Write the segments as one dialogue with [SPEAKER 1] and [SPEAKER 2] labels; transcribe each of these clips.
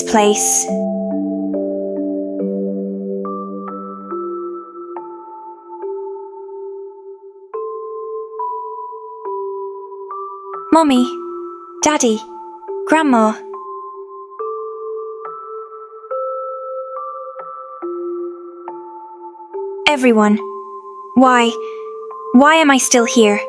[SPEAKER 1] place. Mommy, Daddy, Grandma. Everyone. Why am I still here?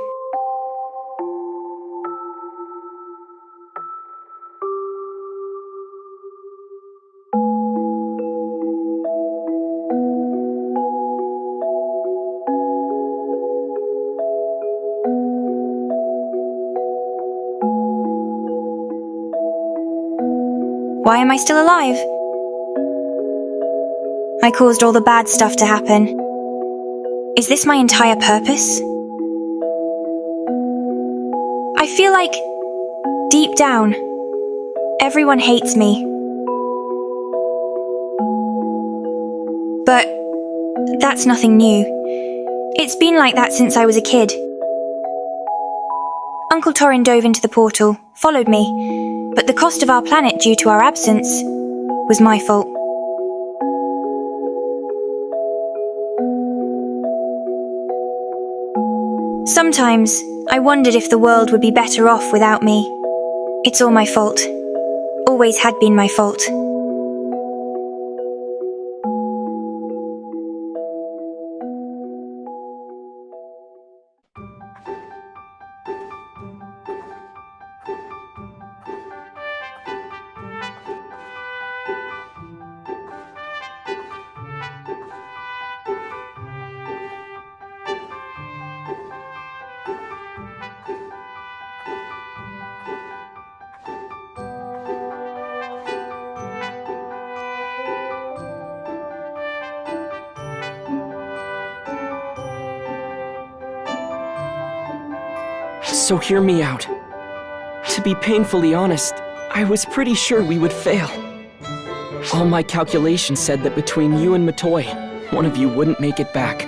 [SPEAKER 1] Why am I still alive? I caused all the bad stuff to happen. Is this my entire purpose? I feel like, deep down, everyone hates me. But that's nothing new. It's been like that since I was a kid. Uncle Torin dove into the portal, followed me, but the cost of our planet due to our absence was my fault. Sometimes, I wondered if the world would be better off without me. It's all my fault. Always had been my fault.
[SPEAKER 2] So hear me out. To be painfully honest, I was pretty sure we would fail. All my calculations said that between you and Matoi, one of you wouldn't make it back.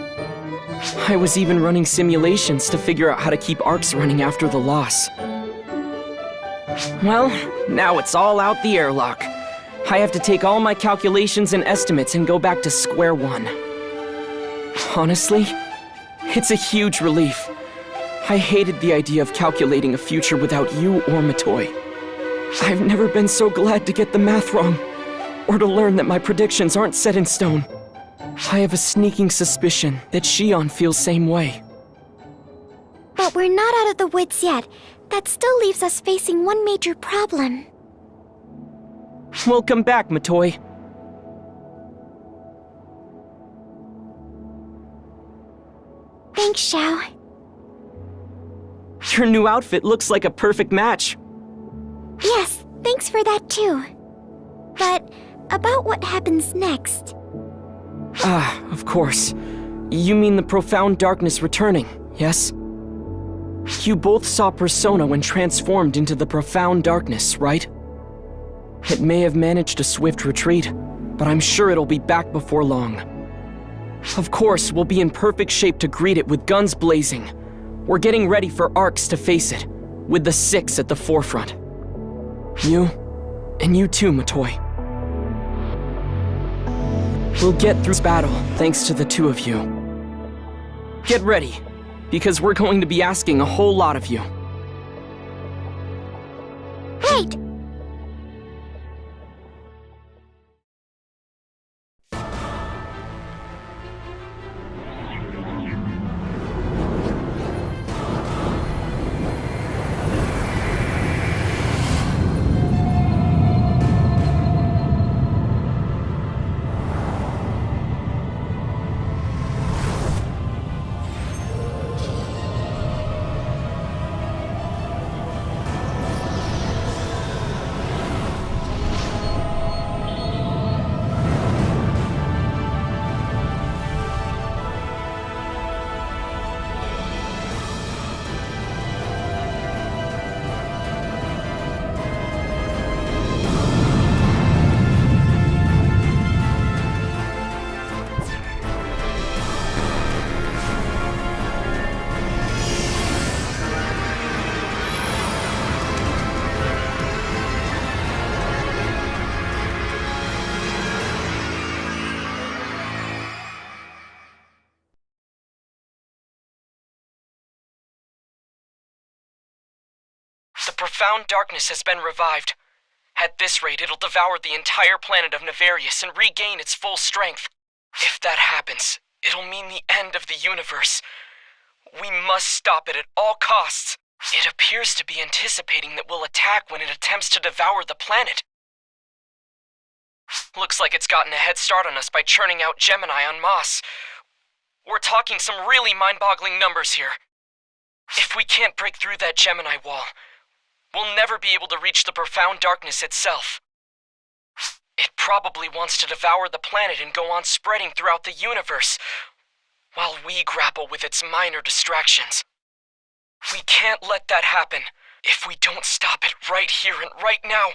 [SPEAKER 2] I was even running simulations to figure out how to keep arcs running after the loss. Well, now it's all out the airlock. I have to take all my calculations and estimates and go back to square one. Honestly, it's a huge relief. I hated the idea of calculating a future without you or Matoi. I've never been so glad to get the math wrong, or to learn that my predictions aren't set in stone. I have a sneaking suspicion that Shion feels same way.
[SPEAKER 3] But we're not out of the woods yet. That still leaves us facing one major problem.
[SPEAKER 2] Welcome back, Matoi.
[SPEAKER 3] Thanks, Xiao.
[SPEAKER 2] Your new outfit looks like a perfect match.
[SPEAKER 3] Yes, thanks for that too. But about what happens next?
[SPEAKER 2] Ah, of course. You mean the profound darkness returning, yes? You both saw Persona when transformed into the profound darkness, right? It may have managed a swift retreat, but I'm sure it'll be back before long. Of course, we'll be in perfect shape to greet it with guns blazing. We're getting ready for arcs to face it, with the 6 at the forefront. You, and you too, Matoi. We'll get through this battle, thanks to the two of you. Get ready, because we're going to be asking a whole lot of you.
[SPEAKER 3] Right!
[SPEAKER 2] profound darkness has been revived. At this rate, it'll devour the entire planet of Nefarious and regain its full strength. If that happens, it'll mean the end of the universe. We must stop it at all costs. It appears to be anticipating that we'll attack when it attempts to devour the planet. Looks like it's gotten a head start on us by churning out Gemini en masse. We're talking some really mind-boggling numbers here. If we can't break through that Gemini wall, we'll never be able to reach the profound darkness itself. It probably wants to devour the planet and go on spreading throughout the universe, while we grapple with its minor distractions. We can't let that happen. If we don't stop it right here and right now,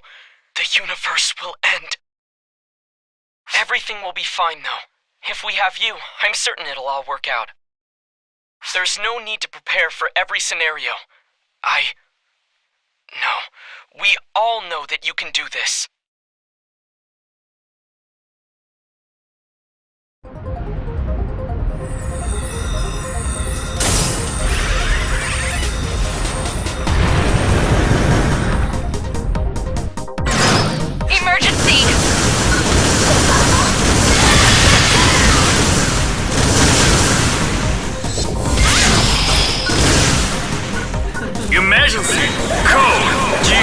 [SPEAKER 2] the universe will end. Everything will be fine, though. If we have you, I'm certain it'll all work out. There's no need to prepare for every scenario. No, we all know that you can do this.
[SPEAKER 4] Emergency!
[SPEAKER 5] Emergency! Code! Q!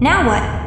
[SPEAKER 1] Now what?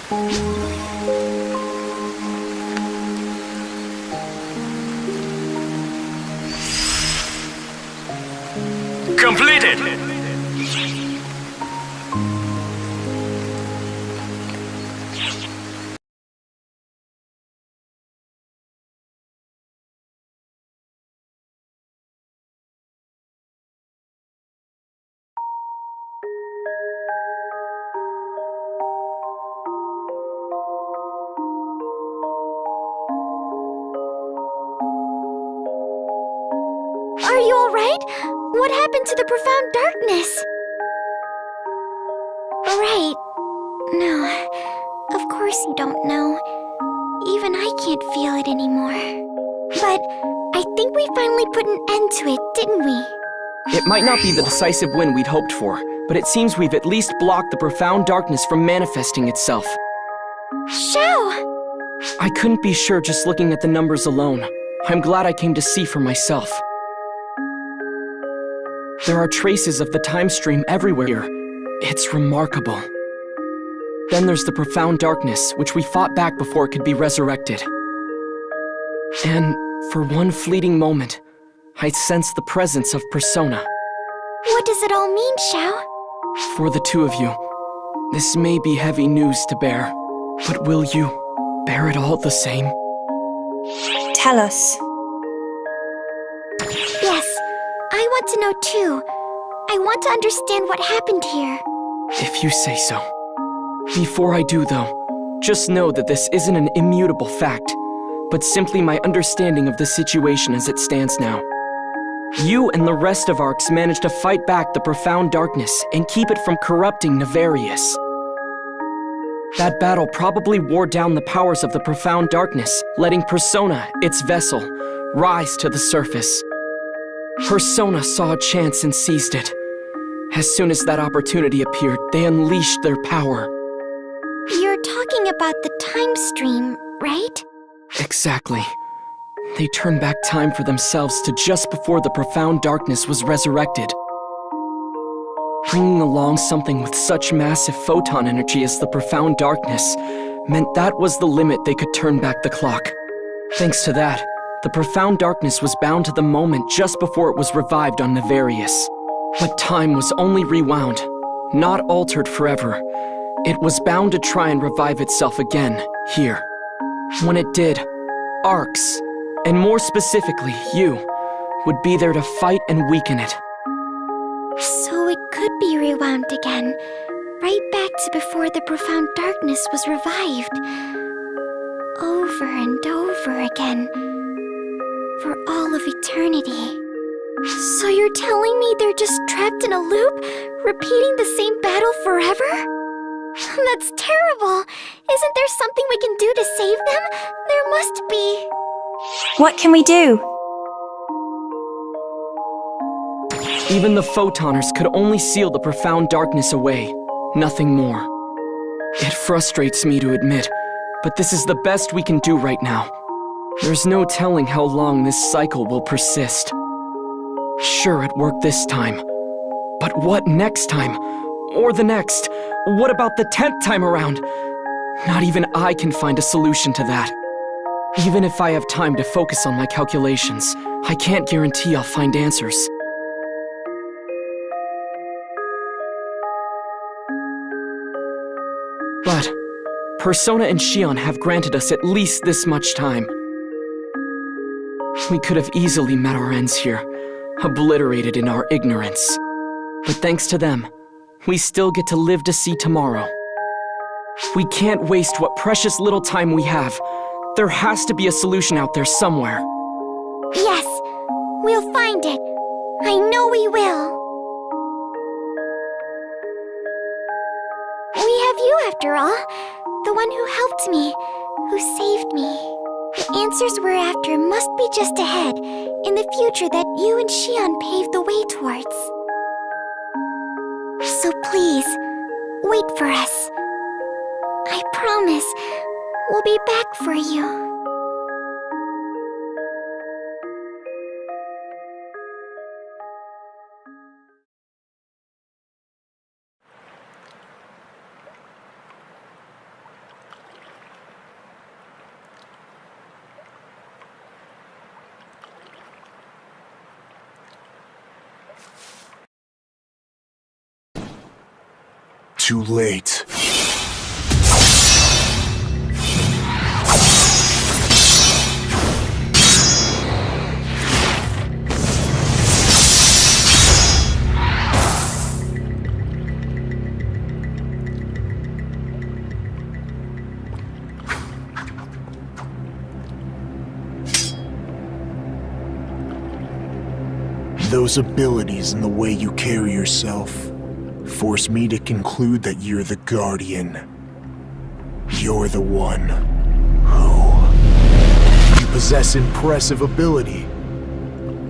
[SPEAKER 5] Completed!
[SPEAKER 3] Are you alright? What happened to the profound darkness? Right. No, of course you don't know. Even I can't feel it anymore. But I think we finally put an end to it, didn't we?
[SPEAKER 2] It might not be the decisive win we'd hoped for, but it seems we've at least blocked the profound darkness from manifesting itself.
[SPEAKER 3] Xiao!
[SPEAKER 2] I couldn't be sure just looking at the numbers alone. I'm glad I came to see for myself. There are traces of the time stream everywhere. It's remarkable. Then there's the profound darkness, which we fought back before it could be resurrected. And for one fleeting moment, I sensed the presence of Persona.
[SPEAKER 3] What does it all mean, Xiao?
[SPEAKER 2] For the two of you, this may be heavy news to bear, but will you bear it all the same?
[SPEAKER 1] Tell us.
[SPEAKER 3] Yes, I want to know too. I want to understand what happened here.
[SPEAKER 2] If you say so. Before I do, though, just know that this isn't an immutable fact, but simply my understanding of the situation as it stands now. You and the rest of ARCs managed to fight back the profound darkness and keep it from corrupting Nefarious. That battle probably wore down the powers of the profound darkness, letting Persona, its vessel, rise to the surface. Persona saw a chance and seized it. As soon as that opportunity appeared, they unleashed their power.
[SPEAKER 3] You're talking about the time stream, right?
[SPEAKER 2] Exactly. They turned back time for themselves to just before the profound darkness was resurrected. Bringing along something with such massive photon energy as the profound darkness meant that was the limit they could turn back the clock. Thanks to that, the profound darkness was bound to the moment just before it was revived on Nefarious. But time was only rewound, not altered forever. It was bound to try and revive itself again, here. When it did, ARCs, and more specifically, you, would be there to fight and weaken it.
[SPEAKER 3] So it could be rewound again, right back to before the profound darkness was revived. Over and over again. For all of eternity. So you're telling me they're just trapped in a loop, repeating the same battle forever? That's terrible! Isn't there something we can do to save them? There must be.
[SPEAKER 1] What can we do?
[SPEAKER 2] Even the photoners could only seal the profound darkness away, nothing more. It frustrates me to admit, but this is the best we can do right now. There's no telling how long this cycle will persist. Sure, it worked this time. But what next time? Or the next? What about the 10th time around? Not even I can find a solution to that. Even if I have time to focus on my calculations, I can't guarantee I'll find answers. But Persona and Xion have granted us at least this much time. We could have easily met our ends here, obliterated in our ignorance. But thanks to them, we still get to live to see tomorrow. We can't waste what precious little time we have. There has to be a solution out there somewhere.
[SPEAKER 3] Yes, we'll find it. I know we will. We have you after all. The one who helped me, who saved me. The answers we're after must be just ahead, in the future that you and Xion paved the way towards. So please, wait for us. I promise, we'll be back for you.
[SPEAKER 6] too late. Those abilities and the way you carry yourself force me to conclude that you're the Guardian. You're the one who... You possess impressive ability,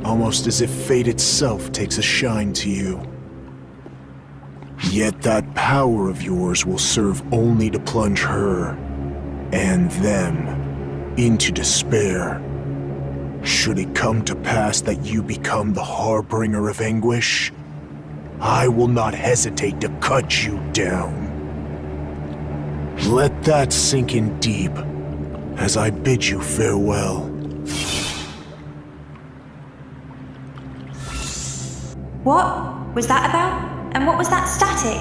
[SPEAKER 6] almost as if fate itself takes a shine to you. Yet that power of yours will serve only to plunge her and them into despair. Should it come to pass that you become the harbinger of anguish, I will not hesitate to cut you down. Let that sink in deep as I bid you farewell.
[SPEAKER 1] What was that about? And what was that static?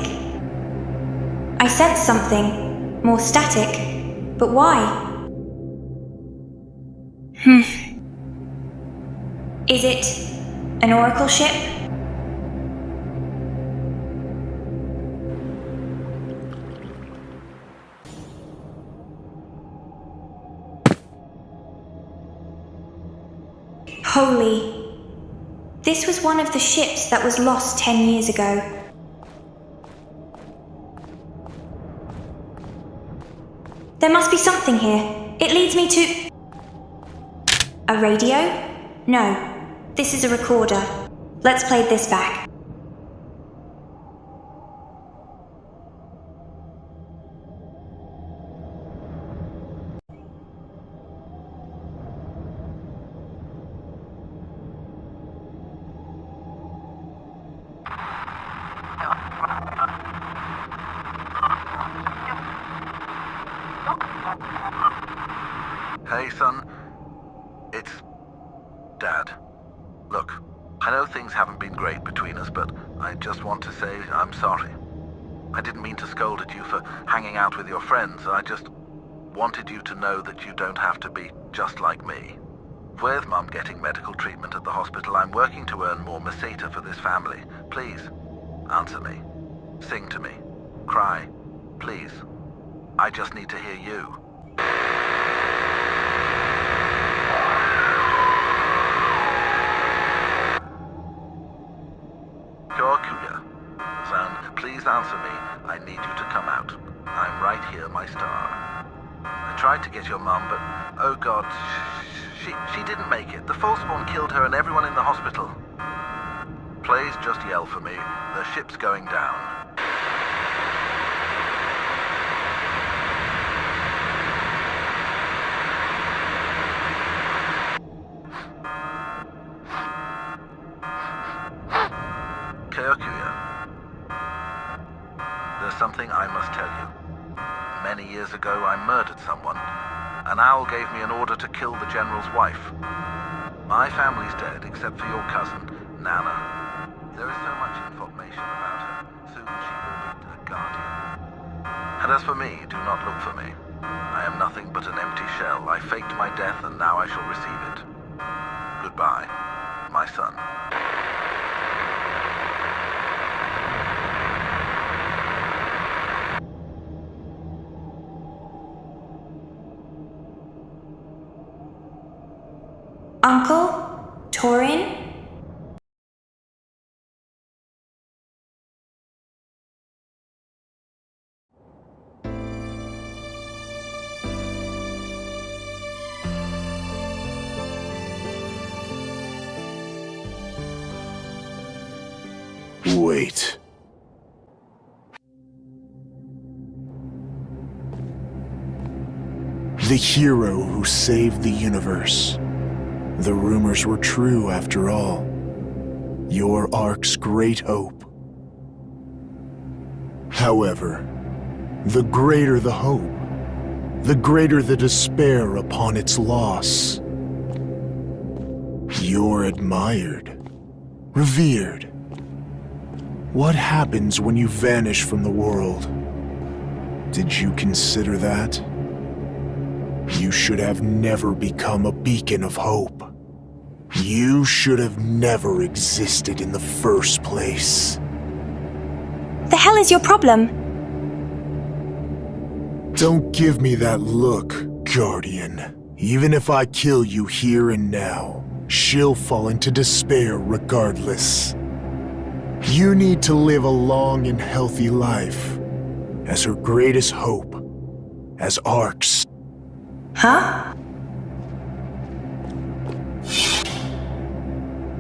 [SPEAKER 1] I sensed something more static, but why? Is it an oracle ship? Holy. This was one of the ships that was lost 10 years ago. There must be something here. It leads me to... A radio? No. This is a recorder. Let's play this back.
[SPEAKER 7] Hey, son. It's... Dad. Look, I know things haven't been great between us, but I just want to say I'm sorry. I didn't mean to scold at you for hanging out with your friends. I just wanted you to know that you don't have to be just like me. With Mum getting medical treatment at the hospital, I'm working to earn more meseta for this family. Please, answer me. Sing to me. Cry. Please. I just need to hear you. Son, please answer me. I need you to come out. I'm right here, my star. I tried to get your mum, but oh God, she didn't make it. The Falseborn killed her and everyone in the hospital. Please just yell for me. The ship's going down. There's something I must tell you. Many years ago, I murdered someone. An owl gave me an order to kill the general's wife. My family's dead, except for your cousin, Nana. There is so much information about her. Soon she will be a guardian. And as for me, do not look for me. I am nothing but an empty shell. I faked my death, and now I shall receive it. Goodbye, my son.
[SPEAKER 1] Uncle? Torin?
[SPEAKER 6] Wait. The hero who saved the universe. The rumors were true after all. Your Ark's great hope. However, the greater the hope, the greater the despair upon its loss. You're admired, revered. What happens when you vanish from the world? Did you consider that? You should have never become a beacon of hope. You should have never existed in the first place.
[SPEAKER 1] The hell is your problem?
[SPEAKER 6] Don't give me that look, Guardian. Even if I kill you here and now, she'll fall into despair regardless. You need to live a long and healthy life, as her greatest hope, as Ark's.
[SPEAKER 1] Huh?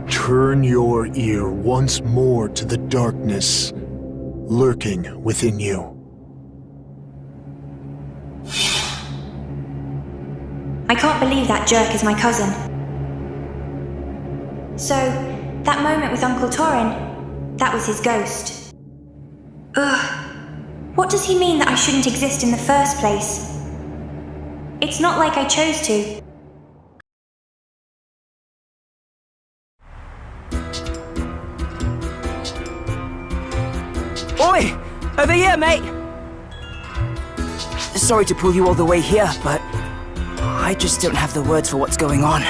[SPEAKER 6] Turn your ear once more to the darkness lurking within you.
[SPEAKER 1] I can't believe that jerk is my cousin. So, that moment with Uncle Torin, that was his ghost. Ugh. What does he mean that I shouldn't exist in the first place? It's not like I chose to.
[SPEAKER 8] Oi! Over here, mate! Sorry to pull you all the way here, but I just don't have the words for what's going on.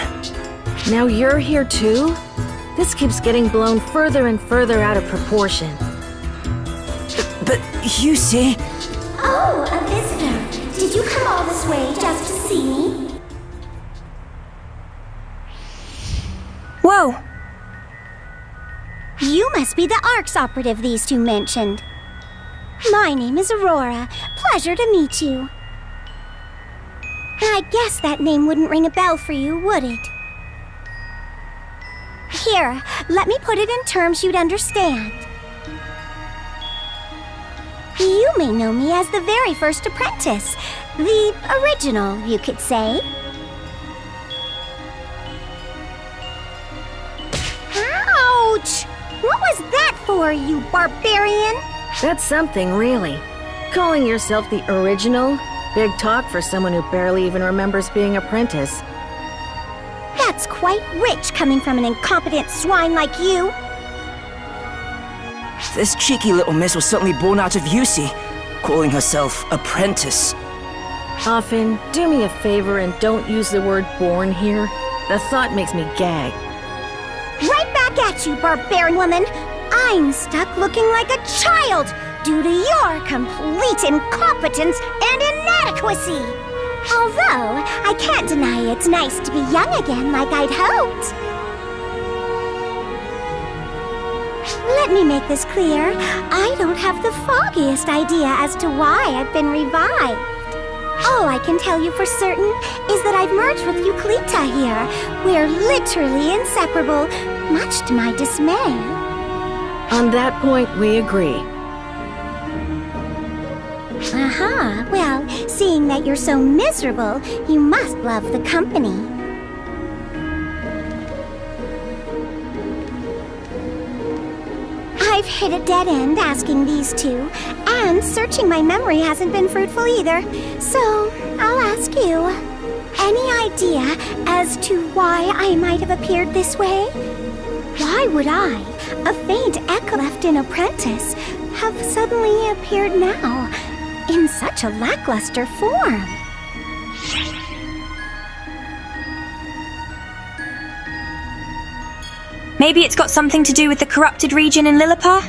[SPEAKER 9] Now you're here too? This keeps getting blown further and further out of proportion.
[SPEAKER 8] But you see...
[SPEAKER 3] Oh, a visitor. Did you come all this way just to see me?
[SPEAKER 1] Whoa!
[SPEAKER 3] You must be the Ark's operative these two mentioned. My name is Aurora. Pleasure to meet you. I guess that name wouldn't ring a bell for you, would it? Here, let me put it in terms you'd understand. You may know me as the very first apprentice. The original, you could say. Ouch! What was that for, you barbarian?
[SPEAKER 9] That's something, really. Calling yourself the original? Big talk for someone who barely even remembers being apprentice.
[SPEAKER 3] That's quite rich coming from an incompetent swine like you.
[SPEAKER 8] This cheeky little miss was certainly born out of UC, calling herself apprentice.
[SPEAKER 9] Often, do me a favor and don't use the word born here. The thought makes me gag.
[SPEAKER 3] Right back at you, barbarian woman! I'm stuck looking like a child due to your complete incompetence and inadequacy. Although, I can't deny it's nice to be young again like I'd hoped. Let me make this clear. I don't have the foggiest idea as to why I've been revived. All I can tell you for certain is that I've merged with Euclita here. We're literally inseparable, much to my dismay.
[SPEAKER 9] On that point, we agree.
[SPEAKER 3] Well, seeing that you're so miserable, you must love the company. I've hit a dead end asking these two, and searching my memory hasn't been fruitful either. So, I'll ask you, any idea as to why I might have appeared this way? Why would I, a faint echo left in apprentice, have suddenly appeared now in such a lackluster form?
[SPEAKER 1] Maybe it's got something to do with the corrupted region in Lilliput?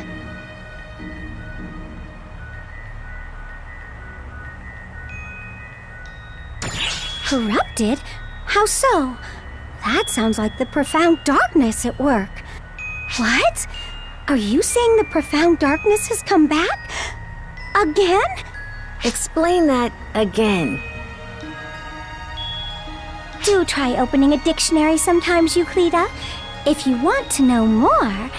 [SPEAKER 3] Corrupted? How so? That sounds like the profound darkness at work. What? Are you saying the profound darkness has come back? Again?
[SPEAKER 9] Explain that again.
[SPEAKER 3] Do try opening a dictionary sometimes, Euclita. If you want to know more,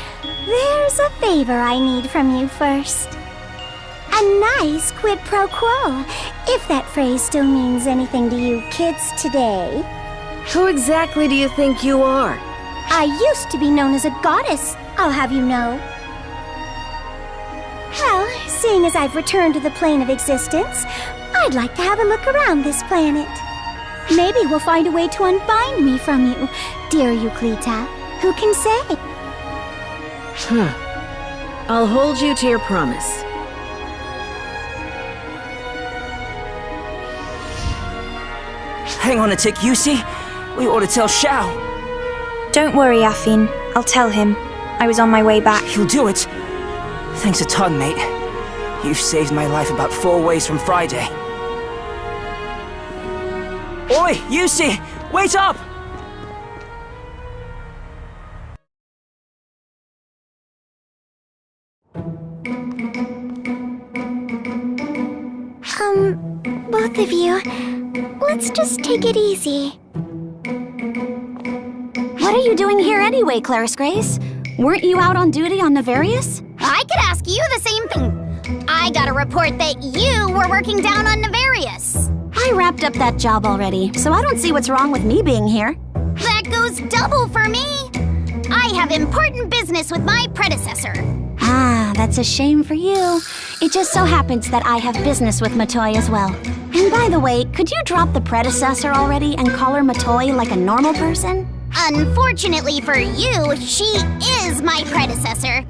[SPEAKER 3] there's a favor I need from you first. A nice quid pro quo, if that phrase still means anything to you kids today.
[SPEAKER 9] Who exactly do you think you are?
[SPEAKER 3] I used to be known as a goddess, I'll have you know. Well, seeing as I've returned to the plane of existence, I'd like to have a look around this planet. Maybe we'll find a way to unbind me from you, dear Euclita. Who can say?
[SPEAKER 9] I'll hold you to your promise.
[SPEAKER 8] Hang on a tick, Yusi. We ought to tell Xiao.
[SPEAKER 1] Don't worry, Affine. I'll tell him. I was on my way back.
[SPEAKER 8] You'll do it. Thanks a ton, mate. You've saved my life about 4 ways from Friday. Oi, Yusi! Wait up!
[SPEAKER 3] Both of you, let's just take it easy.
[SPEAKER 10] What are you doing here anyway, Clarice Grace? Weren't you out on duty on Nefarious?
[SPEAKER 3] I could ask you the same thing. I got a report that you were working down on Nefarious.
[SPEAKER 10] I wrapped up that job already, so I don't see what's wrong with me being here.
[SPEAKER 3] That goes double for me. I have important business with my predecessor.
[SPEAKER 10] Ah, that's a shame for you. It just so happens that I have business with Matoi as well. And by the way, could you drop the predecessor already and call her Matoi like a normal person?
[SPEAKER 3] Unfortunately for you, she is my predecessor.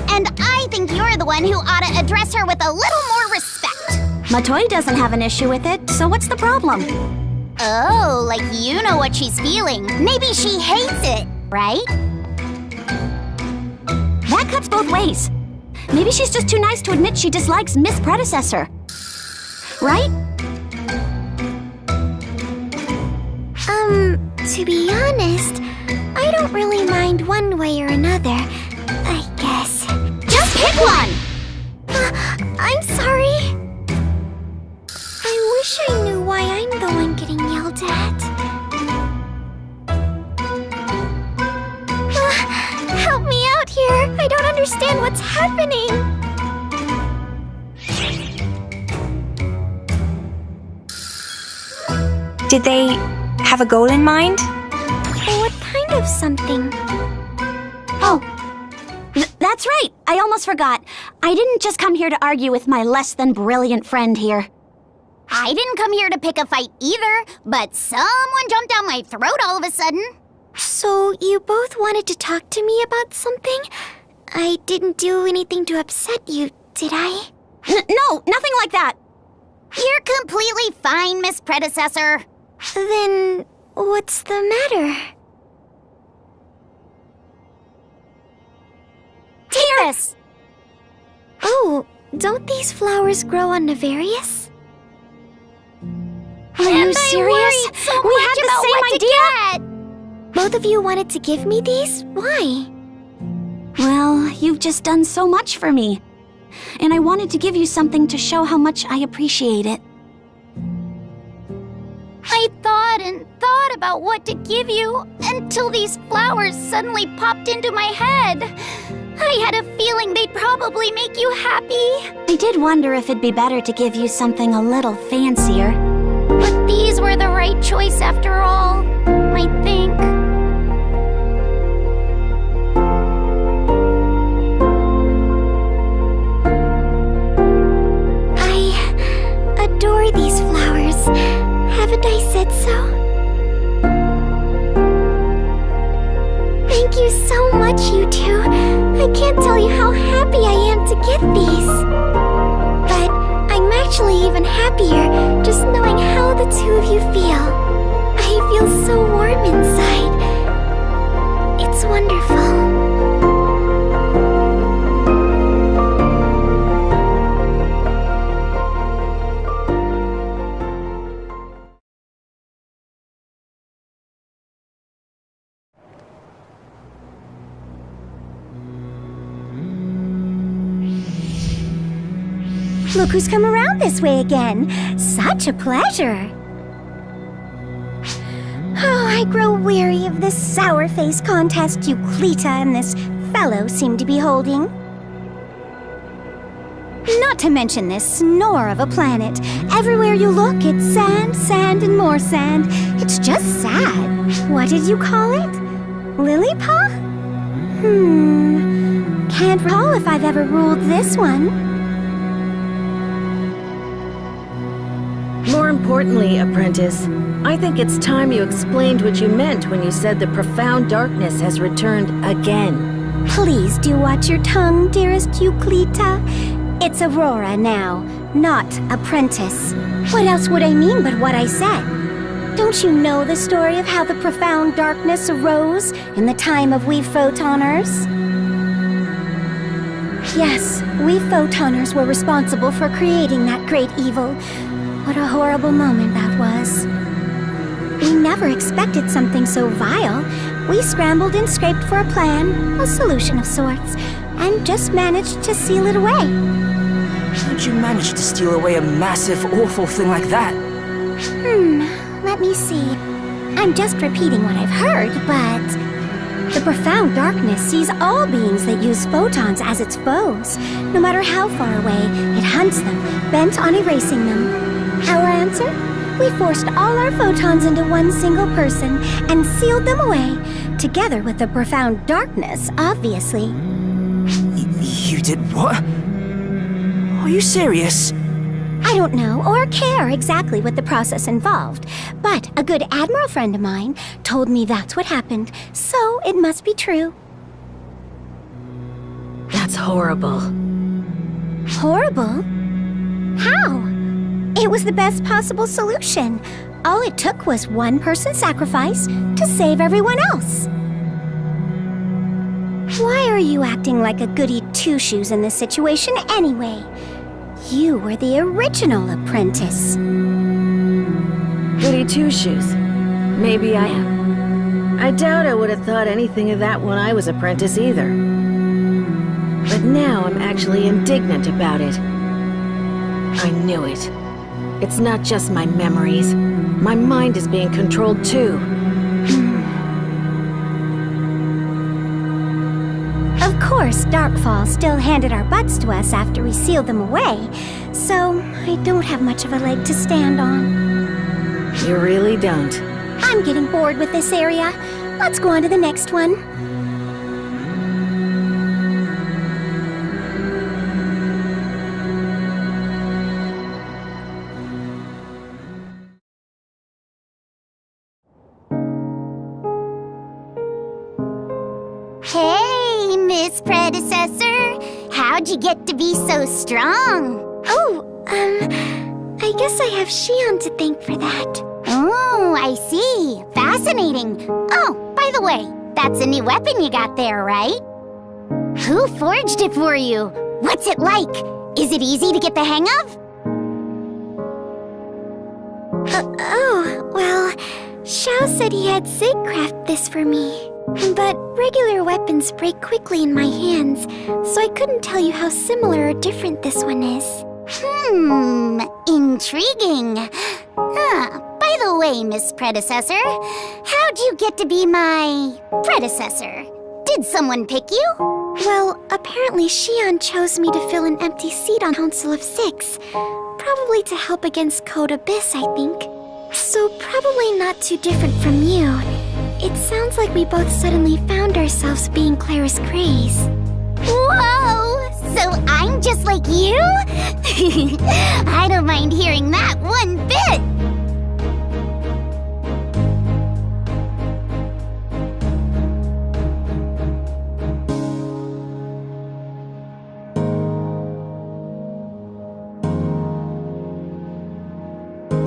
[SPEAKER 3] And I think you're the one who ought to address her with a little more respect.
[SPEAKER 10] Matoi doesn't have an issue with it, so what's the problem?
[SPEAKER 3] Oh, like you know what she's feeling. Maybe she hates it, right?
[SPEAKER 10] That cuts both ways. Maybe she's just too nice to admit she dislikes Miss Predecessor. Right?
[SPEAKER 3] To be honest, I don't really mind one way or another, I guess.
[SPEAKER 10] Just pick one!
[SPEAKER 3] I'm sorry. I wish I knew why I'm the one getting yelled at. Help me out here. I don't understand what's happening.
[SPEAKER 1] Did they have a goal in mind?
[SPEAKER 3] What kind of something?
[SPEAKER 10] Oh, that's right. I almost forgot. I didn't just come here to argue with my less than brilliant friend here.
[SPEAKER 3] I didn't come here to pick a fight either, but someone jumped down my throat all of a sudden. So you both wanted to talk to me about something? I didn't do anything to upset you, did I?
[SPEAKER 10] No, nothing like that.
[SPEAKER 3] You're completely fine, Miss Predecessor. Then what's the matter? Tears! Oh, don't these flowers grow on Nefarious?
[SPEAKER 10] Are you serious?
[SPEAKER 3] We had the same idea! Both of you wanted to give me these? Why?
[SPEAKER 10] Well, you've just done so much for me. And I wanted to give you something to show how much I appreciate it.
[SPEAKER 3] I thought and thought about what to give you until these flowers suddenly popped into my head. I had a feeling they'd probably make you happy.
[SPEAKER 10] I did wonder if it'd be better to give you something a little fancier.
[SPEAKER 3] But these were the right choice after all, I think. I adore these flowers. Haven't I said so? Thank you so much, you two. I can't tell you how happy I am to get these. But I'm actually even happier just knowing how the two of you feel. I feel so warm inside. It's wonderful. Look who's come around this way again. Such a pleasure. Oh, I grow weary of this sour-face contest you Cleta and this fellow seem to be holding. Not to mention this snore of a planet. Everywhere you look, it's sand, sand, and more sand. It's just sad. What did you call it? Lilypaw? Can't recall if I've ever ruled this one.
[SPEAKER 9] More importantly, apprentice, I think it's time you explained what you meant when you said the profound darkness has returned again.
[SPEAKER 10] Please do watch your tongue, dearest Euclita. It's Aurora now, not Apprentice. What else would I mean but what I said? Don't you know the story of how the profound darkness arose in the time of we photoners? Yes, we photoners were responsible for creating that great evil. What a horrible moment that was. We never expected something so vile. We scrambled and scraped for a plan, a solution of sorts, and just managed to seal it away.
[SPEAKER 8] How'd you manage to steal away a massive, awful thing like that?
[SPEAKER 10] Let me see. I'm just repeating what I've heard, but the profound darkness sees all beings that use photons as its foes. No matter how far away, it hunts them, bent on erasing them. Our answer? We forced all our photons into one single person and sealed them away, together with the profound darkness, obviously.
[SPEAKER 8] You did what? Are you serious?
[SPEAKER 10] I don't know or care exactly what the process involved, but a good admiral friend of mine told me that's what happened, so it must be true.
[SPEAKER 9] That's horrible.
[SPEAKER 10] Horrible? How? It was the best possible solution. All it took was one person's sacrifice to save everyone else. Why are you acting like a goody two-shoes in this situation anyway? You were the original apprentice.
[SPEAKER 9] Goody two-shoes. Maybe I am. I doubt I would have thought anything of that when I was apprentice either. But now I'm actually indignant about it. I knew it. It's not just my memories. My mind is being controlled too.
[SPEAKER 10] Of course, Darkfall still handed our butts to us after we sealed them away, so I don't have much of a leg to stand on.
[SPEAKER 9] You really don't.
[SPEAKER 10] I'm getting bored with this area. Let's go on to the next one.
[SPEAKER 3] Hey, Miss Predecessor! How'd you get to be so strong?
[SPEAKER 10] Oh, I guess I have Shion to thank for that.
[SPEAKER 3] Oh, I see. Fascinating. Oh, by the way, that's a new weapon you got there, right? Who forged it for you? What's it like? Is it easy to get the hang of?
[SPEAKER 10] Well, Xiao said he had Sig craft this for me. But regular weapons break quickly in my hands, so I couldn't tell you how similar or different this one is.
[SPEAKER 3] Intriguing. By the way, Miss Predecessor, how'd you get to be my predecessor? Did someone pick you?
[SPEAKER 10] Well, apparently Shion chose me to fill an empty seat on Council of Six. Probably to help against Code Abyss, I think. So probably not too different from you. It sounds like we both suddenly found ourselves being Claris Greys.
[SPEAKER 3] Whoa! So I'm just like you? I don't mind hearing that one bit!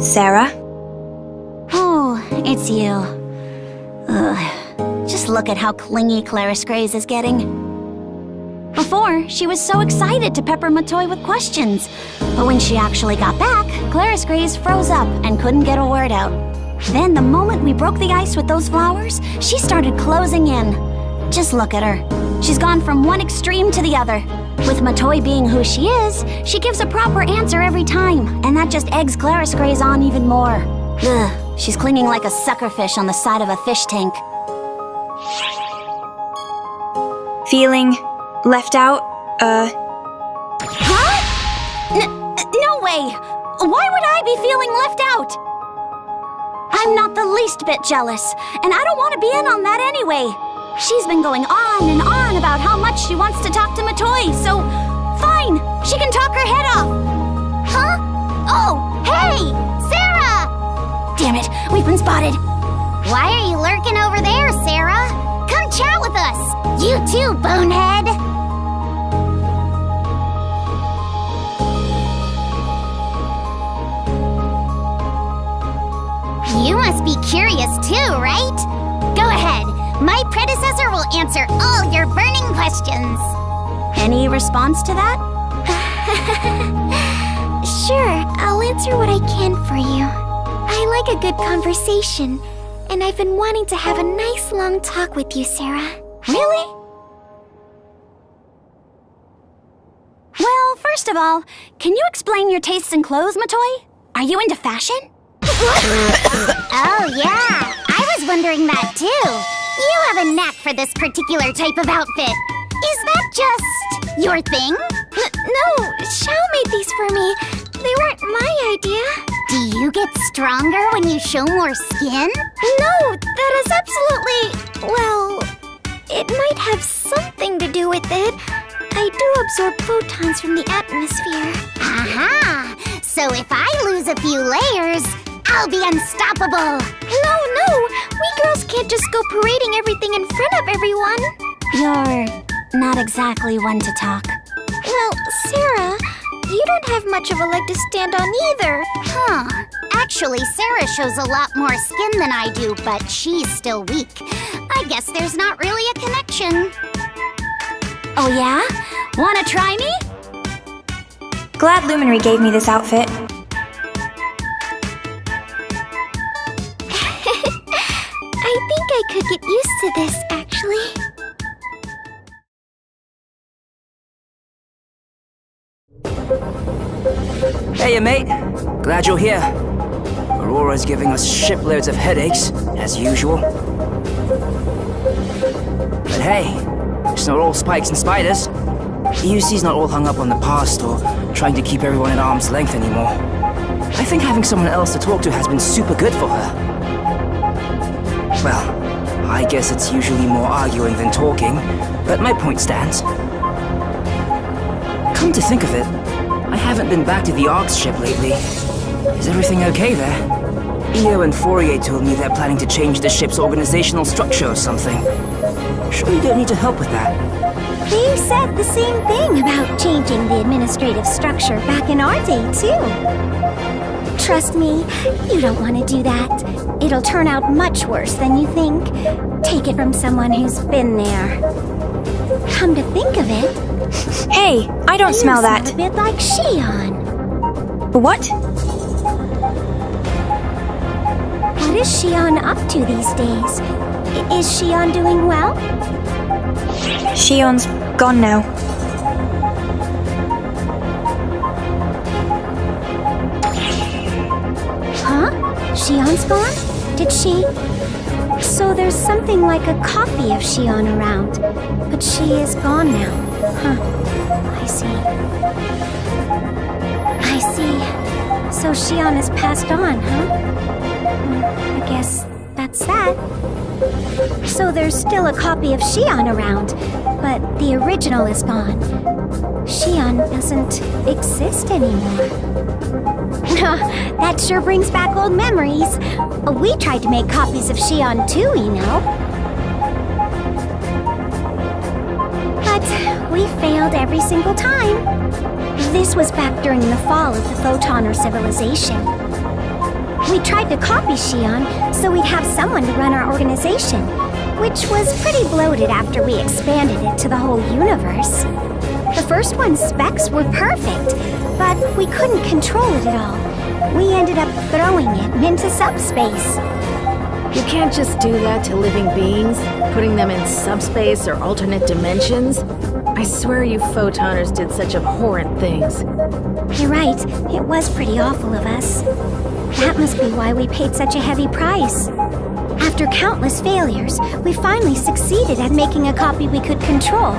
[SPEAKER 1] Sarah?
[SPEAKER 10] Oh, it's you. Ugh. Just look at how clingy Claris Greys is getting. Before, she was so excited to pepper Matoy with questions. But when she actually got back, Claris Greys froze up and couldn't get a word out. Then the moment we broke the ice with those flowers, she started closing in. Just look at her. She's gone from one extreme to the other. With Matoy being who she is, she gives a proper answer every time, and that just eggs Claris Greys on even more. Ugh, she's clinging like a suckerfish on the side of a fish tank.
[SPEAKER 1] Feeling left out?
[SPEAKER 10] Huh? No way! Why would I be feeling left out? I'm not the least bit jealous, and I don't want to be in on that anyway. She's been going on and on about how much she wants to talk to Matoy, so fine, she can talk her head off.
[SPEAKER 3] Huh? Oh, hey! Sarah!
[SPEAKER 10] Damn it, we've been spotted.
[SPEAKER 3] Why are you lurking over there, Sarah?
[SPEAKER 10] Come chat with us! You too, bonehead! You must be curious too, right? Go ahead. My predecessor will answer all your burning questions. Any response to that?
[SPEAKER 3] Sure, I'll answer what I can for you. I like a good conversation, and I've been wanting to have a nice long talk with you, Sarah.
[SPEAKER 10] Really? Well, first of all, can you explain your tastes in clothes, Matoy? Are you into fashion? Oh, yeah. I was wondering that, too. You have a knack for this particular type of outfit. Is that just your thing?
[SPEAKER 3] No, Xiao made these for me. They weren't my idea.
[SPEAKER 10] Do you get stronger when you show more skin?
[SPEAKER 3] No, that is absolutely... well... it might have something to do with it. I do absorb photons from the atmosphere.
[SPEAKER 10] Aha! So if I lose a few layers, I'll be unstoppable!
[SPEAKER 3] No, we girls can't just go parading everything in front of everyone.
[SPEAKER 10] You're not exactly one to talk.
[SPEAKER 3] Well, Sarah, you don't have much of a leg to stand on either.
[SPEAKER 10] Huh. Actually, Sarah shows a lot more skin than I do, but she's still weak. I guess there's not really a connection. Oh yeah? Wanna try me?
[SPEAKER 1] Glad Luminary gave me this outfit.
[SPEAKER 3] I think I could get used to this, actually.
[SPEAKER 8] Hey, mate. Glad you're here. Aurora's giving us shiploads of headaches, as usual. But hey, it's not all spikes and spiders. The UC's not all hung up on the past or trying to keep everyone at arm's length anymore. I think having someone else to talk to has been super good for her. Well, I guess it's usually more arguing than talking, but my point stands. Come to think of it, I haven't been back to the Arks ship lately. Is everything okay there? Io and Fourier told me they're planning to change the ship's organizational structure or something. Sure you don't need to help with that?
[SPEAKER 3] They said the same thing about changing the administrative structure back in our day, too. Trust me, you don't want to do that. It'll turn out much worse than you think. Take it from someone who's been there. Come to think of it...
[SPEAKER 1] Hey, I don't smell that.
[SPEAKER 3] You sound a bit like Xion.
[SPEAKER 1] What?
[SPEAKER 3] What is Xion up to these days? Is Xion doing well?
[SPEAKER 1] Xion's gone now.
[SPEAKER 3] Huh? Xion's gone? Did she... So there's something like a copy of Xion around, but she is gone now. Huh. I see. I see. So Xion has passed on, huh? I guess that's that. So there's still a copy of Xion around, but the original is gone. Xion doesn't exist anymore. That sure brings back old memories. We tried to make copies of Xion too, you know. But we failed every single time. This was back during the fall of the Photoner civilization. We tried to copy Xion so we'd have someone to run our organization, which was pretty bloated after we expanded it to the whole universe. The first one's specs were perfect, but we couldn't control it at all. We ended up throwing it into subspace.
[SPEAKER 9] You can't just do that to living beings, putting them in subspace or alternate dimensions. I swear you photoners did such abhorrent things.
[SPEAKER 3] You're right, it was pretty awful of us. That must be why we paid such a heavy price. After countless failures, we finally succeeded at making a copy we could control.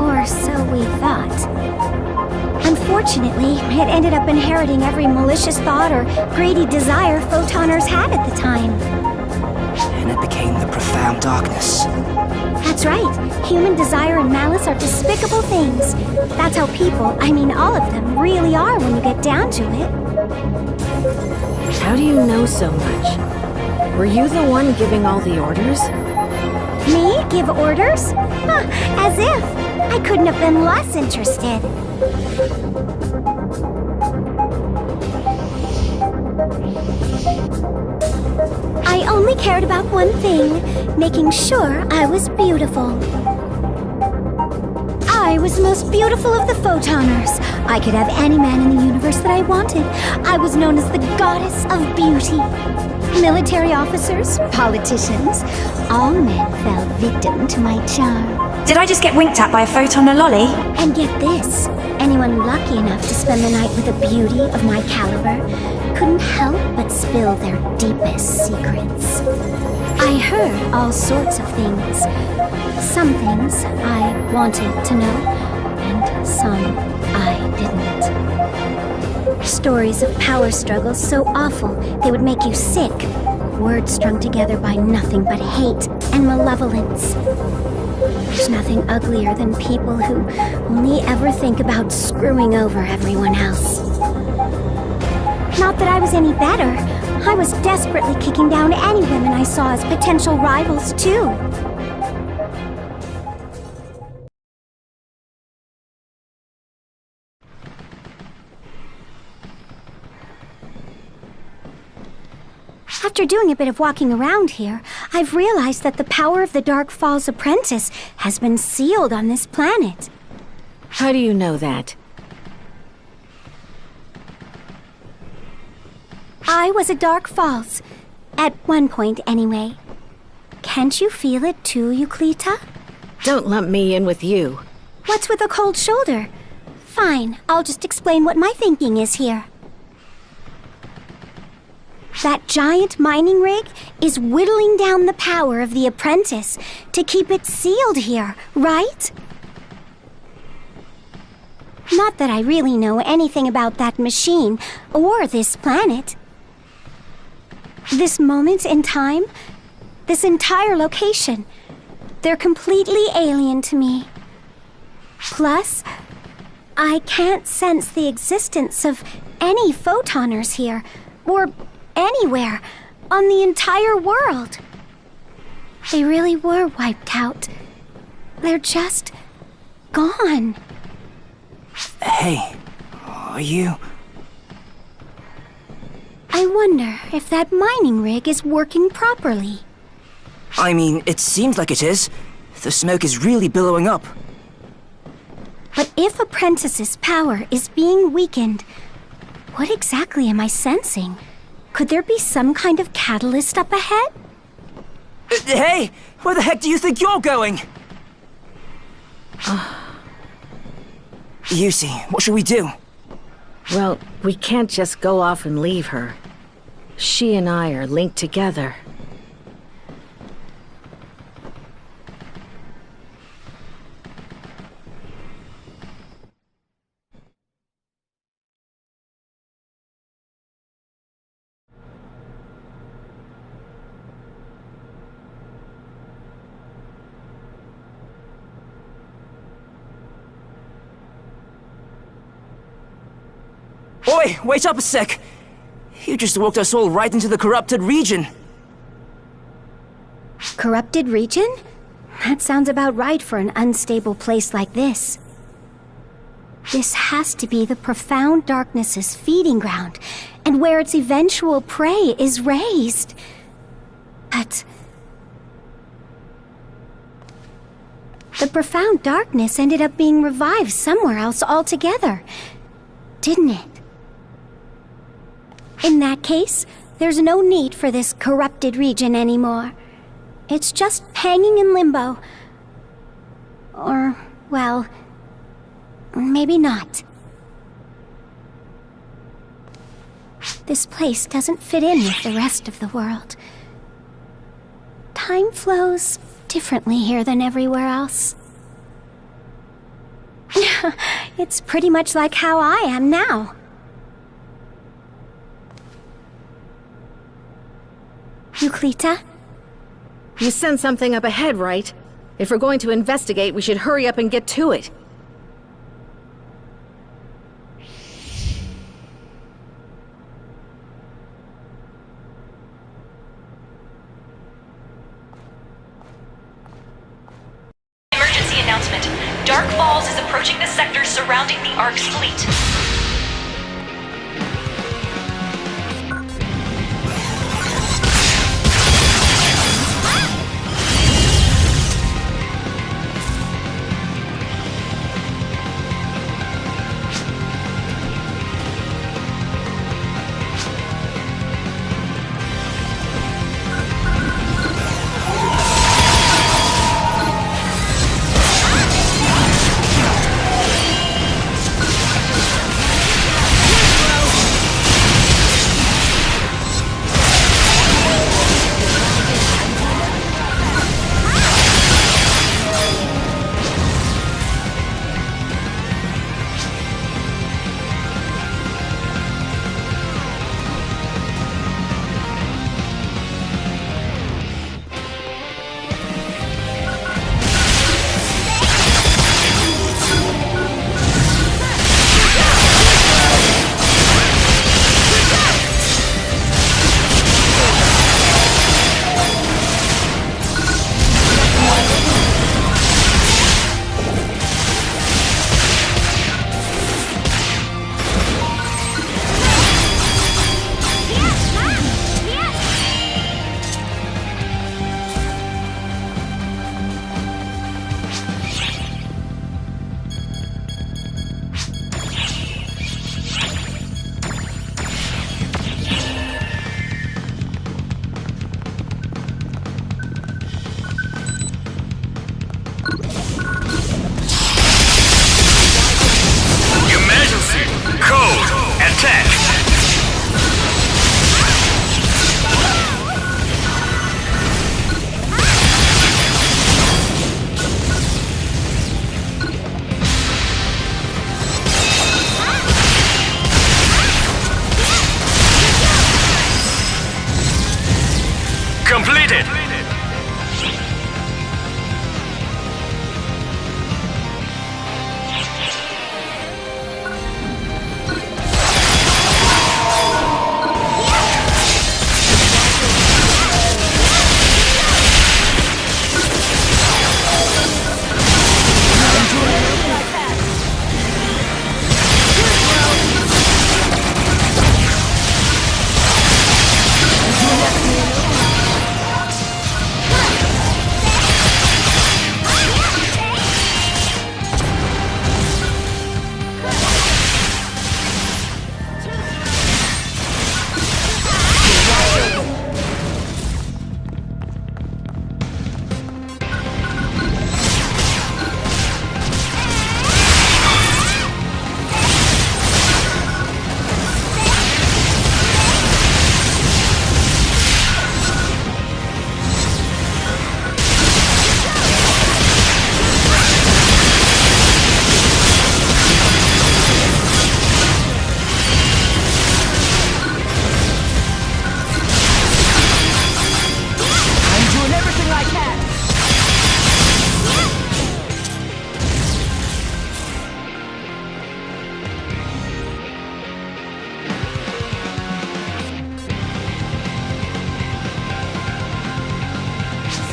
[SPEAKER 3] Or so we thought. Unfortunately, it ended up inheriting every malicious thought or greedy desire photoners had at the time.
[SPEAKER 8] And it became the profound darkness.
[SPEAKER 3] That's right. Human desire and malice are despicable things. That's how people, I mean all of them, really are when you get down to it.
[SPEAKER 9] How do you know so much? Were you the one giving all the orders?
[SPEAKER 3] Me? Give orders? Huh, as if. I couldn't have been less interested. I only cared about one thing, making sure I was beautiful. I was the most beautiful of the Photoners. I could have any man in the universe that I wanted. I was known as the goddess of beauty. Military officers, politicians, all men fell victim to my charm.
[SPEAKER 1] Did I just get winked at by a photon or lolly?
[SPEAKER 3] And get this, anyone lucky enough to spend the night with a beauty of my caliber couldn't help but spill their deepest secrets. I heard all sorts of things. Some things I wanted to know, and some I didn't. Stories of power struggles so awful they would make you sick. Words strung together by nothing but hate and malevolence. There's nothing uglier than people who only ever think about screwing over everyone else. Not that I was any better. I was desperately kicking down any women I saw as potential rivals, too. After doing a bit of walking around here, I've realized that the power of the Dark Falls Apprentice has been sealed on this planet.
[SPEAKER 9] How do you know that?
[SPEAKER 3] I was a Dark Falls. At one point, anyway. Can't you feel it too, Euclita?
[SPEAKER 9] Don't lump me in with you.
[SPEAKER 3] What's with a cold shoulder? Fine, I'll just explain what my thinking is here. That giant mining rig is whittling down the power of the apprentice to keep it sealed here, right? Not that I really know anything about that machine or this planet. This moment in time, this entire location, they're completely alien to me. Plus, I can't sense the existence of any photoners here, or anywhere, on the entire world. They really were wiped out. They're just gone.
[SPEAKER 8] Hey, are you...
[SPEAKER 3] I wonder if that mining rig is working properly.
[SPEAKER 8] I mean, it seems like it is. The smoke is really billowing up.
[SPEAKER 3] But if Apprentice's power is being weakened, what exactly am I sensing? Could there be some kind of catalyst up ahead?
[SPEAKER 8] Hey! Where the heck do you think you're going? Yusi, what should we do?
[SPEAKER 9] Well, we can't just go off and leave her. She and I are linked together.
[SPEAKER 8] Oi, wait up a sec! You just walked us all right into the corrupted region.
[SPEAKER 3] Corrupted region? That sounds about right for an unstable place like this. This has to be the profound darkness's feeding ground, and where its eventual prey is raised. But the profound darkness ended up being revived somewhere else altogether, didn't it? In that case, there's no need for this corrupted region anymore. It's just hanging in limbo. Or, well, maybe not. This place doesn't fit in with the rest of the world. Time flows differently here than everywhere else. It's pretty much like how I am now. Euclita?
[SPEAKER 9] You sent something up ahead, right? If we're going to investigate, we should hurry up and get to it.
[SPEAKER 4] reinforcement. Dark Falls is approaching the sector surrounding the Ark's fleet.
[SPEAKER 5] Completed!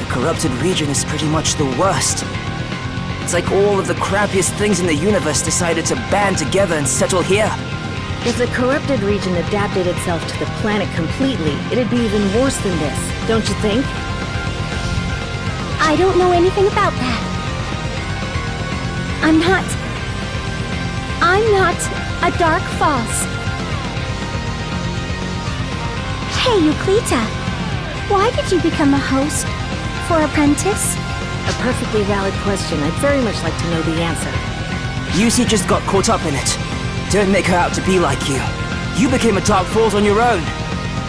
[SPEAKER 8] Corrupted region is pretty much the worst. It's like all of the crappiest things in the universe decided to band together and settle here.
[SPEAKER 9] If the corrupted region adapted itself to the planet completely, it'd be even worse than this, don't you think?
[SPEAKER 3] I don't know anything about that. I'm not a Dark Falls. Hey, Euclita. Why did you become a host for Apprentice?
[SPEAKER 9] A perfectly valid question. I'd very much like to know the answer.
[SPEAKER 8] Yusi just got caught up in it. Don't make her out to be like you. You became a Dark Falls on your own.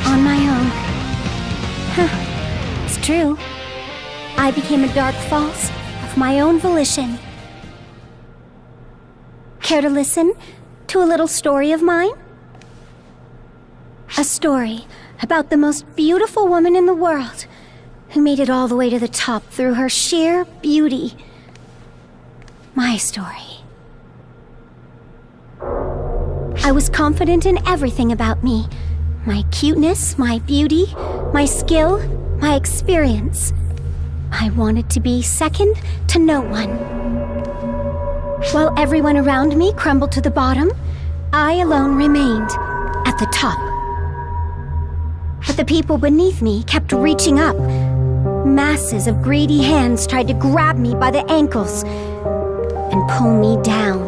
[SPEAKER 3] On my own. Huh. It's true. I became a Dark Falls of my own volition. Care to listen to a little story of mine? A story about the most beautiful woman in the world who made it all the way to the top through her sheer beauty. My story. I was confident in everything about me. My cuteness, my beauty, my skill, my experience. I wanted to be second to no one. While everyone around me crumbled to the bottom, I alone remained at the top. But the people beneath me kept reaching up. Masses of greedy hands tried to grab me by the ankles and pull me down.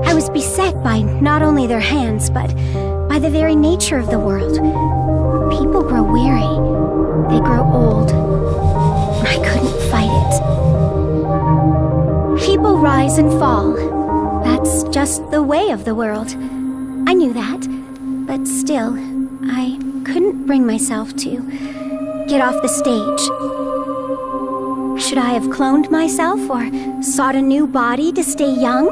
[SPEAKER 3] I was beset by not only their hands, but by the very nature of the world. People grow weary. They grow old. I couldn't fight it. People rise and fall. That's just the way of the world. I knew that, but still, I couldn't bring myself to get off the stage. Should I have cloned myself or sought a new body to stay young?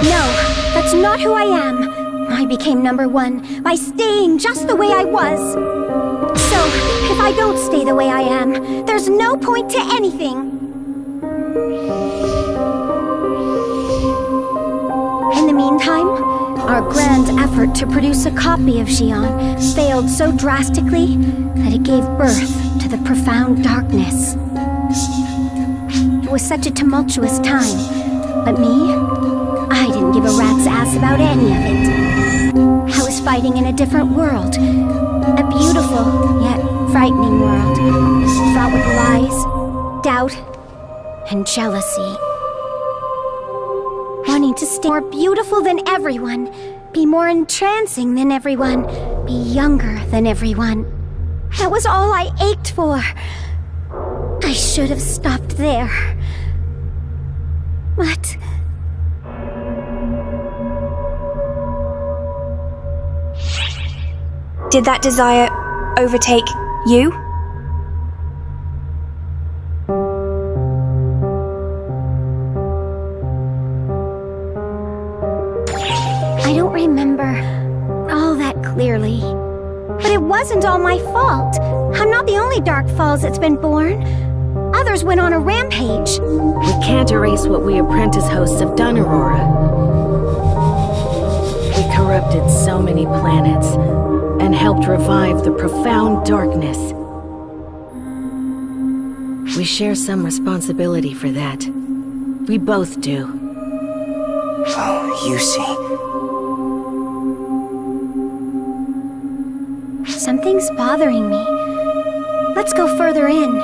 [SPEAKER 3] No, that's not who I am. I became #1 by staying just the way I was. So, if I don't stay the way I am, there's no point to anything. In the meantime, our grand effort to produce a copy of Xion failed so drastically that it gave birth to the profound darkness. It was such a tumultuous time, but me, I didn't give a rat's ass about any of it. I was fighting in a different world, a beautiful yet frightening world, fraught with lies, doubt, and jealousy. Wanting to stay more beautiful than everyone, be more entrancing than everyone, be younger than everyone. That was all I ached for. I should have stopped there. But...
[SPEAKER 1] Did that desire overtake you?
[SPEAKER 3] I don't remember all that clearly. But it wasn't all my fault. I'm not the only Dark Falls that's been born. Others went on a rampage.
[SPEAKER 9] We can't erase what we apprentice hosts have done, Aurora. We corrupted so many planets and helped revive the profound darkness. We share some responsibility for that. We both do.
[SPEAKER 8] Oh, you see.
[SPEAKER 3] Something's bothering me. Let's go further in.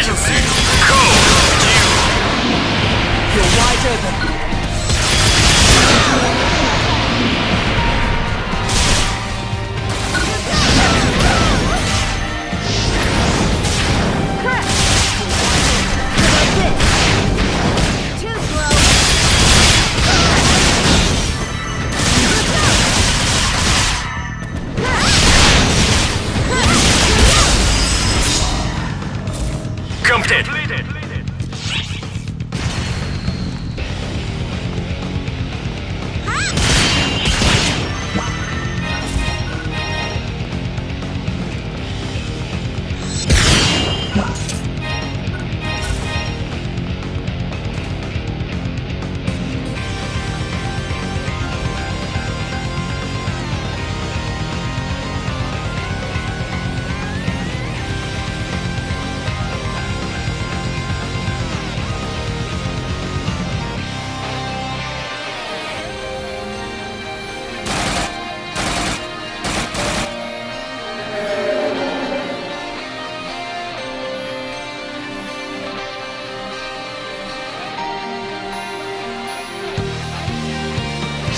[SPEAKER 5] Phantasy. Code.
[SPEAKER 2] You're wide open.
[SPEAKER 5] Completed.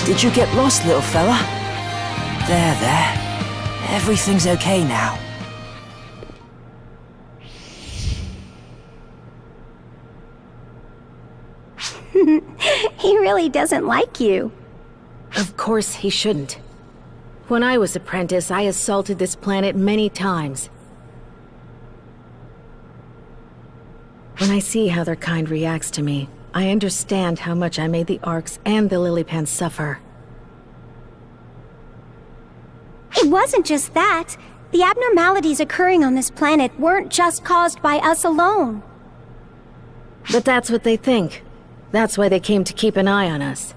[SPEAKER 8] Did you get lost, little fella? There. Everything's okay now.
[SPEAKER 3] He really doesn't like you.
[SPEAKER 9] Of course he shouldn't. When I was apprentice, I assaulted this planet many times. When I see how their kind reacts to me, I understand how much I made the Arcs and the Lillipans suffer.
[SPEAKER 3] It wasn't just that. The abnormalities occurring on this planet weren't just caused by us alone.
[SPEAKER 9] But that's what they think. That's why they came to keep an eye on us.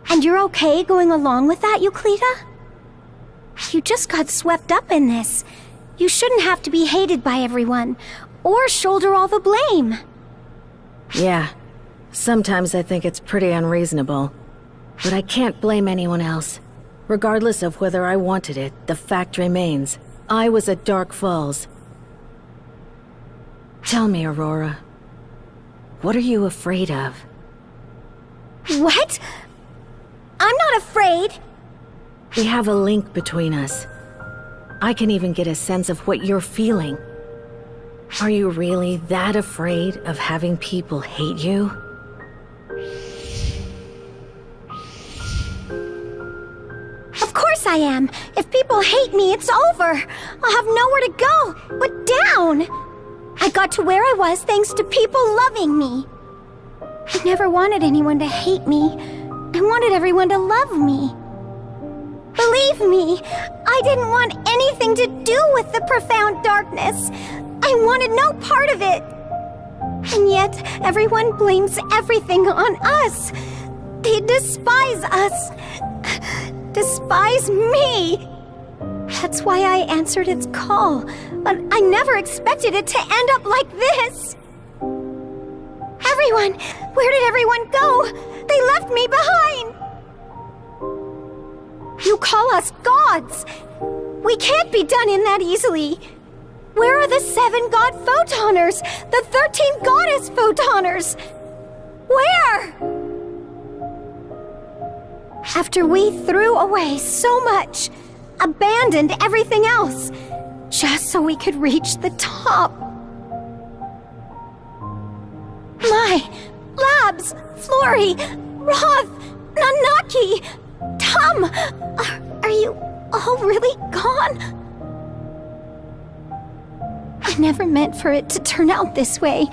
[SPEAKER 3] And you're okay going along with that, Euclida? You just got swept up in this. You shouldn't have to be hated by everyone, or shoulder all the blame.
[SPEAKER 9] Yeah, sometimes I think it's pretty unreasonable. But I can't blame anyone else. Regardless of whether I wanted it, the fact remains. I was at Dark Falls. Tell me, Aurora. What are you afraid of?
[SPEAKER 3] What? I'm not afraid.
[SPEAKER 9] We have a link between us. I can even get a sense of what you're feeling. Are you really that afraid of having people hate you?
[SPEAKER 3] Of course I am. If people hate me, it's over. I'll have nowhere to go but down. I got to where I was thanks to people loving me. I never wanted anyone to hate me. I wanted everyone to love me. Believe me, I didn't want anything to do with the profound darkness. I wanted no part of it. And yet, everyone blames everything on us. They despise us. Despise me. That's why I answered its call. But I never expected it to end up like this. Everyone! Where did everyone go? They left me behind! You call us gods! We can't be done in that easily! Where are the 7 god photoners? The 13 goddess photoners? Where? After we threw away so much, abandoned everything else, just so we could reach the top. My Labs, Flori, Roth, Nanaki, Tum, are you all really gone? I never meant for it to turn out this way.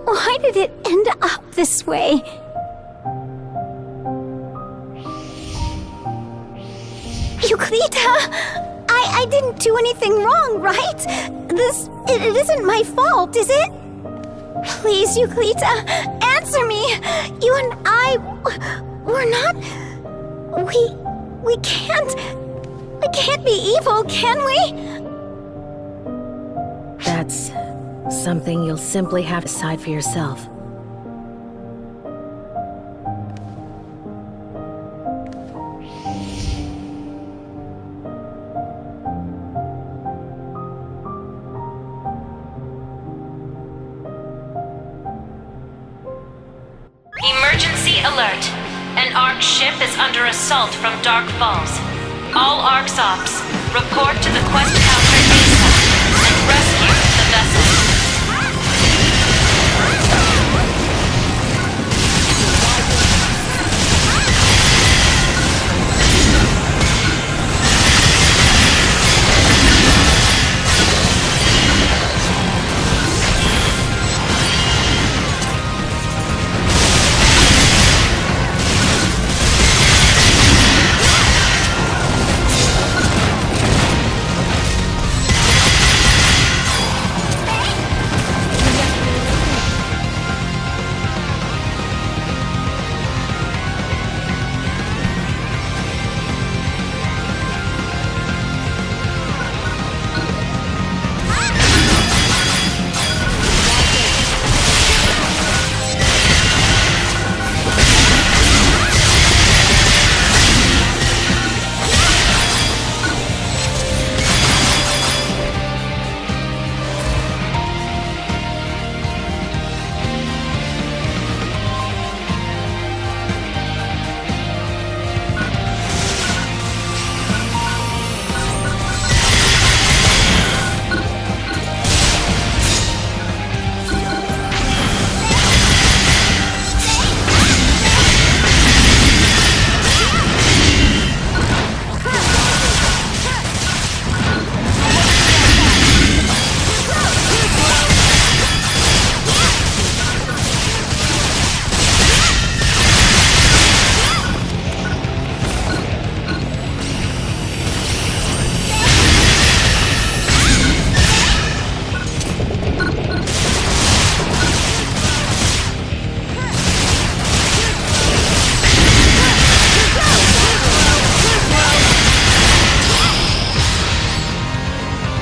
[SPEAKER 3] Why did it end up this way? Euclida, I didn't do anything wrong, right? It isn't my fault, is it? Please, Euclida, answer me. You and I, we're not... We can't be evil, can we?
[SPEAKER 9] That's something you'll simply have to decide for yourself.
[SPEAKER 4] Ship is under assault from Dark Falls. All ARC's ops, report to the quest counter ASAP and rescue the vessel.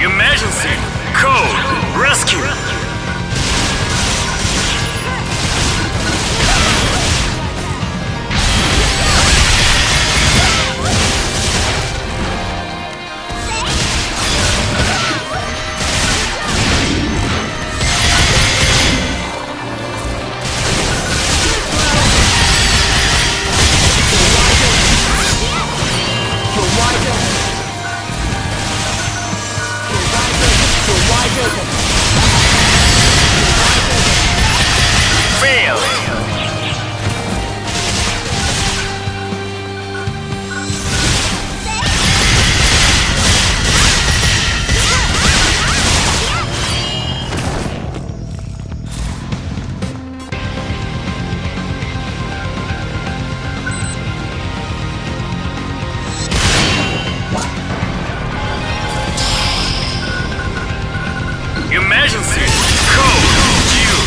[SPEAKER 5] Emergency! Code! Rescue! Failed! Emergency! Code! Due!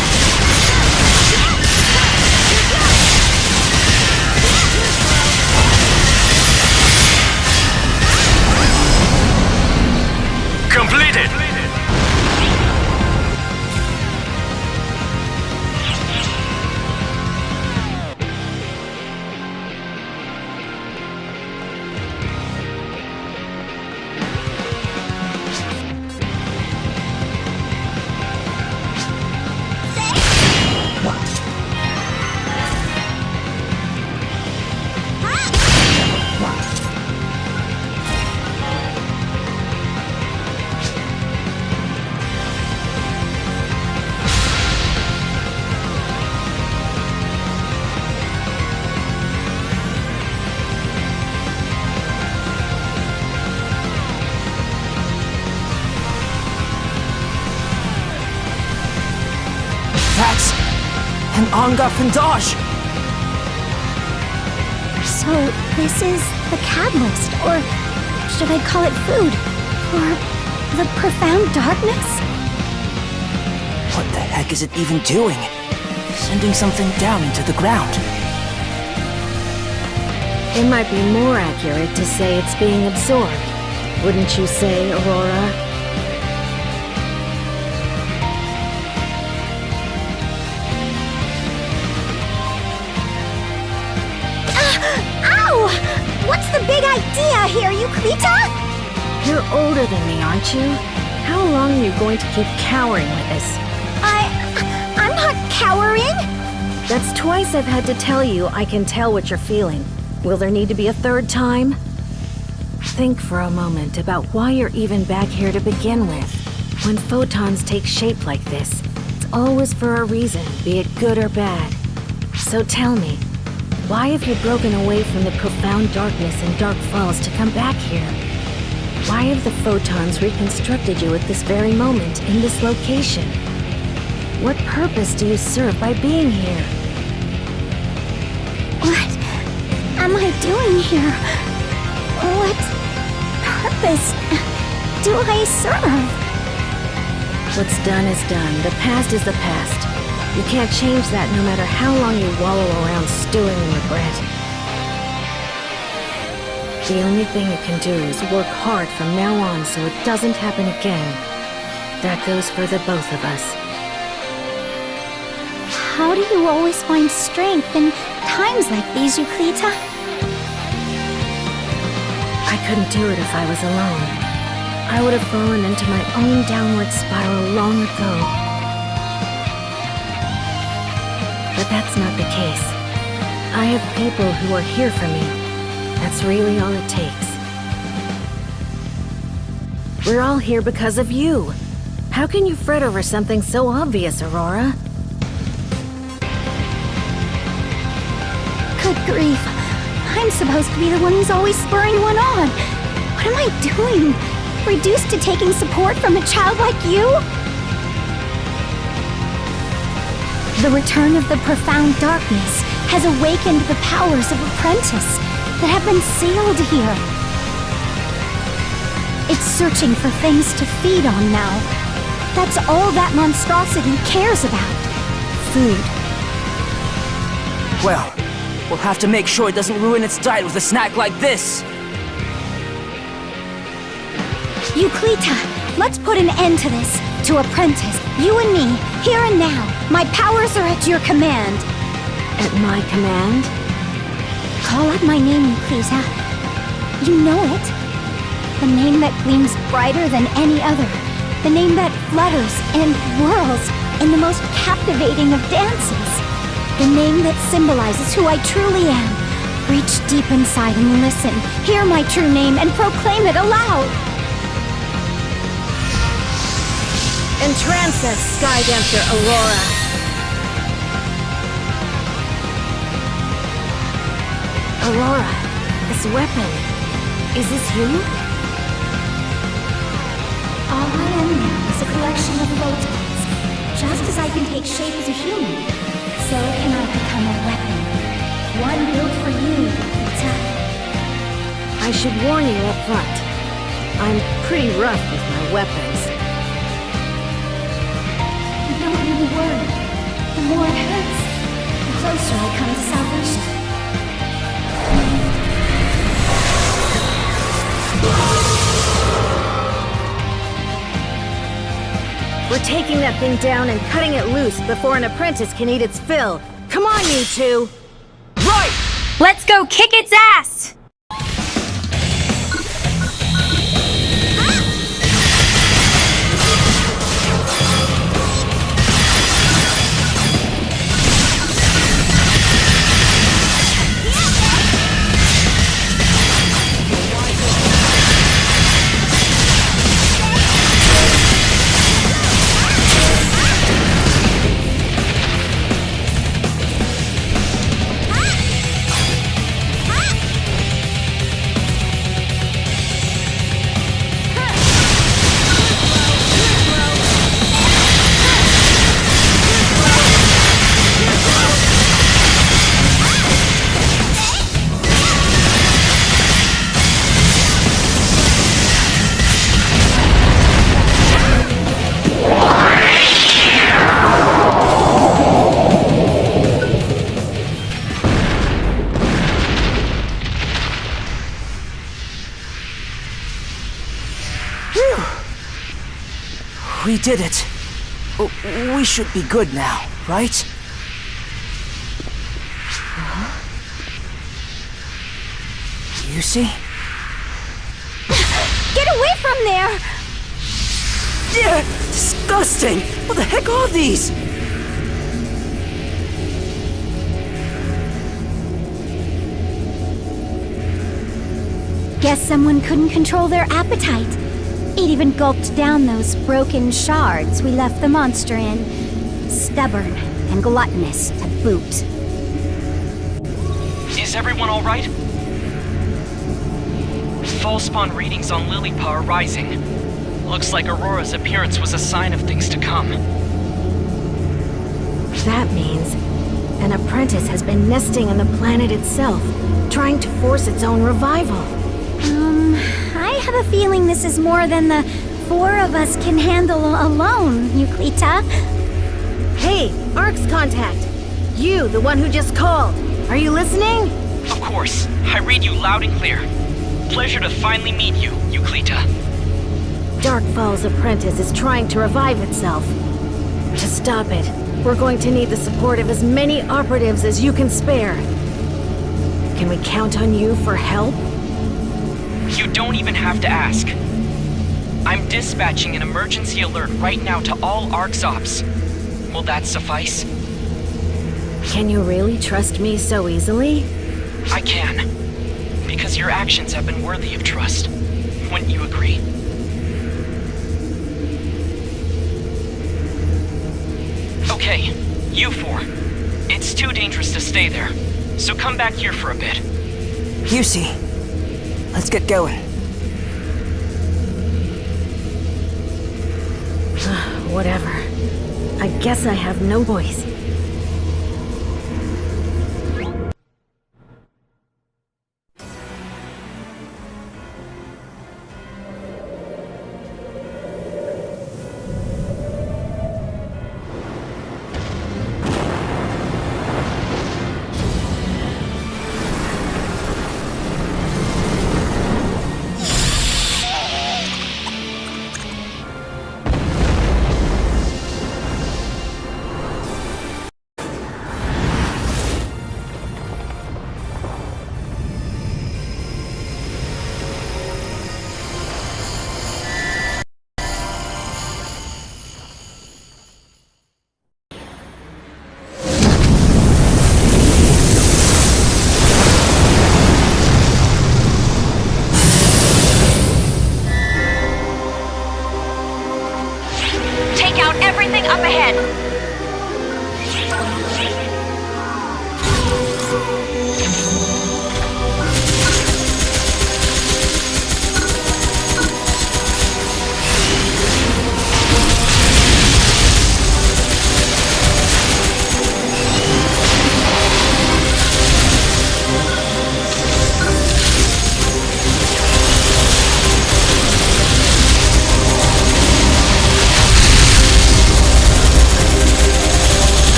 [SPEAKER 5] Completed!
[SPEAKER 8] That's an Anga Fandage!
[SPEAKER 3] So, this is the catalyst, or should I call it food, for the profound darkness?
[SPEAKER 8] What the heck is it even doing? Sending something down into the ground.
[SPEAKER 9] It might be more accurate to say it's being absorbed. Wouldn't you say, Aurora?
[SPEAKER 3] Ow! What's the big idea here, Euclita?
[SPEAKER 9] You're older than me, aren't you? How long are you going to keep cowering with this?
[SPEAKER 3] I'm not cowering!
[SPEAKER 9] That's twice I've had to tell you I can tell what you're feeling. Will there need to be a third time? Think for a moment about why you're even back here to begin with. When photons take shape like this, it's always for a reason, be it good or bad. So tell me, why have you broken away from the profound darkness in Dark Falls to come back here? Why have the photons reconstructed you at this very moment, in this location? What purpose do you serve by being here?
[SPEAKER 3] What am I doing here? What purpose do I serve?
[SPEAKER 9] What's done is done. The past is the past. You can't change that no matter how long you wallow around stewing in regret. The only thing you can do is work hard from now on so it doesn't happen again. That goes for the both of us.
[SPEAKER 3] How do you always find strength in times like these, Euclita?
[SPEAKER 9] I couldn't do it if I was alone. I would have fallen into my own downward spiral long ago. But that's not the case. I have people who are here for me. That's really all it takes. We're all here because of you. How can you fret over something so obvious, Aurora?
[SPEAKER 3] Good grief. I'm supposed to be the one who's always spurring one on. What am I doing? Reduced to taking support from a child like you? The return of the profound darkness has awakened the powers of Apprentice that have been sealed here. It's searching for things to feed on now. That's all that monstrosity cares about. Food.
[SPEAKER 8] Well, we'll have to make sure it doesn't ruin its diet with a snack like this.
[SPEAKER 3] Euclita, let's put an end to this. To Apprentice, you and me, here and now. My powers are at your command.
[SPEAKER 9] At my command?
[SPEAKER 3] Call out my name, Euclita. You know it. The name that gleams brighter than any other. The name that flutters and whirls in the most captivating of dances. The name that symbolizes who I truly am. Reach deep inside and listen. Hear my true name and proclaim it aloud.
[SPEAKER 9] Entrance us, Sky Dancer Aurora. Aurora, this weapon. Is this you?
[SPEAKER 3] All I am now is a collection of photons. Just as I can take shape as a human, so can I become a weapon. One built for you, Yuclita.
[SPEAKER 9] I should warn you up front. I'm pretty rough with my weapons.
[SPEAKER 3] Don't really worry. The more it hurts, the closer I come to salvation.
[SPEAKER 9] We're taking that thing down and cutting it loose before an apprentice can eat its fill. Come on, you two!
[SPEAKER 8] Right!
[SPEAKER 1] Let's go kick its ass!
[SPEAKER 8] We did it. We should be good now, right? You see?
[SPEAKER 3] Get away from there!
[SPEAKER 8] Yeah, disgusting! What the heck are these?
[SPEAKER 3] Guess someone couldn't control their appetite. It even gulped down those broken shards we left the monster in. Stubborn and gluttonous to boot.
[SPEAKER 2] Is everyone alright? Fall spawn readings on Lilypaw are rising. Looks like Aurora's appearance was a sign of things to come.
[SPEAKER 9] That means an apprentice has been nesting in the planet itself, trying to force its own revival.
[SPEAKER 3] I have a feeling this is more than the four of us can handle alone, Euclita.
[SPEAKER 9] Hey, Ark's contact! You, the one who just called. Are you listening?
[SPEAKER 2] Of course. I read you loud and clear. Pleasure to finally meet you, Euclita.
[SPEAKER 9] Darkfall's apprentice is trying to revive itself. To stop it, we're going to need the support of as many operatives as you can spare. Can we count on you for help?
[SPEAKER 2] You don't even have to ask. I'm dispatching an emergency alert right now to all ARC's ops. Will that suffice?
[SPEAKER 9] Can you really trust me so easily?
[SPEAKER 2] I can. Because your actions have been worthy of trust. Wouldn't you agree? Okay, you four. It's too dangerous to stay there, so come back here for a bit.
[SPEAKER 8] Yusi, let's get going.
[SPEAKER 9] Whatever. I guess I have no voice.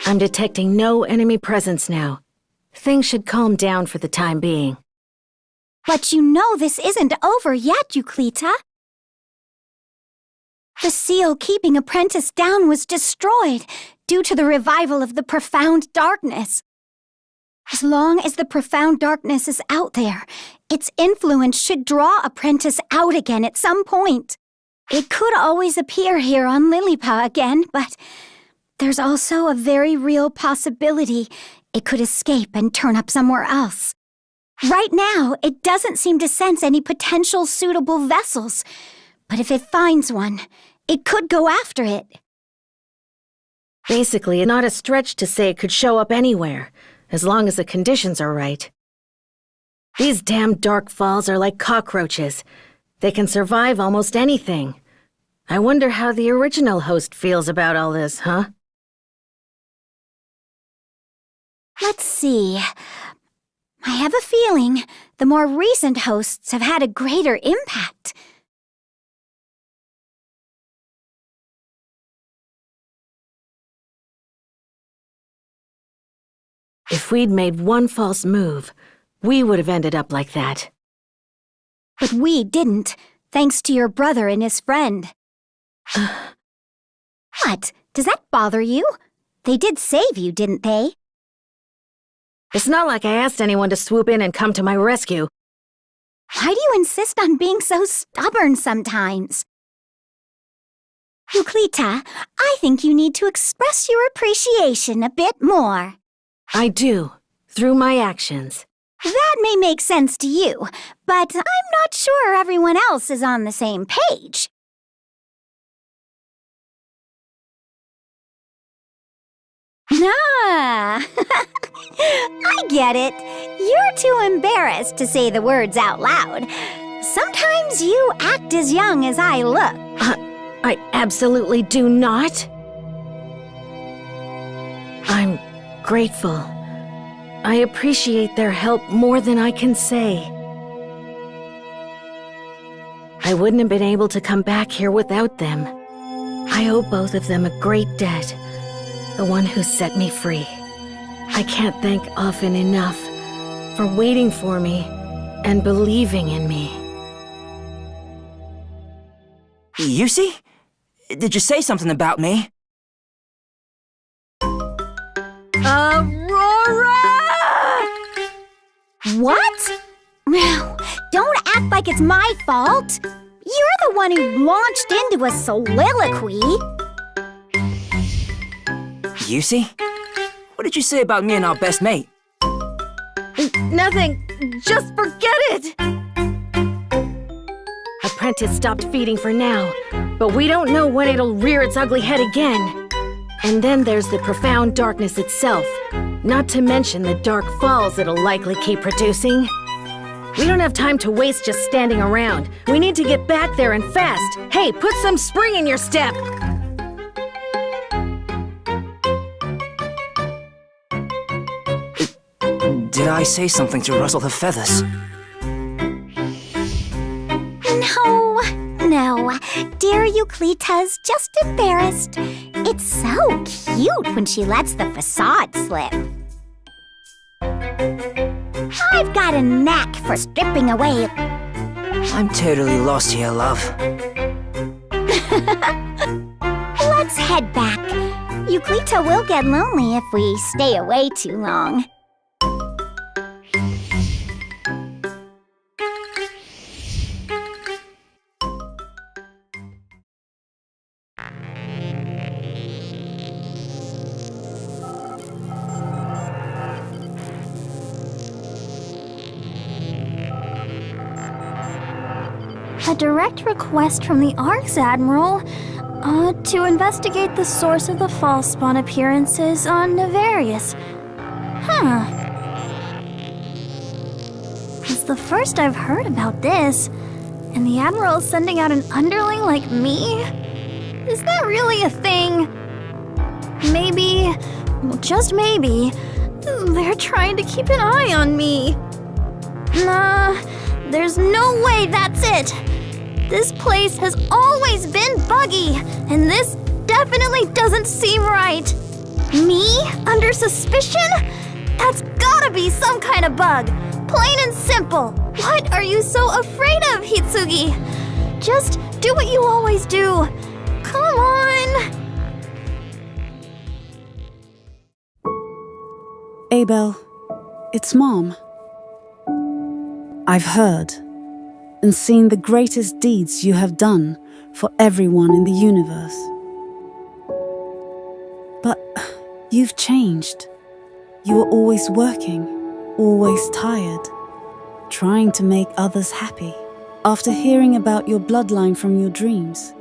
[SPEAKER 9] I'm detecting no enemy presence now. Things should calm down for the time being.
[SPEAKER 10] But you know this isn't over yet, Euclita. The seal keeping Apprentice down was destroyed due to the revival of the profound darkness. As long as the profound darkness is out there, its influence should draw Apprentice out again at some point. It could always appear here on Lilliput again, but there's also a very real possibility it could escape and turn up somewhere else. Right now, it doesn't seem to sense any potential suitable vessels, but if it finds one, it could go after it.
[SPEAKER 9] Basically, it's not a stretch to say it could show up anywhere, as long as the conditions are right. These damn dark falls are like cockroaches. They can survive almost anything. I wonder how the original host feels about all this, huh?
[SPEAKER 10] Let's see. I have a feeling the more recent hosts have had a greater impact.
[SPEAKER 9] If we'd made one false move, we would have ended up like that.
[SPEAKER 10] But we didn't, thanks to your brother and his friend. What? Does that bother you? They did save you, didn't they?
[SPEAKER 9] It's not like I asked anyone to swoop in and come to my rescue.
[SPEAKER 10] Why do you insist on being so stubborn sometimes? Euclita, I think you need to express your appreciation a bit more.
[SPEAKER 9] I do, through my actions.
[SPEAKER 10] That may make sense to you, but I'm not sure everyone else is on the same page. Ah, I get it. You're too embarrassed to say the words out loud. Sometimes you act as young as I look.
[SPEAKER 9] I absolutely do not. I'm grateful. I appreciate their help more than I can say. I wouldn't have been able to come back here without them. I owe both of them a great debt. The one who set me free. I can't thank often enough for waiting for me and believing in me.
[SPEAKER 8] Yusi? Did you say something about me?
[SPEAKER 10] Aurora! What? No, don't act like it's my fault. You're the one who launched into a soliloquy.
[SPEAKER 8] Yusi? What did you say about me and our best mate?
[SPEAKER 9] Nothing. Just forget it! Apprentice stopped feeding for now, but we don't know when it'll rear its ugly head again. And then there's the profound darkness itself, not to mention the dark falls it'll likely keep producing. We don't have time to waste just standing around. We need to get back there and fast. Hey, put some spring in your step!
[SPEAKER 8] Did I say something to rustle her feathers?
[SPEAKER 10] No. Dear Euclita's just embarrassed. It's so cute when she lets the facade slip. I've got a knack for stripping away.
[SPEAKER 8] I'm totally lost here, love.
[SPEAKER 10] Let's head back. Euclita will get lonely if we stay away too long.
[SPEAKER 3] A direct request from the Ark's Admiral to investigate the source of the false spawn appearances on Navarius. It's the first I've heard about this, and the Admiral's sending out an underling like me? Is that really a thing? Maybe, well, just maybe, they're trying to keep an eye on me. Nah, there's no way that's it. This place has always been buggy, and this definitely doesn't seem right. Me?
[SPEAKER 10] under suspicion? That's gotta be some kind of bug. Plain and simple. What are you so afraid of, Hitsugi? Just do what you always do. Come on.
[SPEAKER 11] Aebelle, it's Mom. I've heard and seen the greatest deeds you have done for everyone in the universe. But you've changed. You were always working, always tired, trying to make others happy. After hearing about your bloodline from your dreams,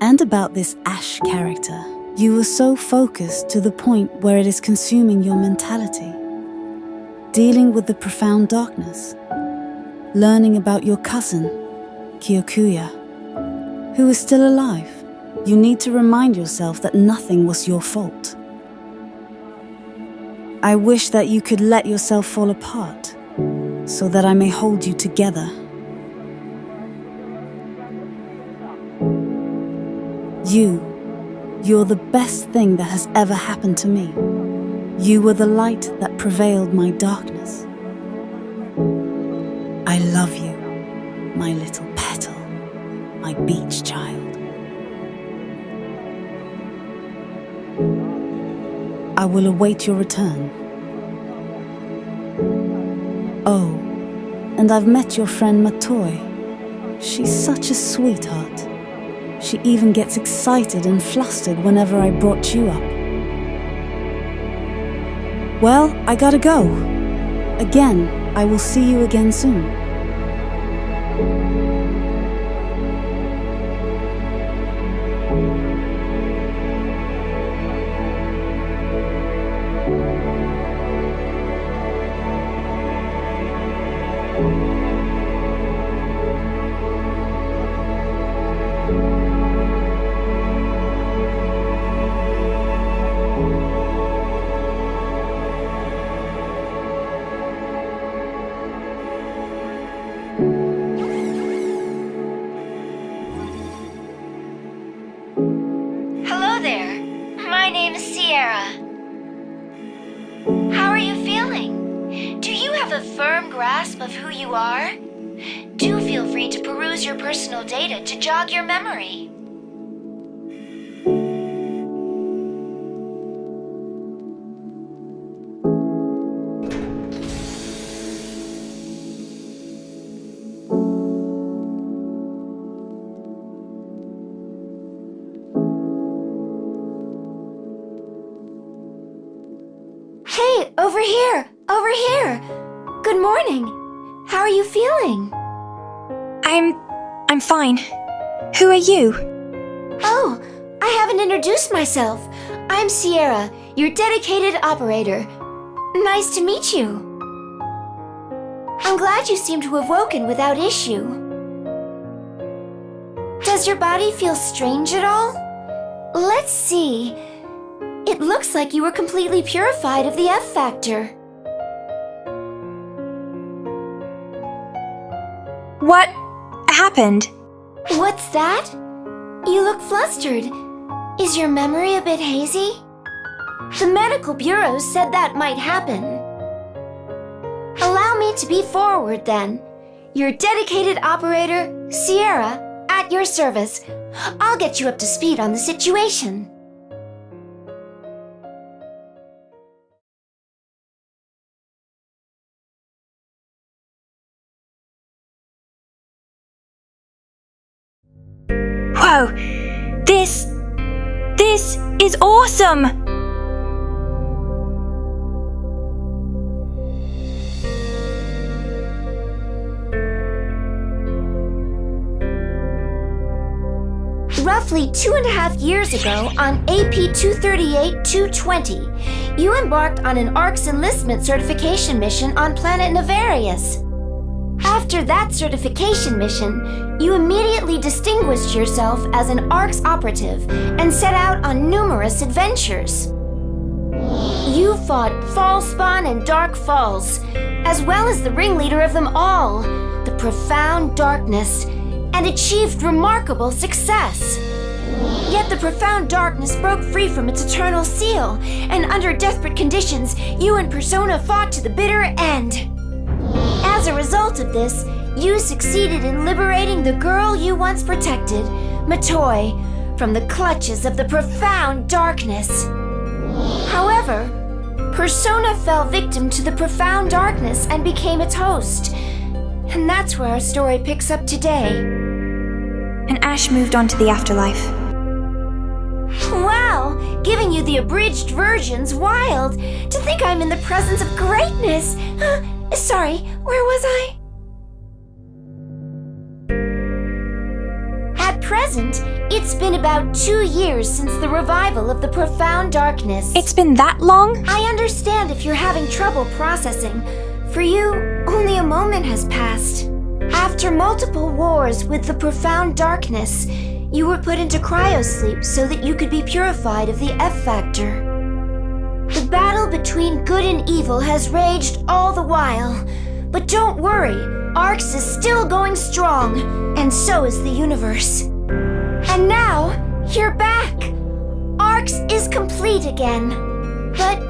[SPEAKER 11] and about this Ash character, you were so focused to the point where it is consuming your mentality. Dealing with the profound darkness, learning about your cousin, Kyokuya, who is still alive. You need to remind yourself that nothing was your fault. I wish that you could let yourself fall apart, so that I may hold you together. You're the best thing that has ever happened to me. You were the light that prevailed my darkness. I love you, my little petal, my beach child. I will await your return. Oh, and I've met your friend Matoi. She's such a sweetheart. She even gets excited and flustered whenever I brought you up. Well, I gotta go. Again, I will see you again soon.
[SPEAKER 1] Hello there. My name is Sierra. How are you feeling? Do you have a firm grasp of who you are? Do feel free to peruse your personal data to jog your memory. Hey, over here! Over here! Good morning! How are you feeling? I'm fine. Who are you? Oh, I haven't introduced myself. I'm Sierra, your dedicated operator. Nice to meet you. I'm glad you seem to have woken without issue. Does your body feel strange at all? Let's see. It looks like you were completely purified of the F factor. What happened? What's that? You look flustered. Is your memory a bit hazy? The medical bureau said that might happen. Allow me to be forward then. Your dedicated operator, Sierra, at your service. I'll get you up to speed on the situation. Whoa! This is awesome! Roughly 2.5 years ago, on AP 238-220, you embarked on an ARC's enlistment certification mission on planet Navarius. After that certification mission, you immediately distinguished yourself as an ARC's operative and set out on numerous adventures. You fought Fallspawn and Dark Falls, as well as the ringleader of them all, the Profound Darkness, and achieved remarkable success. Yet the profound darkness broke free from its eternal seal, and under desperate conditions, you and Persona fought to the bitter end. As a result of this, you succeeded in liberating the girl you once protected, Matoi, from the clutches of the profound darkness. However, Persona fell victim to the profound darkness and became its host. And that's where our story picks up today.
[SPEAKER 12] And Ash moved on to the afterlife.
[SPEAKER 1] Wow! Giving you the abridged version's wild. To think I'm in the presence of greatness. Sorry, where was I? At present, it's been about 2 years since the revival of the profound darkness.
[SPEAKER 12] It's been that long?
[SPEAKER 1] I understand if you're having trouble processing. For you, only a moment has passed. After multiple wars with the profound darkness, you were put into cryosleep so that you could be purified of the F factor. The battle between good and evil has raged all the while. But don't worry, Arx is still going strong, and so is the universe. And now, you're back! Arx is complete again. But,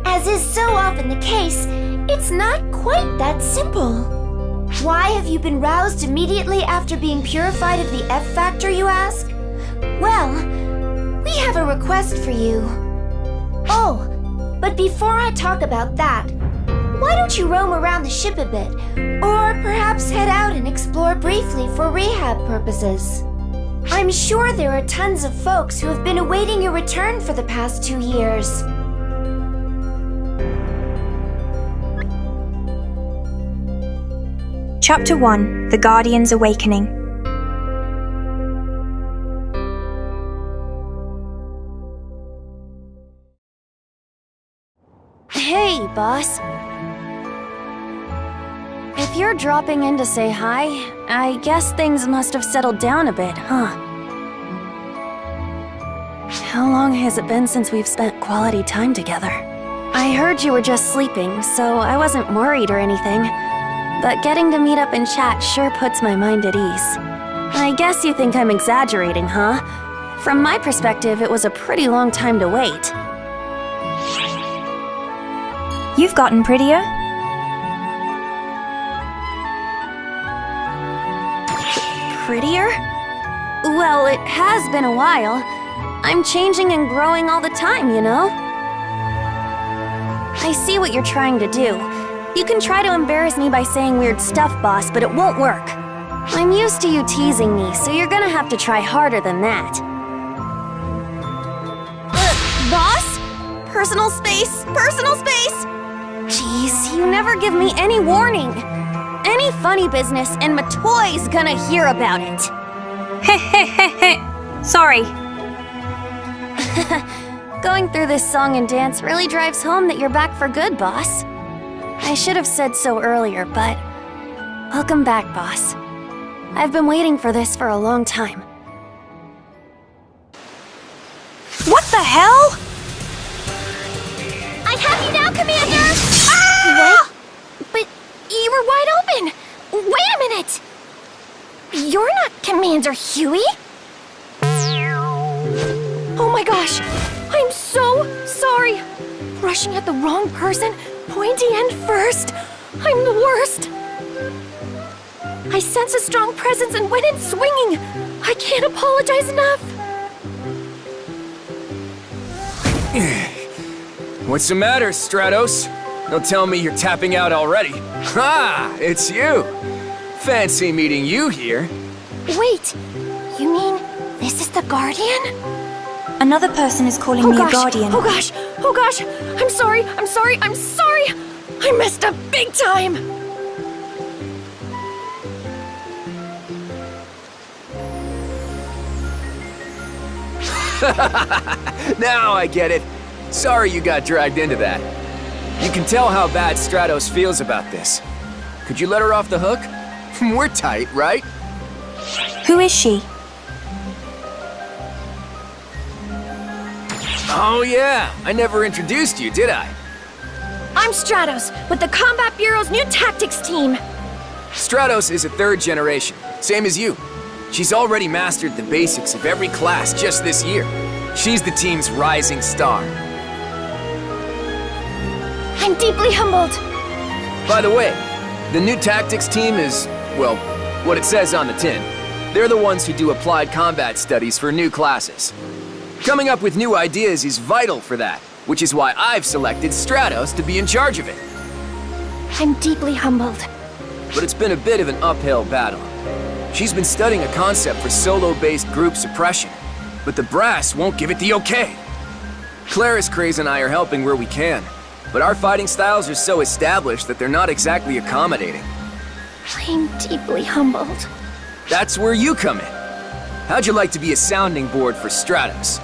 [SPEAKER 1] as is so often the case, it's not quite that simple. Why have you been roused immediately after being purified of the F factor, you ask? Well, we have a request for you. Oh, but before I talk about that, why don't you roam around the ship a bit, or perhaps head out and explore briefly for rehab purposes? I'm sure there are tons of folks who have been awaiting your return for the past 2 years.
[SPEAKER 12] Chapter 1: The Guardian's Awakening.
[SPEAKER 10] Hey, boss. If you're dropping in to say hi, I guess things must have settled down a bit, huh? How long has it been since we've spent quality time together? I heard you were just sleeping, so I wasn't worried or anything. But getting to meet up and chat sure puts my mind at ease. I guess you think I'm exaggerating, huh? From my perspective, it was a pretty long time to wait.
[SPEAKER 12] You've gotten prettier.
[SPEAKER 10] Prettier? Well, it has been a while. I'm changing and growing all the time, you know? I see what you're trying to do. You can try to embarrass me by saying weird stuff, boss, but it won't work. I'm used to you teasing me, so you're gonna have to try harder than that. Boss? Personal space? Personal space? Jeez, you never give me any warning. Any funny business, and Matoi's gonna hear about it.
[SPEAKER 12] Heh heh heh heh. Sorry.
[SPEAKER 10] Going through this song and dance really drives home that you're back for good, boss. I should have said so earlier, but welcome back, boss. I've been waiting for this for a long time.
[SPEAKER 12] What the hell?
[SPEAKER 10] I have you now, Commander! Ah! What? But you were wide open! Wait a minute! You're not Commander Huey? Oh my gosh! I'm so sorry! Rushing at the wrong person, pointy end first. I'm the worst. I sense a strong presence and went in swinging. I can't apologize enough.
[SPEAKER 2] What's the matter, Stratos? Don't tell me you're tapping out already. Ha! It's you! Fancy meeting you here.
[SPEAKER 10] Wait, you mean this is the Guardian?
[SPEAKER 12] Another person is calling me a guardian.
[SPEAKER 10] Oh gosh! Oh gosh! I'm sorry! I'm sorry! I'm sorry! I messed up big time!
[SPEAKER 2] Now I get it. Sorry you got dragged into that. You can tell how bad Stratos feels about this. Could you let her off the hook? We're tight, right?
[SPEAKER 12] Who is she?
[SPEAKER 2] Oh yeah, I never introduced you, did I?
[SPEAKER 10] I'm Stratos, with the Combat Bureau's new tactics team.
[SPEAKER 2] Stratos is a third generation, same as you.
[SPEAKER 13] She's already mastered the basics of every class just this year. She's the team's rising star.
[SPEAKER 3] I'm deeply humbled.
[SPEAKER 13] By the way, the new tactics team is, well, what it says on the tin. They're the ones who do applied combat studies for new classes. Coming up with new ideas is vital for that, which is why I've selected Stratos to be in charge of it.
[SPEAKER 3] I'm deeply humbled.
[SPEAKER 13] But it's been a bit of an uphill battle. She's been studying a concept for solo-based group suppression, but the brass won't give it the okay. Claris Craze and I are helping where we can, but our fighting styles are so established that they're not exactly accommodating.
[SPEAKER 3] I'm deeply humbled.
[SPEAKER 13] That's where you come in. How'd you like to be a sounding board for Stratos?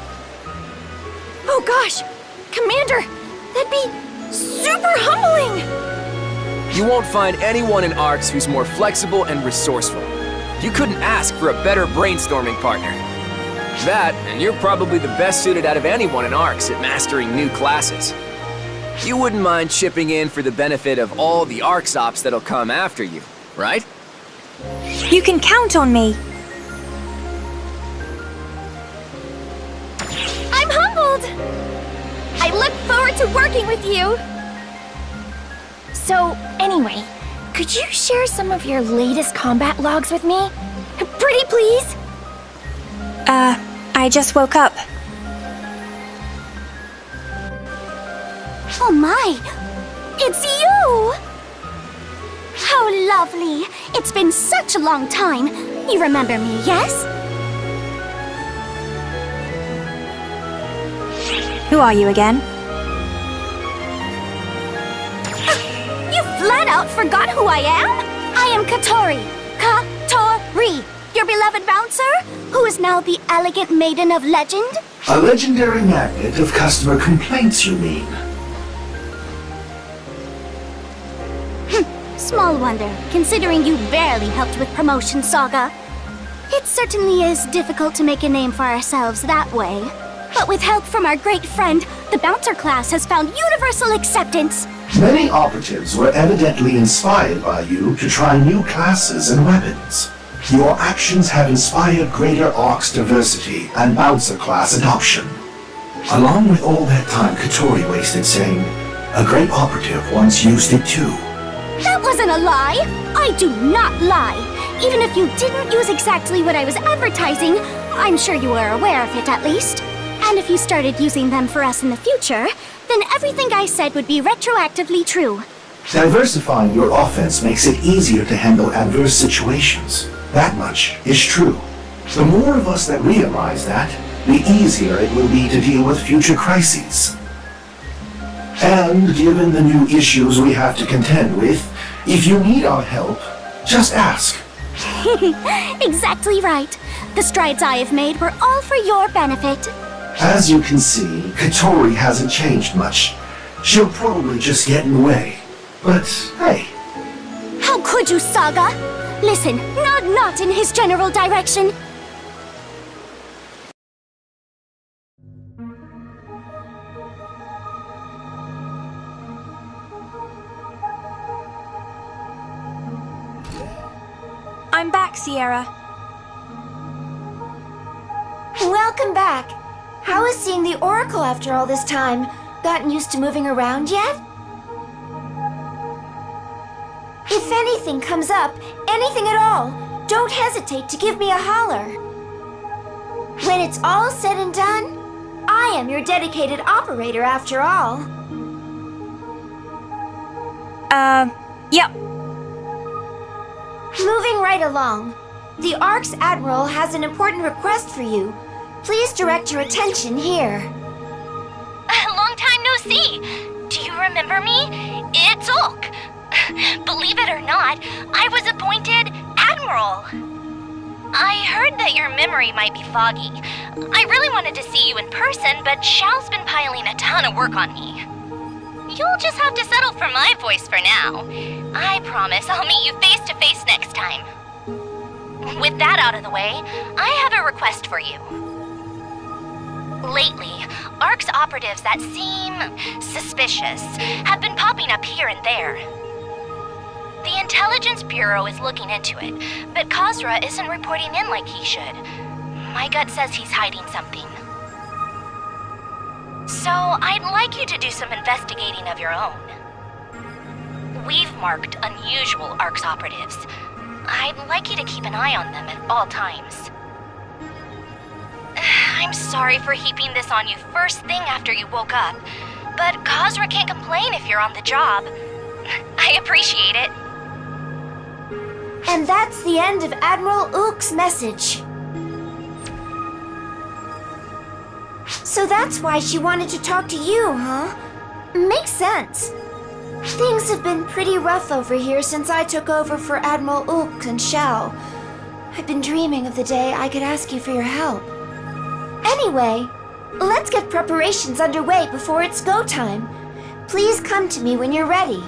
[SPEAKER 3] Oh gosh! Commander! That'd be super humbling!
[SPEAKER 13] You won't find anyone in ARCS who's more flexible and resourceful. You couldn't ask for a better brainstorming partner. That, and you're probably the best suited out of anyone in ARCS at mastering new classes. You wouldn't mind chipping in for the benefit of all the ARCS ops that'll come after you, right?
[SPEAKER 12] You can count on me.
[SPEAKER 3] I'm humbled! I look forward to working with you! So, anyway, could you share some of your latest combat logs with me? Pretty please?
[SPEAKER 12] I just woke up.
[SPEAKER 3] Oh my! It's you! How lovely! It's been such a long time. You remember me, yes?
[SPEAKER 12] Who are you again?
[SPEAKER 3] You flat out forgot who I am? I am Katori. Katori! Your beloved bouncer, who is now the elegant maiden of legend?
[SPEAKER 14] A legendary magnet of customer complaints, you mean?
[SPEAKER 3] Small wonder, considering you barely helped with promotion, Saga. It certainly is difficult to make a name for ourselves that way. But with help from our great friend, the Bouncer class has found universal acceptance.
[SPEAKER 14] Many operatives were evidently inspired by you to try new classes and weapons. Your actions have inspired greater ARCS diversity and Bouncer class adoption. Along with all that time Katori wasted saying, a great operative once used it too.
[SPEAKER 3] That wasn't a lie! I do not lie! Even if you didn't use exactly what I was advertising, I'm sure you were aware of it at least. And if you started using them for us in the future, then everything I said would be retroactively true.
[SPEAKER 14] Diversifying your offense makes it easier to handle adverse situations. That much is true. The more of us that realize that, the easier it will be to deal with future crises. And given the new issues we have to contend with, if you need our help, just ask.
[SPEAKER 3] Exactly right. The strides I have made were all for your benefit.
[SPEAKER 14] As you can see, Katori hasn't changed much. She'll probably just get in the way. But hey.
[SPEAKER 3] How could you, Saga? Listen, nod not in his general direction.
[SPEAKER 12] I'm back, Sierra.
[SPEAKER 15] Welcome back. How is seeing the Oracle after all this time? Gotten used to moving around yet? If anything comes up, anything at all, don't hesitate to give me a holler. When it's all said and done, I am your dedicated operator after all.
[SPEAKER 12] Yep.
[SPEAKER 15] Moving right along. The ARC's Admiral has an important request for you. Please direct your attention here.
[SPEAKER 10] Long time no see. Do you remember me? It's Ulk. Believe it or not, I was appointed Admiral. I heard that your memory might be foggy. I really wanted to see you in person, but Xiao's been piling a ton of work on me. You'll just have to settle for my voice for now. I promise I'll meet you face to face next time. With that out of the way, I have a request for you. Lately, ARC's operatives that seem suspicious have been popping up here and there. The Intelligence Bureau is looking into it, but Khosra isn't reporting in like he should. My gut says he's hiding something. So, I'd like you to do some investigating of your own. We've marked unusual ARCS operatives. I'd like you to keep an eye on them at all times. I'm sorry for heaping this on you first thing after you woke up, but Khosra can't complain if you're on the job. I appreciate it.
[SPEAKER 15] And that's the end of Admiral Ook's message. So that's why she wanted to talk to you, huh? Makes sense. Things have been pretty rough over here since I took over for Admiral Ook and Shao. I've been dreaming of the day I could ask you for your help. Anyway, let's get preparations underway before it's go time. Please come to me when you're ready.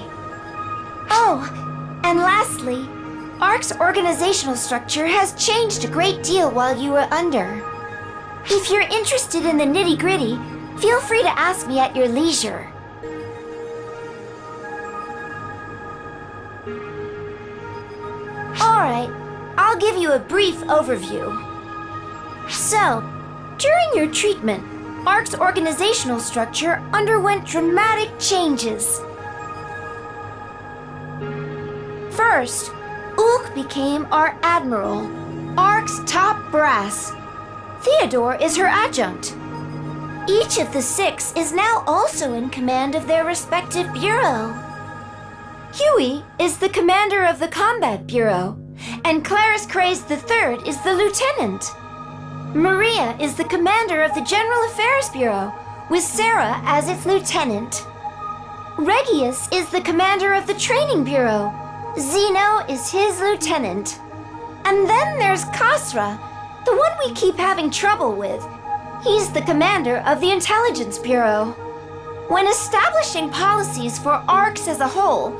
[SPEAKER 15] Oh, and lastly, ARC's organizational structure has changed a great deal while you were under. If you're interested in the nitty-gritty, feel free to ask me at your leisure. Alright, I'll give you a brief overview. So, during your treatment, ARC's organizational structure underwent dramatic changes. First, Ook became our admiral, ARC's top brass. Theodore is her adjunct. Each of the 6 is now also in command of their respective bureau. Huey is the commander of the Combat Bureau, and Clarice Craze III is the lieutenant. Maria is the commander of the General Affairs Bureau, with Sarah as its lieutenant. Regius is the commander of the Training Bureau. Zeno is his lieutenant. And then there's Khosra, the one we keep having trouble with. He's the commander of the Intelligence Bureau. When establishing policies for ARCS as a whole,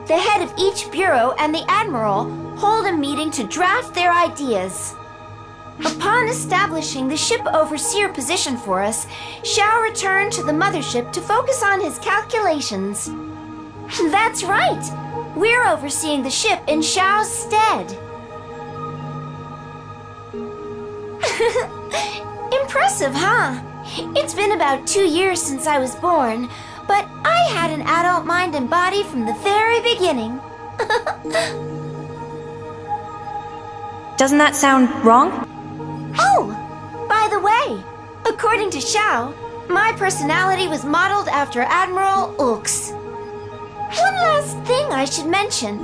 [SPEAKER 15] the head of each bureau and the admiral hold a meeting to draft their ideas. Upon establishing the ship overseer position for us, Shao returned to the mothership to focus on his calculations. That's right! We're overseeing the ship in Shao's stead. Impressive, huh? It's been about 2 years since I was born, but I had an adult mind and body from the very beginning.
[SPEAKER 12] Doesn't that sound wrong?
[SPEAKER 15] Oh, by the way, according to Shao, my personality was modeled after Admiral Ook's. One last thing I should mention.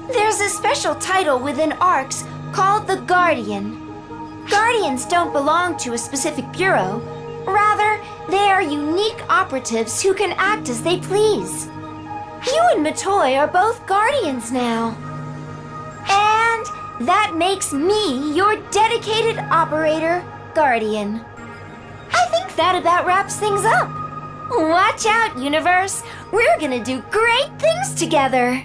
[SPEAKER 15] There's a special title within ARCS called the Guardian. Guardians don't belong to a specific bureau. Rather, they are unique operatives who can act as they please. You and Matoy are both Guardians now. And that makes me your dedicated operator, Guardian. I think that about wraps things up. Watch out, universe! We're gonna do great things together!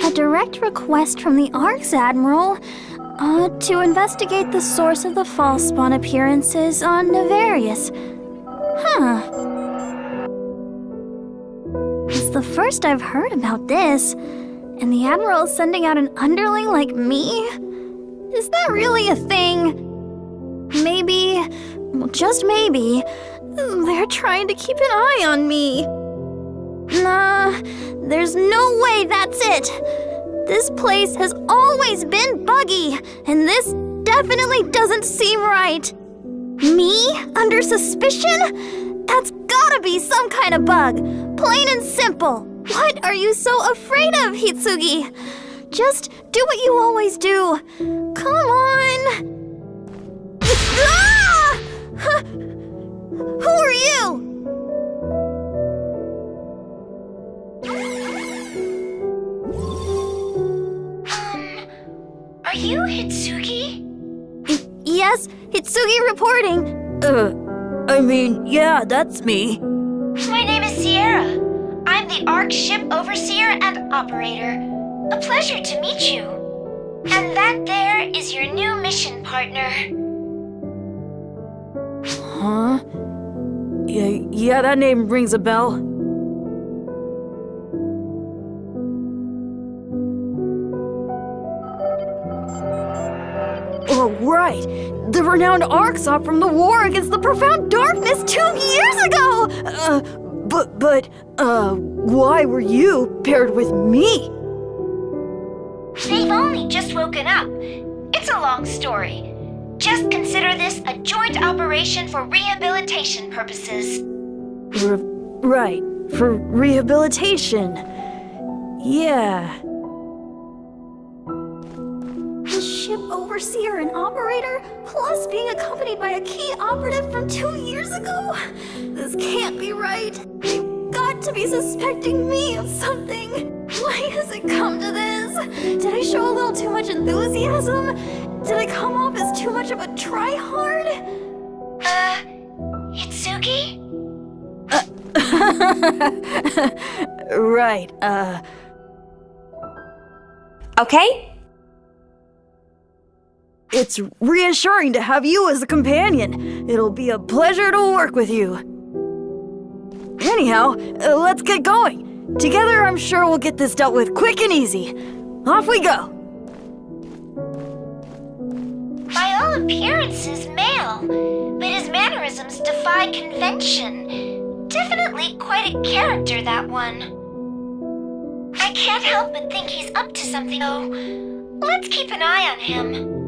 [SPEAKER 3] A direct request from the ARCS Admiral to investigate the source of the false spawn appearances on Navarius. Huh. It's the first I've heard about this, and the Admiral is sending out an underling like me? Is that really a thing? Maybe, well, just maybe, they're trying to keep an eye on me. Nah, there's no way that's it. This place has always been buggy, and this definitely doesn't seem right. Me under suspicion? That's gotta be some kind of bug. Plain and simple. What are you so afraid of, Hitsugi? Just do what you always do. Come on. Ah! Who are you?
[SPEAKER 15] Are you Hitsugi?
[SPEAKER 3] Yes, Hitsugi reporting. Yeah, that's me.
[SPEAKER 15] My name is Sierra. I'm the ARC ship overseer and operator. A pleasure to meet you. And that there is your new mission partner.
[SPEAKER 9] Huh? Yeah, that name rings a bell. Oh, right! The renowned Arksop from the war against the Profound Darkness 2 years ago! Why were you paired with me?
[SPEAKER 15] They've only just woken up. It's a long story. Just consider this a joint operation for rehabilitation purposes.
[SPEAKER 9] Right, for rehabilitation. Yeah.
[SPEAKER 10] The ship overseer and operator, plus being accompanied by a key operative from 2 years ago? This can't be right. They've got to be suspecting me of something. Why has it come to this? Did I show a little too much enthusiasm? Did I come off as too much of a tryhard?
[SPEAKER 15] Hitsuki?
[SPEAKER 9] Right,
[SPEAKER 12] Okay?
[SPEAKER 9] It's reassuring to have you as a companion. It'll be a pleasure to work with you. Anyhow, let's get going. Together, I'm sure we'll get this dealt with quick and easy. Off we go.
[SPEAKER 15] By all appearances, male, but his mannerisms defy convention. Definitely quite a character, that one. I can't help but think he's up to something, though. Let's keep an eye on him.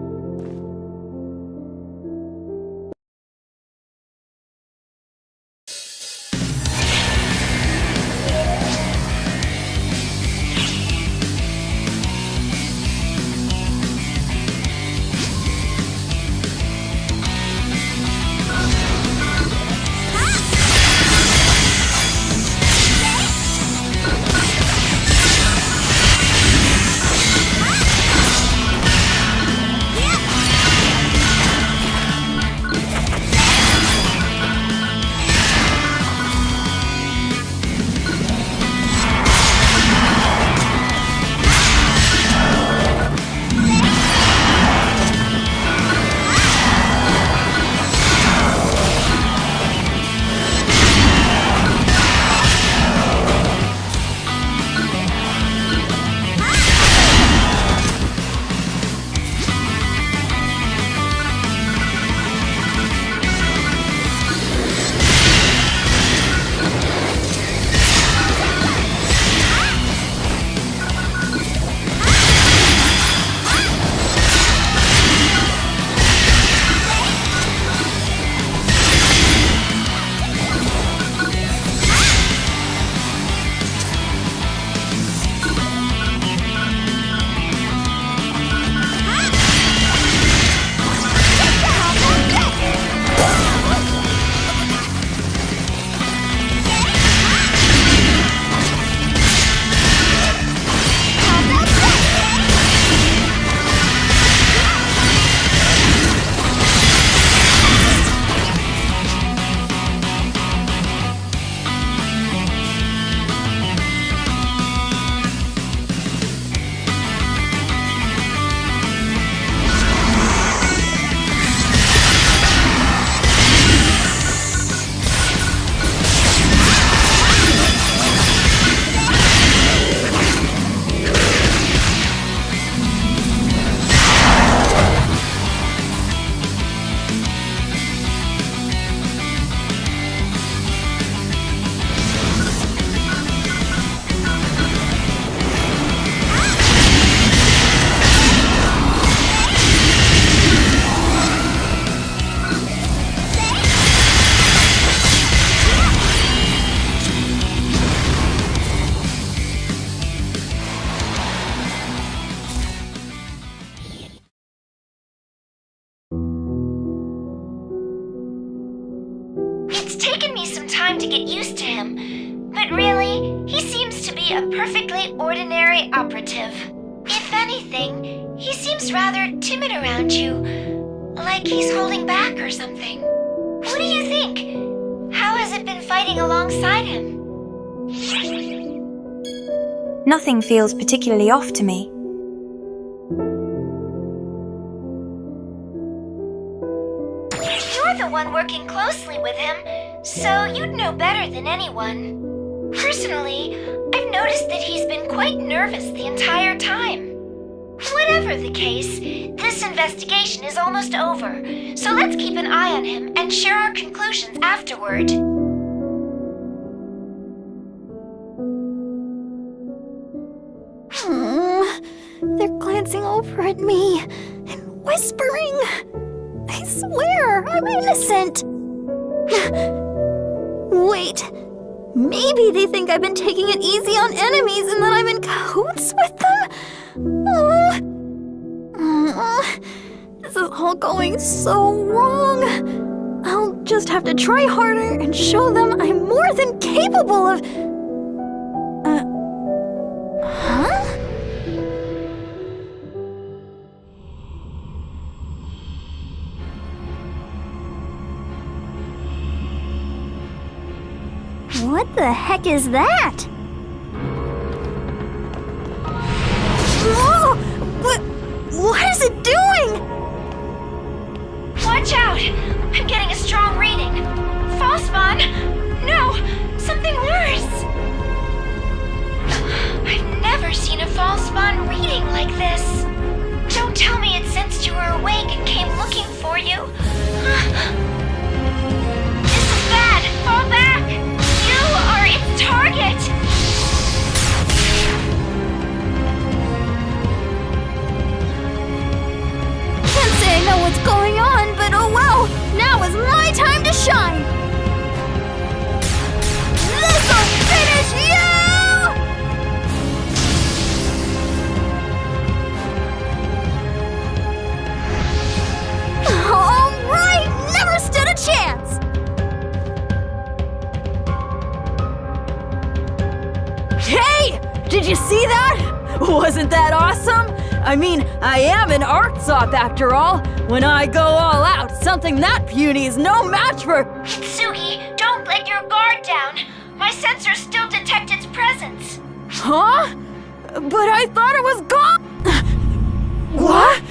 [SPEAKER 15] To get used to him, but really, he seems to be a perfectly ordinary operative. If anything, he seems rather timid around you, like he's holding back or something. What do you think? How has it been fighting alongside him?
[SPEAKER 12] Nothing feels particularly off to me.
[SPEAKER 15] one working closely with him, so you'd know better than anyone. Personally, I've noticed that he's been quite nervous the entire time. Whatever the case, this investigation is almost over, so let's keep an eye on him and share our conclusions afterward.
[SPEAKER 3] They're glancing over at me and whispering. I swear, I'm innocent. Wait, maybe they think I've been taking it easy on enemies and that I'm in cahoots with them? This is all going so wrong. I'll just have to try harder and show them I'm more than capable of... Huh? What the heck is that? Whoa! What is it doing?
[SPEAKER 15] Watch out! I'm getting a strong reading. False spawn? No, something worse. I've never seen a false spawn reading like this. Don't tell me it sensed you were awake and came looking for you. This is bad. Fall back. You are its target.
[SPEAKER 3] Can't say I know what's going on, but oh well! Now is my time to shine! This'll finish you! Alright! Never stood a chance!
[SPEAKER 9] Hey! Did you see that? Wasn't that awesome? I mean, I am an Artsop after all. When I go all out, something that puny is no match for...
[SPEAKER 15] Hitsugi, don't let your guard down. My sensors still detect its presence.
[SPEAKER 9] Huh? But I thought it was gone! What?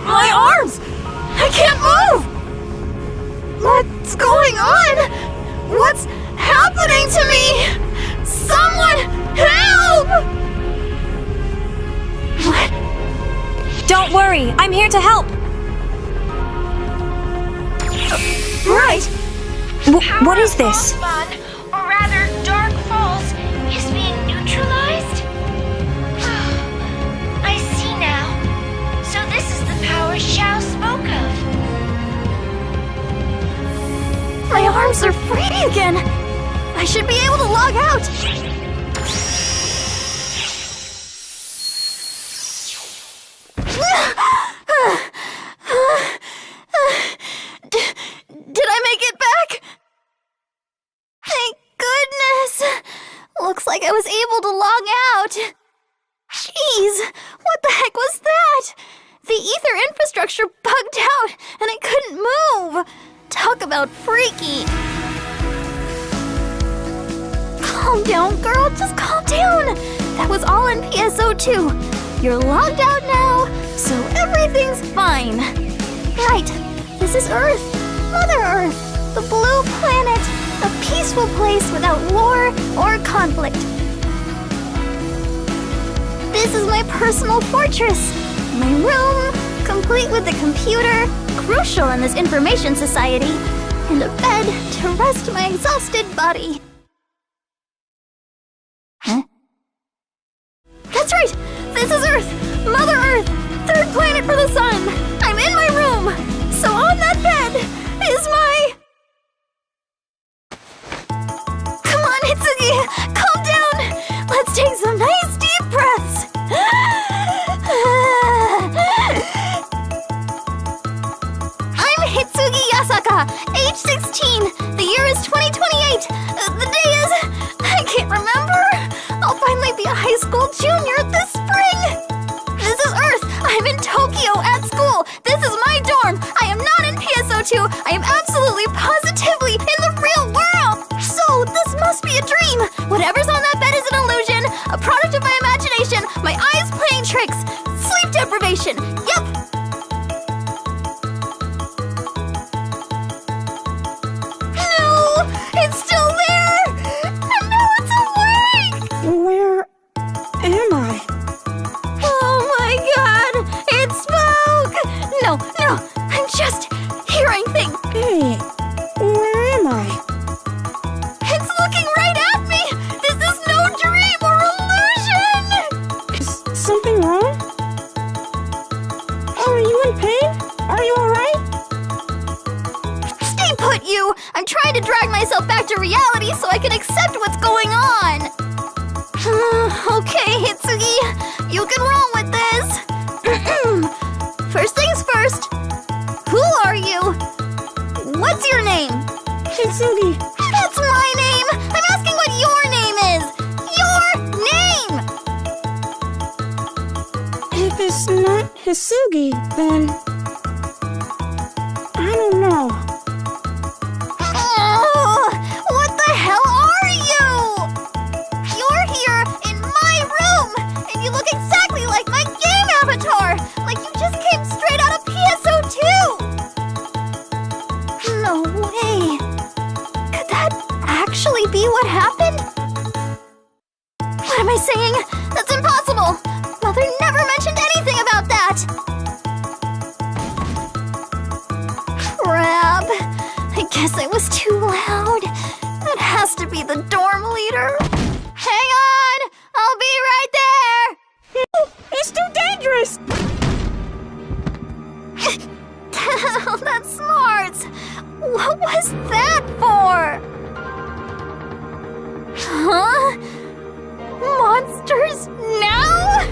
[SPEAKER 9] My arms! I can't move! What's going on? What's happening to me? Someone help! What?
[SPEAKER 12] Don't worry, I'm here to help.
[SPEAKER 9] Right.
[SPEAKER 12] What is this?
[SPEAKER 15] Spawn, or rather, Dark Falls, is being neutralized? I see now. So this is the power Xiao spoke of.
[SPEAKER 3] My arms are free again! I should be able to log out! Did I make it back? Thank goodness! Looks like I was able to log out. Jeez, what the heck was that? The ether infrastructure bugged out and I couldn't move. Talk about freaky. Calm down, girl, just calm down. That was all in PSO2. You're logged out now, so everything's fine. Right, this is Earth, Mother Earth, the blue planet, a peaceful place without war or conflict. This is my personal fortress, my room, complete with a computer, crucial in this information society, and a bed to rest my exhausted body. Huh? That's right! This is Earth! Mother Earth! Third planet for the sun! I'm in my room! So on that bed is my... Come on, Hitsugi! Calm down! Let's take some nice deep breaths! I'm Hitsugi Yasaka, age 16. The year is 2028. The day is... I can't remember. I'll finally be a high school junior this spring. This is Earth. I'm in Tokyo at school. This is my dorm. I am not in PSO2. I am absolutely positively in the real world. So this must be a dream. Whatever's on that bed is an illusion, a product of my imagination, my eyes playing tricks. Sleep deprivation. Yep.
[SPEAKER 9] something wrong? Are you in pain? Are you alright?
[SPEAKER 10] Stay put, you! I'm trying to drag myself back to reality so I can accept what's going on! Okay, Hitsugi, you can roll with this! First things first, who are you? What's your name?
[SPEAKER 9] Hitsugi.
[SPEAKER 10] That's my name! I'm asking what your name is! Your name!
[SPEAKER 9] If it's not Hitsugi, then... I don't know.
[SPEAKER 10] What the hell are you? You're here in my room, and you look exactly like my game avatar! Like you just came straight out of PSO2! No way. Could that actually be what happened? What am I saying? That's impossible! Mother never mentioned anything about that! Crap. I guess I was too loud. That has to be the dorm leader. Hang on! I'll be right there!
[SPEAKER 9] It's too dangerous!
[SPEAKER 10] That's smart! What was that for? Huh? Monsters now?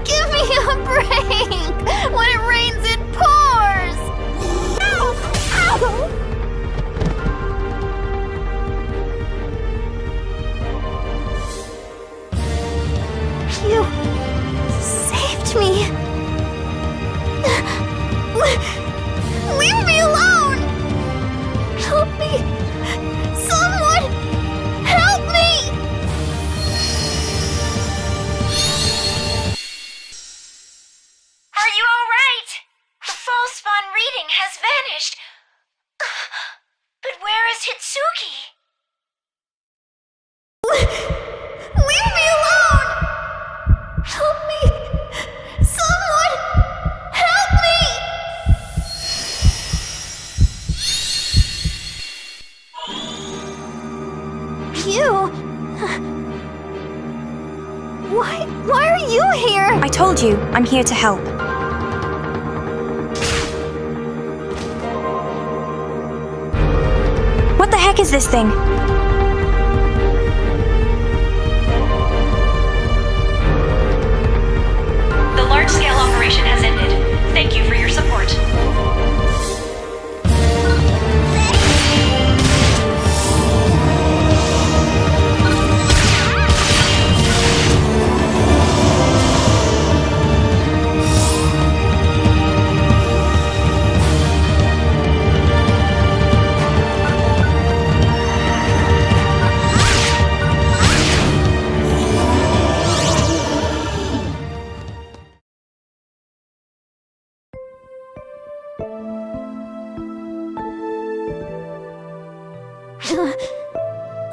[SPEAKER 10] Give me a break! When it rains, it pours! Ow! Ow! You saved me. Leave me alone! Help me! Someone! Help me!
[SPEAKER 15] Are you alright? The fall spawn reading has vanished. But where is Hitsugi?
[SPEAKER 10] Leave me alone! Help me! Someone! Help me! You... Why are you here?
[SPEAKER 1] I told you, I'm here to help. What the heck is this thing?
[SPEAKER 4] The large-scale operation has ended. Thank you for your support.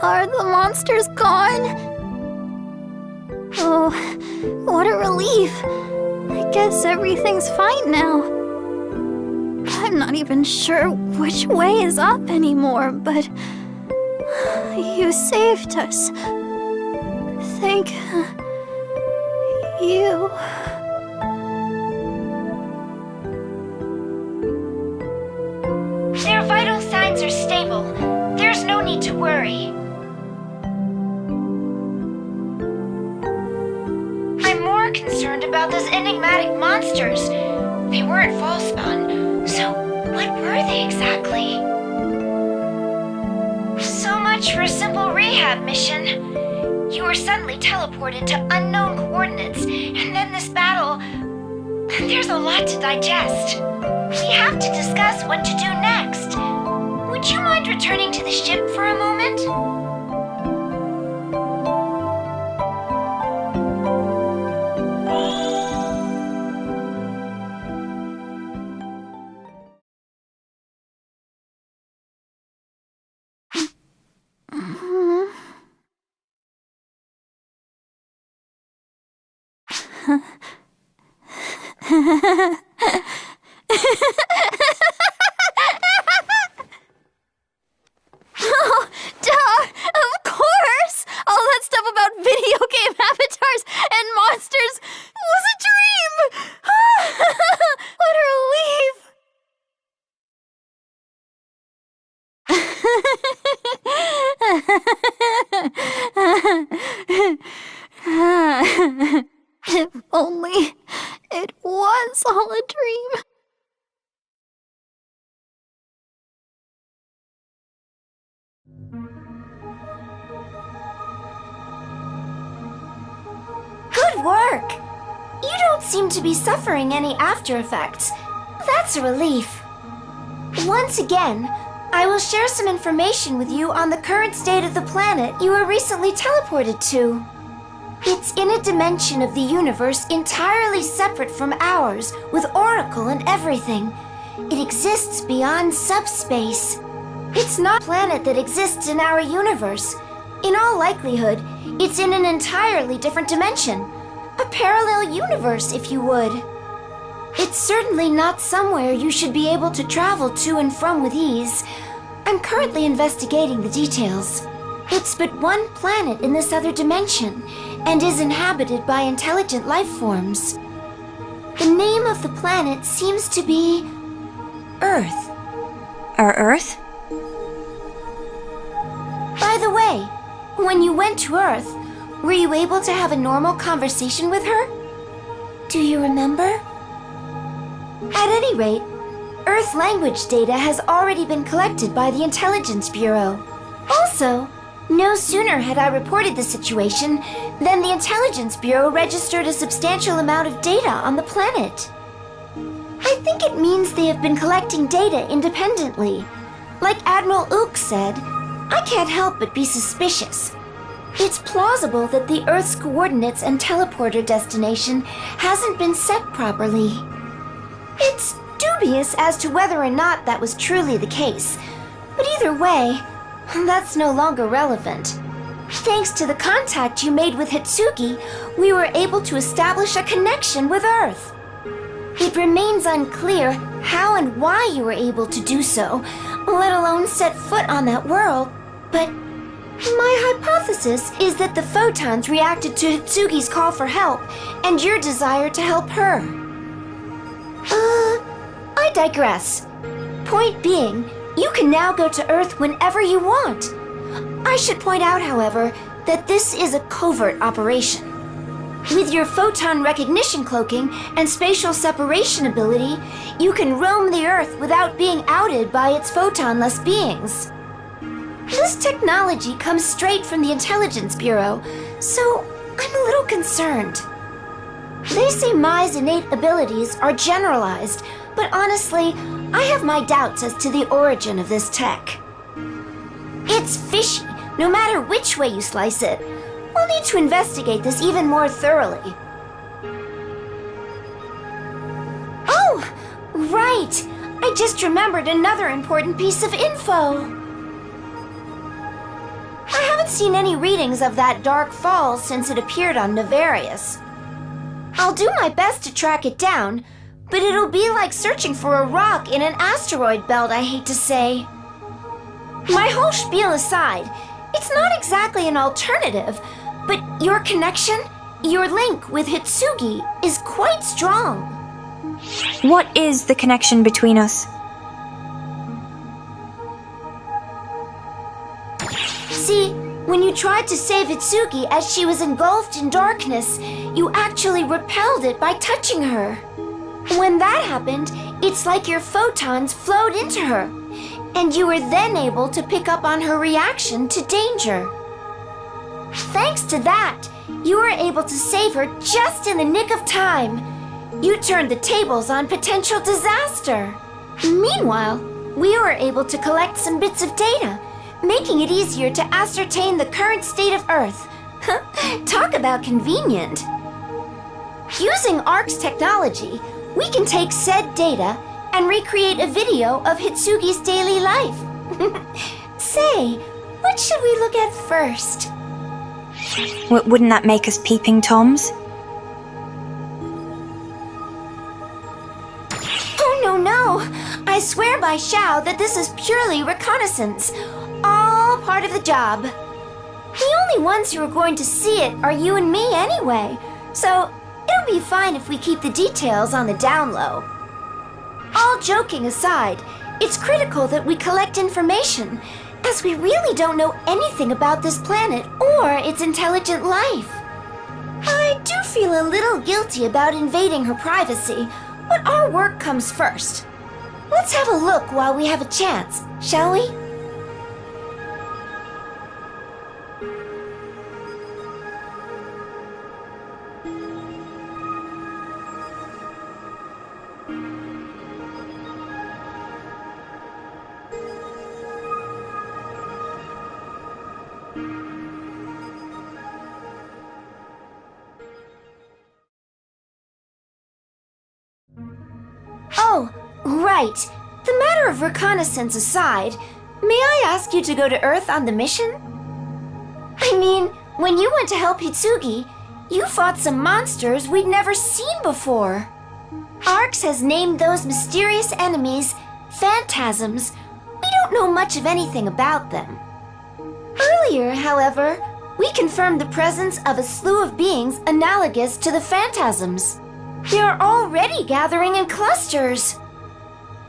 [SPEAKER 10] Are the monsters gone? Oh, what a relief. I guess everything's fine now. I'm not even sure which way is up anymore, but you saved us. Thank you.
[SPEAKER 15] Their vital signs are stable. There's no need to worry. I'm more concerned about those enigmatic monsters. They weren't Fallspawn, so what were they exactly? So much for a simple rehab mission. You were suddenly teleported to unknown coordinates, and then this battle. There's a lot to digest. We have to discuss what to do next. Would you mind returning to the ship for a moment?
[SPEAKER 10] Oh, duh! Of course! All that stuff about video game avatars and monsters,
[SPEAKER 3] only it was all a dream.
[SPEAKER 15] Good work! You don't seem to be suffering any after effects. That's a relief. Once again, I will share some information with you on the current state of the planet you were recently teleported to. It's in a dimension of the universe entirely separate from ours, with Oracle and everything. It exists beyond subspace. It's not a planet that exists in our universe. In all likelihood, it's in an entirely different dimension. A parallel universe, if you would. It's certainly not somewhere you should be able to travel to and from with ease. I'm currently investigating the details. It's but one planet in this other dimension, and is inhabited by intelligent life forms. The name of the planet seems to be Earth.
[SPEAKER 12] Our Earth?
[SPEAKER 15] By the way, when you went to Earth, were you able to have a normal conversation with her? Do you remember? At any rate, Earth language data has already been collected by the Intelligence Bureau. Also, no sooner had I reported the situation than the Intelligence Bureau registered a substantial amount of data on the planet. I think it means they have been collecting data independently. Like Admiral Ook said, I can't help but be suspicious. It's plausible that the Earth's coordinates and teleporter destination hasn't been set properly. It's dubious as to whether or not that was truly the case, but either way, that's no longer relevant. Thanks to the contact you made with Hitsugi, we were able to establish a connection with Earth. It remains unclear how and why you were able to do so, let alone set foot on that world, but my hypothesis is that the photons reacted to Hitsugi's call for help and your desire to help her. I digress. Point being, you can now go to Earth whenever you want. I should point out, however, that this is a covert operation. With your photon recognition cloaking and spatial separation ability, you can roam the Earth without being outed by its photonless beings. This technology comes straight from the Intelligence Bureau, so I'm a little concerned. They say Mai's innate abilities are generalized, but honestly, I have my doubts as to the origin of this tech. It's fishy, no matter which way you slice it. We'll need to investigate this even more thoroughly. Oh, right! I just remembered another important piece of info. I haven't seen any readings of that Dark Falls since it appeared on Navarius. I'll do my best to track it down, but it'll be like searching for a rock in an asteroid belt, I hate to say. My whole spiel aside, it's not exactly an alternative, but your connection, your link with Hitsugi, is quite strong.
[SPEAKER 12] What is the connection between us?
[SPEAKER 15] See, when you tried to save Hitsugi as she was engulfed in darkness, you actually repelled it by touching her. When that happened, it's like your photons flowed into her, and you were then able to pick up on her reaction to danger. Thanks to that, you were able to save her just in the nick of time. You turned the tables on potential disaster. Meanwhile, we were able to collect some bits of data, making it easier to ascertain the current state of Earth. Talk about convenient. Using ARC's technology, we can take said data and recreate a video of Hitsugi's daily life. Say, what should we look at first?
[SPEAKER 12] Wouldn't that make us peeping Toms?
[SPEAKER 15] Oh, no. I swear by Xiao that this is purely reconnaissance. All part of the job. The only ones who are going to see it are you and me anyway, so it'll be fine if we keep the details on the down low. All joking aside, it's critical that we collect information, as we really don't know anything about this planet or its intelligent life. I do feel a little guilty about invading her privacy, but our work comes first. Let's have a look while we have a chance, shall we? Oh, right. The matter of reconnaissance aside, may I ask you to go to Earth on the mission? I mean, when you went to help Hitsugi, you fought some monsters we'd never seen before. Arx has named those mysterious enemies phantasms. We don't know much of anything about them. Earlier, however, we confirmed the presence of a slew of beings analogous to the phantasms. They are already gathering in clusters.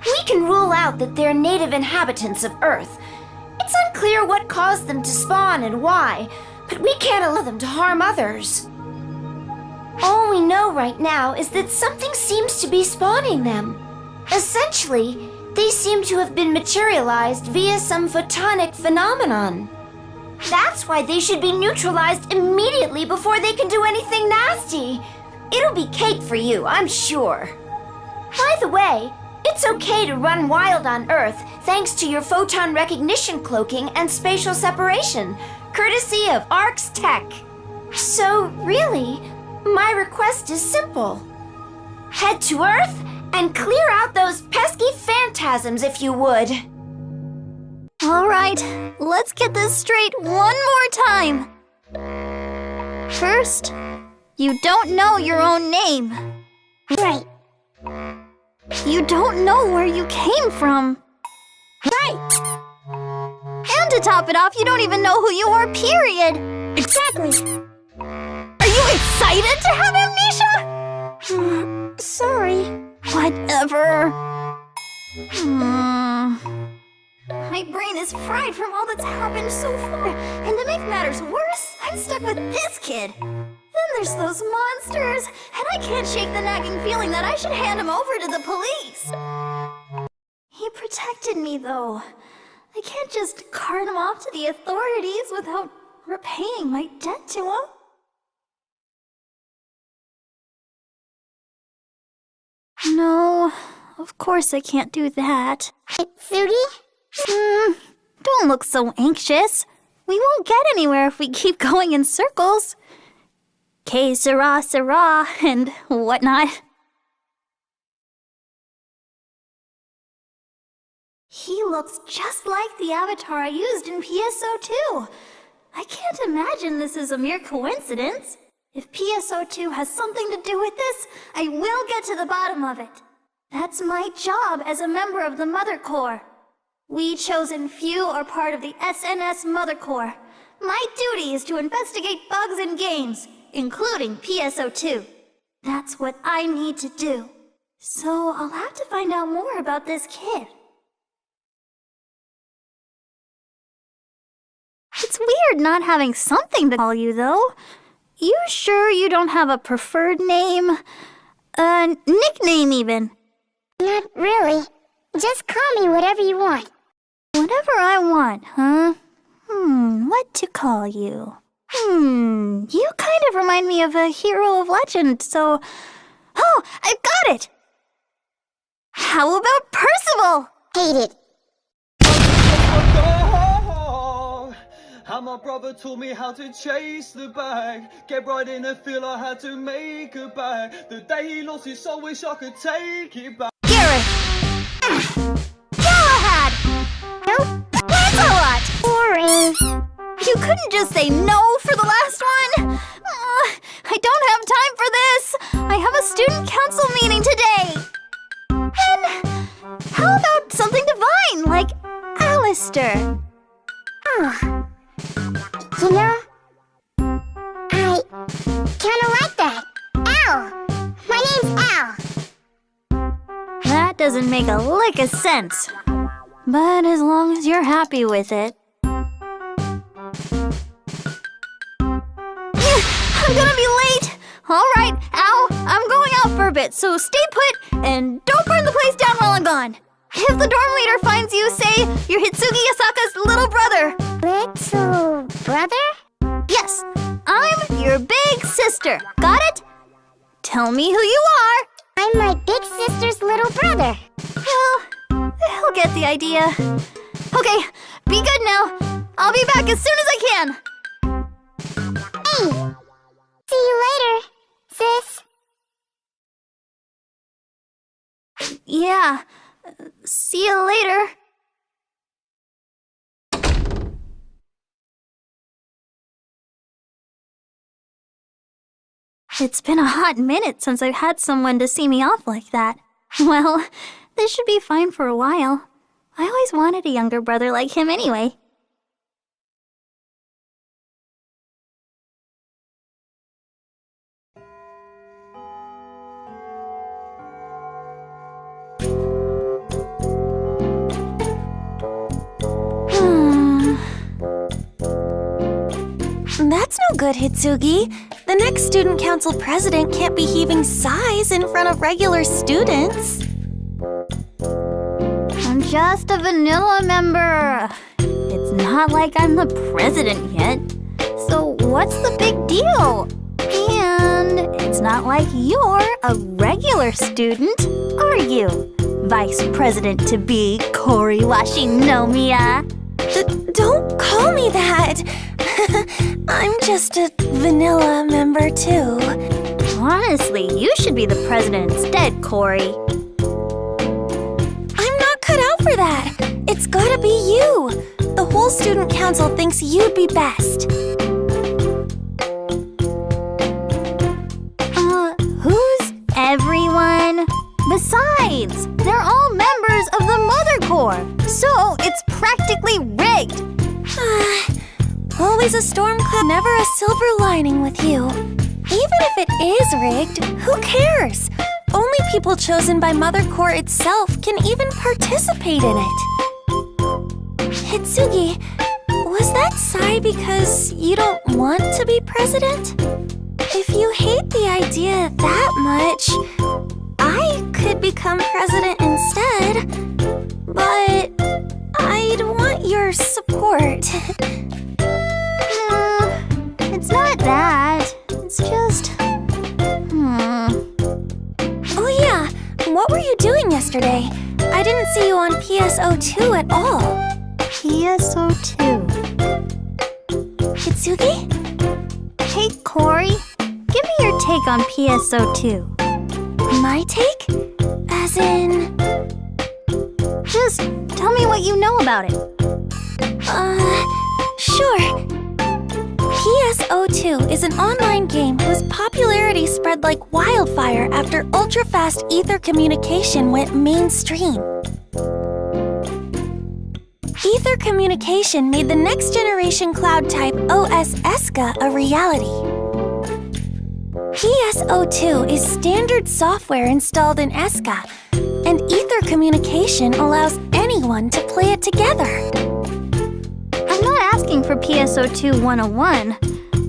[SPEAKER 15] We can rule out that they're native inhabitants of Earth. It's unclear what caused them to spawn and why, but we can't allow them to harm others. All we know right now is that something seems to be spawning them. Essentially, they seem to have been materialized via some photonic phenomenon. That's why they should be neutralized immediately before they can do anything nasty. It'll be cake for you, I'm sure. By the way, it's okay to run wild on Earth thanks to your photon recognition cloaking and spatial separation, courtesy of Arx Tech. So really, my request is simple. Head to Earth and clear out those pesky phantasms if you would.
[SPEAKER 10] All right, let's get this straight one more time. First, you don't know your own name.
[SPEAKER 3] Right.
[SPEAKER 10] You don't know where you came from.
[SPEAKER 3] Right.
[SPEAKER 10] And to top it off, you don't even know who you are, period.
[SPEAKER 3] Exactly.
[SPEAKER 10] Are you excited to have amnesia?
[SPEAKER 3] Sorry.
[SPEAKER 10] Whatever. My brain is fried from all that's happened so far. And to make matters worse, I'm stuck with this kid. Then there's those monsters, and I can't shake the nagging feeling that I should hand him over to the police. He protected me, though. I can't just cart him off to the authorities without repaying my debt to him. No, of course I can't do that.
[SPEAKER 3] Hitsugi?
[SPEAKER 10] Don't look so anxious. We won't get anywhere if we keep going in circles. Que sera, sera, and whatnot. He looks just like the avatar I used in PSO2. I can't imagine this is a mere coincidence. If PSO2 has something to do with this, I will get to the bottom of it. That's my job as a member of the Mother Corps. We chosen few are part of the SNS Mother Corps. My duty is to investigate bugs in games, including PSO2. That's what I need to do. So I'll have to find out more about this kid. It's weird not having something to call you, though. You sure you don't have a preferred name? A nickname, even?
[SPEAKER 3] Not really. Just call me whatever you want.
[SPEAKER 10] Whatever I want, huh? What to call you? You kind of remind me of a hero of legend, so... Oh, I've got it! How about Percival?
[SPEAKER 3] Hate it.
[SPEAKER 16] How my brother taught me how to chase the bag. Get right in the field, I had to make a bag. The day he lost his soul, wish I could take it back.
[SPEAKER 10] Gareth! Galahad!
[SPEAKER 3] Nope.
[SPEAKER 10] Lancelot!
[SPEAKER 3] Boring.
[SPEAKER 10] You couldn't just say no for the last one? I don't have time for this. I have a student council meeting today. Then, how about something divine, like Alistair?
[SPEAKER 3] You know, I kinda like that. Al! My name's Al.
[SPEAKER 10] That doesn't make a lick of sense. But as long as you're happy with it. I'm gonna be late! Alright, Ow, I'm going out for a bit, so stay put and don't burn the place down while I'm gone. If the dorm leader finds you, say you're Hitsugi Asaka's little brother.
[SPEAKER 3] Little brother?
[SPEAKER 10] Yes, I'm your big sister. Got it? Tell me who you are.
[SPEAKER 3] I'm my big sister's little brother.
[SPEAKER 10] Well, he'll get the idea. Okay, be good now. I'll be back as soon as I can.
[SPEAKER 3] Hey, see you later, sis.
[SPEAKER 10] Yeah, see you later. It's been a hot minute since I've had someone to see me off like that. Well, this should be fine for a while. I always wanted a younger brother like him anyway.
[SPEAKER 1] That's no good, Hitsugi. The next student council president can't be heaving sighs in front of regular students.
[SPEAKER 10] I'm just a vanilla member. It's not like I'm the president yet. So what's the big deal? And it's not like you're a regular student, are you? Vice President to be Kori Washinomiya.
[SPEAKER 1] Don't call me that. I'm just a vanilla member too.
[SPEAKER 10] Honestly, you should be the president instead, Kori.
[SPEAKER 1] I'm not cut out for that. It's gotta be you. The whole student council thinks you'd be best.
[SPEAKER 10] Who's everyone? Besides, they're all members of the Mother Corps, so it's practically rigged.
[SPEAKER 1] Always a storm cloud, never a silver lining with you. Even if it is rigged, who cares? Only people chosen by Mother Corps itself can even participate in it. Hitsugi, was that sigh because you don't want to be president? If you hate the idea that much, I could become president instead. But I'd want your support.
[SPEAKER 10] It's not that. It's just...
[SPEAKER 1] Oh yeah, what were you doing yesterday? I didn't see you on PSO2 at all.
[SPEAKER 10] PSO2.
[SPEAKER 1] Hitsugi?
[SPEAKER 10] Hey, Kori. Give me your take on PSO2.
[SPEAKER 1] My take? As in...
[SPEAKER 10] Just tell me what you know about it.
[SPEAKER 1] Sure. PSO2 is an online game whose popularity spread like wildfire after ultra-fast ether communication went mainstream. Ether communication made the next-generation cloud type OS ESCA a reality. PSO2 is standard software installed in ESCA, and ether communication allows anyone to play it together.
[SPEAKER 10] I'm not asking for PSO2 101.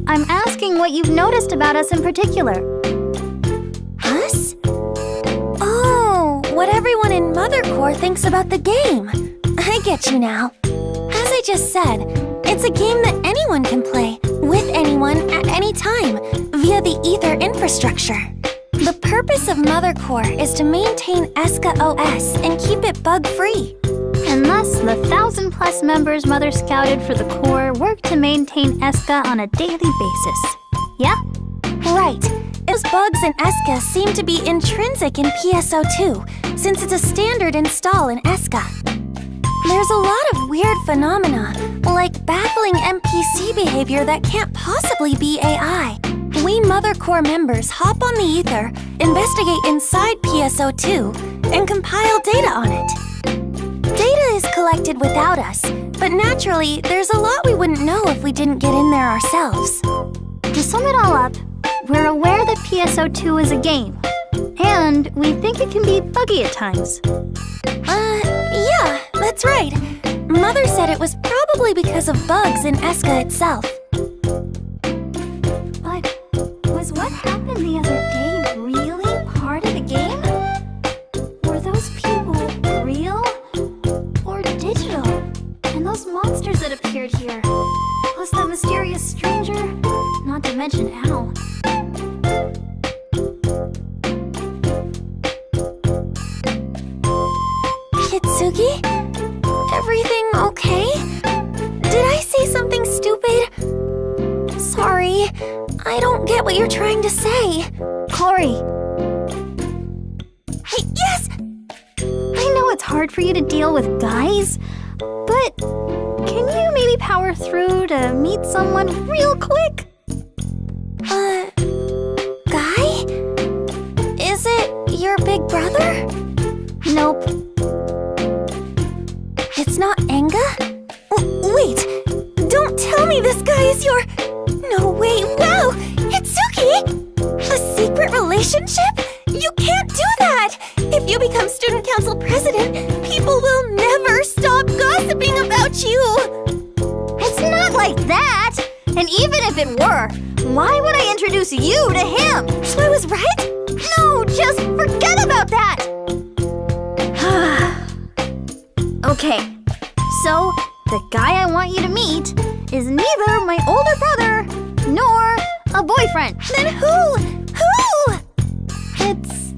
[SPEAKER 10] I'm asking what you've noticed about us in particular.
[SPEAKER 1] Us? Oh, what everyone in Mother Corps thinks about the game. I get you now. As I just said, it's a game that anyone can play, with anyone, at any time, via the Ether infrastructure. The purpose of Mother Corps is to maintain ESCA OS and keep it bug-free.
[SPEAKER 10] And thus, the 1,000+ members Mother scouted for the Corps work to maintain ESCA on a daily basis. Yeah?
[SPEAKER 1] Right. Those bugs in ESCA seem to be intrinsic in PSO2, since it's a standard install in ESCA. There's a lot of weird phenomena, like baffling NPC behavior that can't possibly be AI. We Mother Corps members hop on the Ether, investigate inside PSO2, and compile data on it. Data is collected without us, but naturally, there's a lot we wouldn't know if we didn't get in there ourselves.
[SPEAKER 10] To sum it all up, we're aware that PSO2 is a game, and we think it can be buggy at times.
[SPEAKER 1] Yeah, that's right. Mother said it was probably because of bugs in ESCA itself.
[SPEAKER 10] But was what?
[SPEAKER 15] what happened the other day really part of the game? Were those people real or digital? And those monsters that appeared here, plus that mysterious stranger, not to mention Al.
[SPEAKER 3] Kitsugi? Everything okay? Did I say something stupid? Sorry, I don't get what you're trying to say.
[SPEAKER 15] Corey,
[SPEAKER 3] Yes!
[SPEAKER 15] I know it's hard for you to deal with guys, but can you maybe power through to meet someone real quick?
[SPEAKER 3] Guy? Is it your big brother?
[SPEAKER 15] Nope.
[SPEAKER 3] It's not Enga? Wait! Don't tell me this guy is your... No way! Wow! Hitsuki! A secret relationship? You can't do that! If you become student council president, people will never stop gossiping about you!
[SPEAKER 15] It's not like that! And even if it were, why would I introduce you to him?
[SPEAKER 3] So I was right?
[SPEAKER 15] No, just forget about that! Okay, so the guy I want you to meet is neither my older brother nor a boyfriend.
[SPEAKER 3] Then who? Who?
[SPEAKER 15] It's,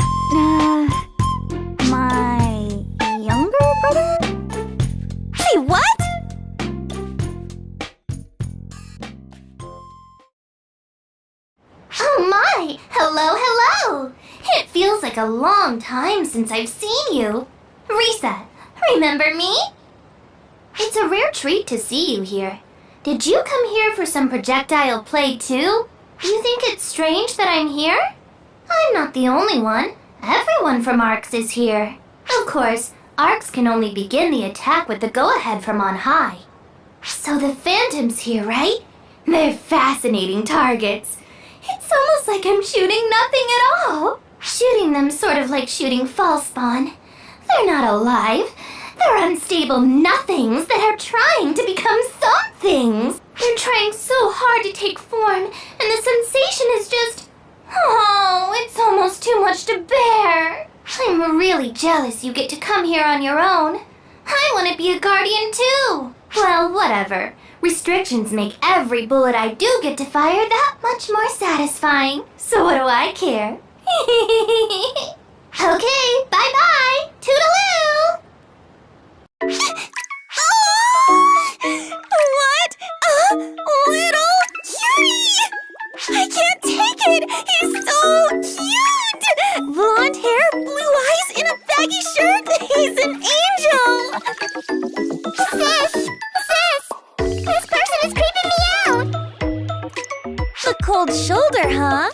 [SPEAKER 15] my younger brother?
[SPEAKER 3] Say what?
[SPEAKER 15] Oh my! Hello, hello! It feels like a long time since I've seen you. Risa, remember me? It's a rare treat to see you here. Did you come here for some projectile play too? You think it's strange that I'm here? I'm not the only one. Everyone from ARCS is here. Of course, ARCS can only begin the attack with the go-ahead from on high. So the Phantoms here, right? They're fascinating targets. It's almost like I'm shooting nothing at all. Shooting them sort of like shooting fall spawn. They're not alive. They're unstable nothings that are trying to become somethings. They're trying so hard to take form, and the sensation is just... Oh, it's almost too much to bear. I'm really jealous you get to come here on your own. I want to be a guardian too. Well, whatever. Restrictions make every bullet I do get to fire that much more satisfying. So what do I care? Okay, bye-bye. Toodaloo!
[SPEAKER 3] What a little cutie! I can't take it! He's so cute! Blonde hair, blue eyes, in a baggy shirt! He's an angel!
[SPEAKER 15] Sis! This person is creeping me out!
[SPEAKER 3] A cold shoulder, huh?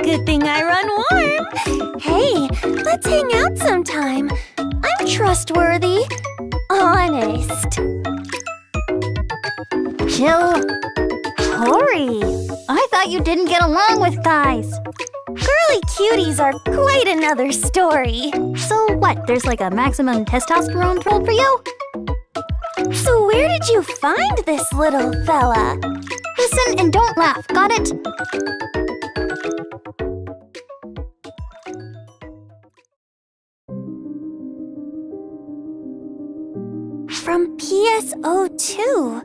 [SPEAKER 3] Good thing I run warm. Hey, let's hang out sometime. I'm trustworthy. Honest.
[SPEAKER 15] Chill. Corey, I thought you didn't get along with guys.
[SPEAKER 3] Girly cuties are quite another story.
[SPEAKER 15] So what, there's like a maximum testosterone troll for you?
[SPEAKER 3] So where did you find this little fella?
[SPEAKER 15] Listen and don't laugh, got it?
[SPEAKER 3] From PSO2.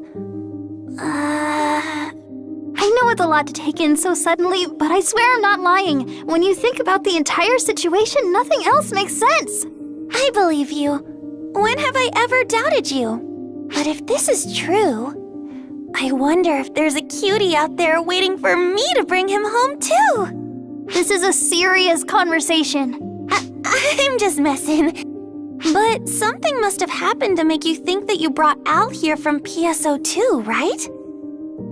[SPEAKER 15] I know it's a lot to take in so suddenly, but I swear I'm not lying. When you think about the entire situation, nothing else makes sense.
[SPEAKER 3] I believe you. When have I ever doubted you? But if this is true, I wonder if there's a cutie out there waiting for me to bring him home too.
[SPEAKER 15] This is a serious conversation.
[SPEAKER 3] I'm just messing. But something must have happened to make you think that you brought Al here from PSO2, right?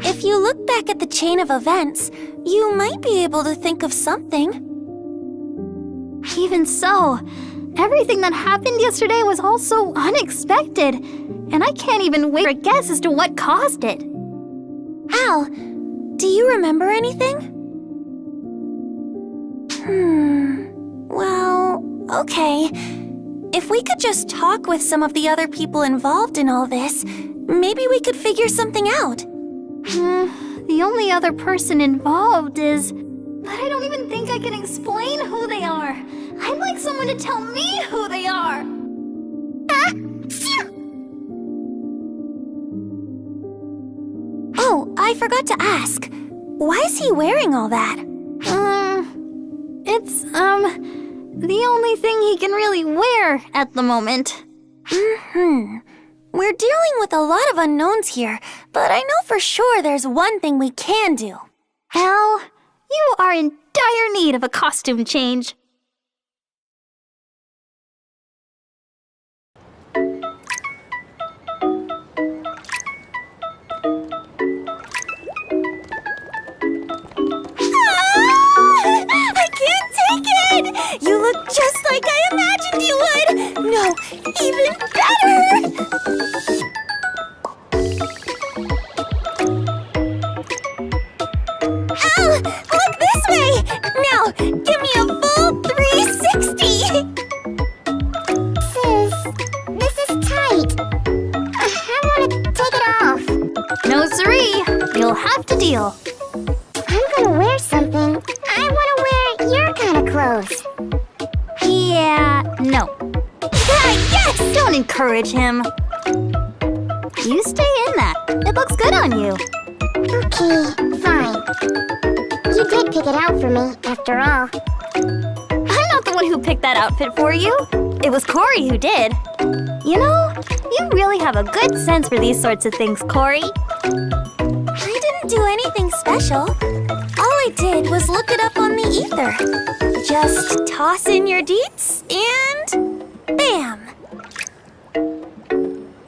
[SPEAKER 3] If you look back at the chain of events, you might be able to think of something.
[SPEAKER 15] Even so, everything that happened yesterday was all so unexpected, and I can't even wait for a guess as to what caused it.
[SPEAKER 3] Al, do you remember anything? Well, okay. If we could just talk with some of the other people involved in all this, maybe we could figure something out.
[SPEAKER 15] The only other person involved is
[SPEAKER 10] but I don't even think I can explain who they are. I'd like someone to tell me who they are.
[SPEAKER 1] Oh, I forgot to ask. Why is he wearing all that?
[SPEAKER 10] It's, the only thing he can really wear at the moment.
[SPEAKER 1] We're dealing with a lot of unknowns here, but I know for sure there's one thing we can do.
[SPEAKER 10] Al, you are in dire need of a costume change.
[SPEAKER 1] I can't take it! You look just like I imagined you would! No, even better! Al, look this way! Now, give me a full 360!
[SPEAKER 3] Sis, this is tight. I want to take it off.
[SPEAKER 10] No siree, you'll have to deal.
[SPEAKER 3] I'm gonna wear something. I want to wear your kind of clothes.
[SPEAKER 10] Yeah, no.
[SPEAKER 1] Yes!
[SPEAKER 10] Don't encourage him. You stay in that. It looks good on you.
[SPEAKER 3] Okay, fine. You did pick it out for me, after all.
[SPEAKER 10] I'm not the one who picked that outfit for you. It was Corey who did. You know, you really have a good sense for these sorts of things, Corey.
[SPEAKER 1] I didn't do anything special. All I did was look it up on the ether. Just toss in your deets and bam!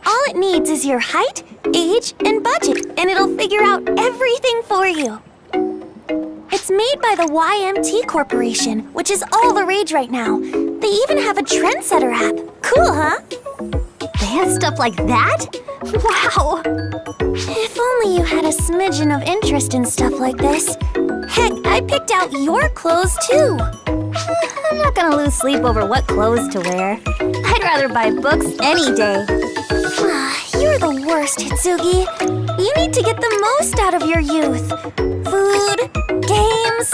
[SPEAKER 1] All it needs is your height, age, and budget, and it'll figure out everything for you. It's made by the YMT Corporation, which is all the rage right now. They even have a trendsetter app. Cool, huh?
[SPEAKER 10] They have stuff like that? Wow!
[SPEAKER 1] If only you had a smidgen of interest in stuff like this. Heck, I picked out your clothes too.
[SPEAKER 10] I'm not gonna lose sleep over what clothes to wear. I'd rather buy books any day.
[SPEAKER 1] You're the worst, Hitsugi. You need to get the most out of your youth. Food, games,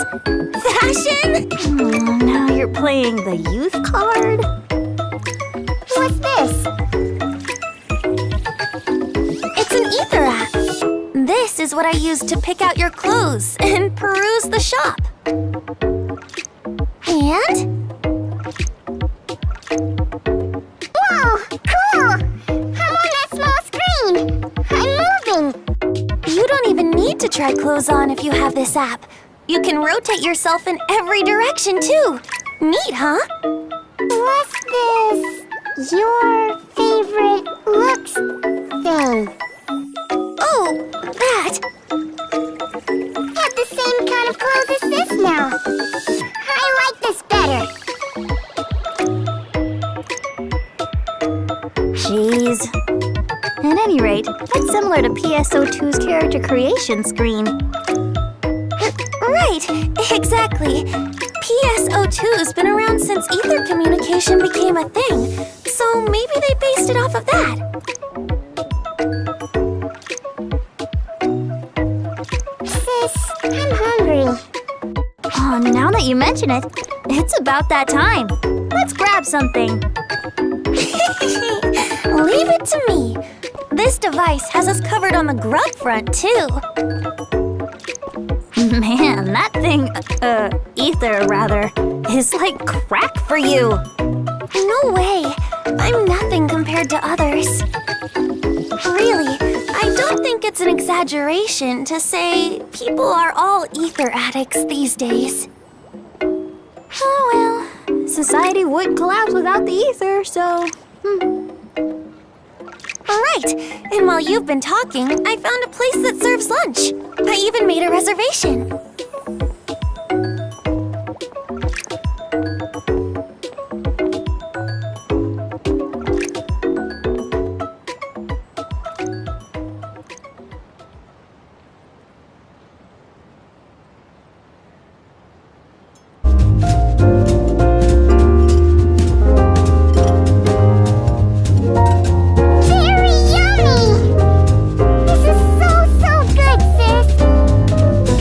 [SPEAKER 1] fashion.
[SPEAKER 10] Oh, now you're playing the youth card?
[SPEAKER 3] What's this?
[SPEAKER 1] It's an ether app. This is what I use to pick out your clothes and peruse the shop. And?
[SPEAKER 3] Whoa, cool! I'm on that small screen. I'm moving.
[SPEAKER 1] You don't even need to try clothes on if you have this app. You can rotate yourself in every direction too. Neat, huh?
[SPEAKER 3] What's this? Your favorite looks thing.
[SPEAKER 1] Oh, that.
[SPEAKER 3] Got the same kind of clothes as this now. I like this better.
[SPEAKER 10] Jeez. At any rate, that's similar to PSO2's character creation screen.
[SPEAKER 1] Right, exactly. PSO2's been around since ether communication became a thing, so maybe they based it off of that.
[SPEAKER 3] Sis, I'm hungry.
[SPEAKER 10] Oh, now that you mention it, it's about that time. Let's grab something.
[SPEAKER 1] Leave it to me. This device has us covered on the grub front, too.
[SPEAKER 10] Man, that thing, ether rather, is like crack for you.
[SPEAKER 1] No way. I'm nothing compared to others. Really, I don't think it's an exaggeration to say people are all ether addicts these days.
[SPEAKER 10] Oh well, society would collapse without the ether, so...
[SPEAKER 1] Right, and while you've been talking, I found a place that serves lunch. I even made a reservation.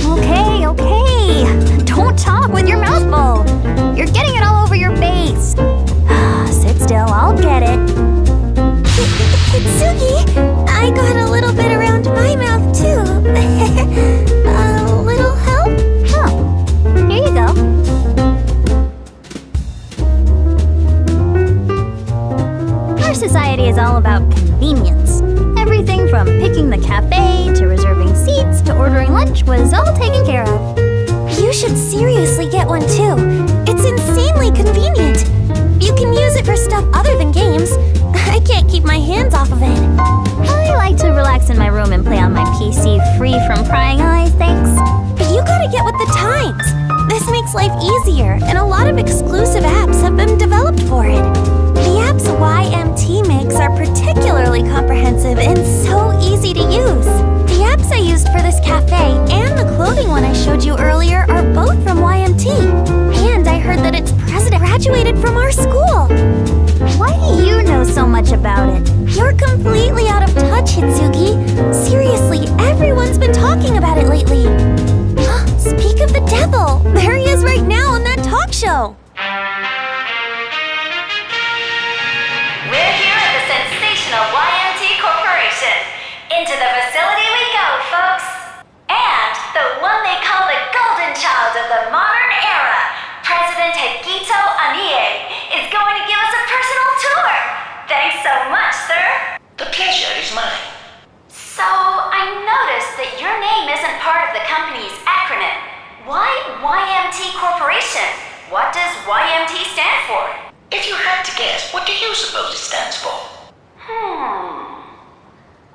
[SPEAKER 10] Okay, society is all about convenience. Everything from picking the cafe to reserving seats to ordering lunch was all taken care of.
[SPEAKER 15] You should seriously get one too. It's insanely convenient. You can use it for stuff other than games. I can't keep my hands off of it.
[SPEAKER 10] I like to relax in my room and play on my PC free from prying eyes, thanks.
[SPEAKER 15] You gotta get with the times. This makes life easier, and a lot of exclusive apps have been developed for it. The apps YMT makes are particularly comprehensive and so easy to use. The apps I used for this cafe and the clothing one I showed you earlier are both from YMT. And I heard that its president graduated from our school.
[SPEAKER 10] Why do you know so much about it?
[SPEAKER 15] You're completely out of touch, Hitsugi. Seriously, everyone's been talking about it lately. Speak of the devil! There he is right now on that talk show!
[SPEAKER 4] We're here at the sensational YMT Corporation. Into the facility we go, folks. And the one they call the golden child of the modern era, President Higito Anie, is going to give us a personal tour. Thanks so much, sir.
[SPEAKER 17] The pleasure is mine.
[SPEAKER 4] So, I noticed that your name isn't part of the company's acronym. Why YMT Corporation? What does YMT stand for?
[SPEAKER 17] If you had to guess, what do you suppose it stands for?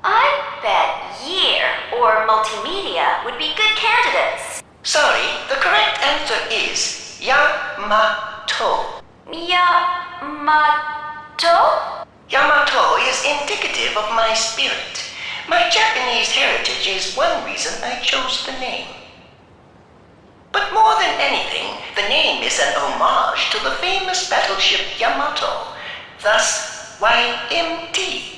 [SPEAKER 4] I bet year or multimedia would be good candidates.
[SPEAKER 17] Sorry, the correct answer is Yamato.
[SPEAKER 4] Yamato?
[SPEAKER 17] Yamato is indicative of my spirit. My Japanese heritage is one reason I chose the name. But more than anything, the name is an homage to the famous battleship Yamato, thus YMT.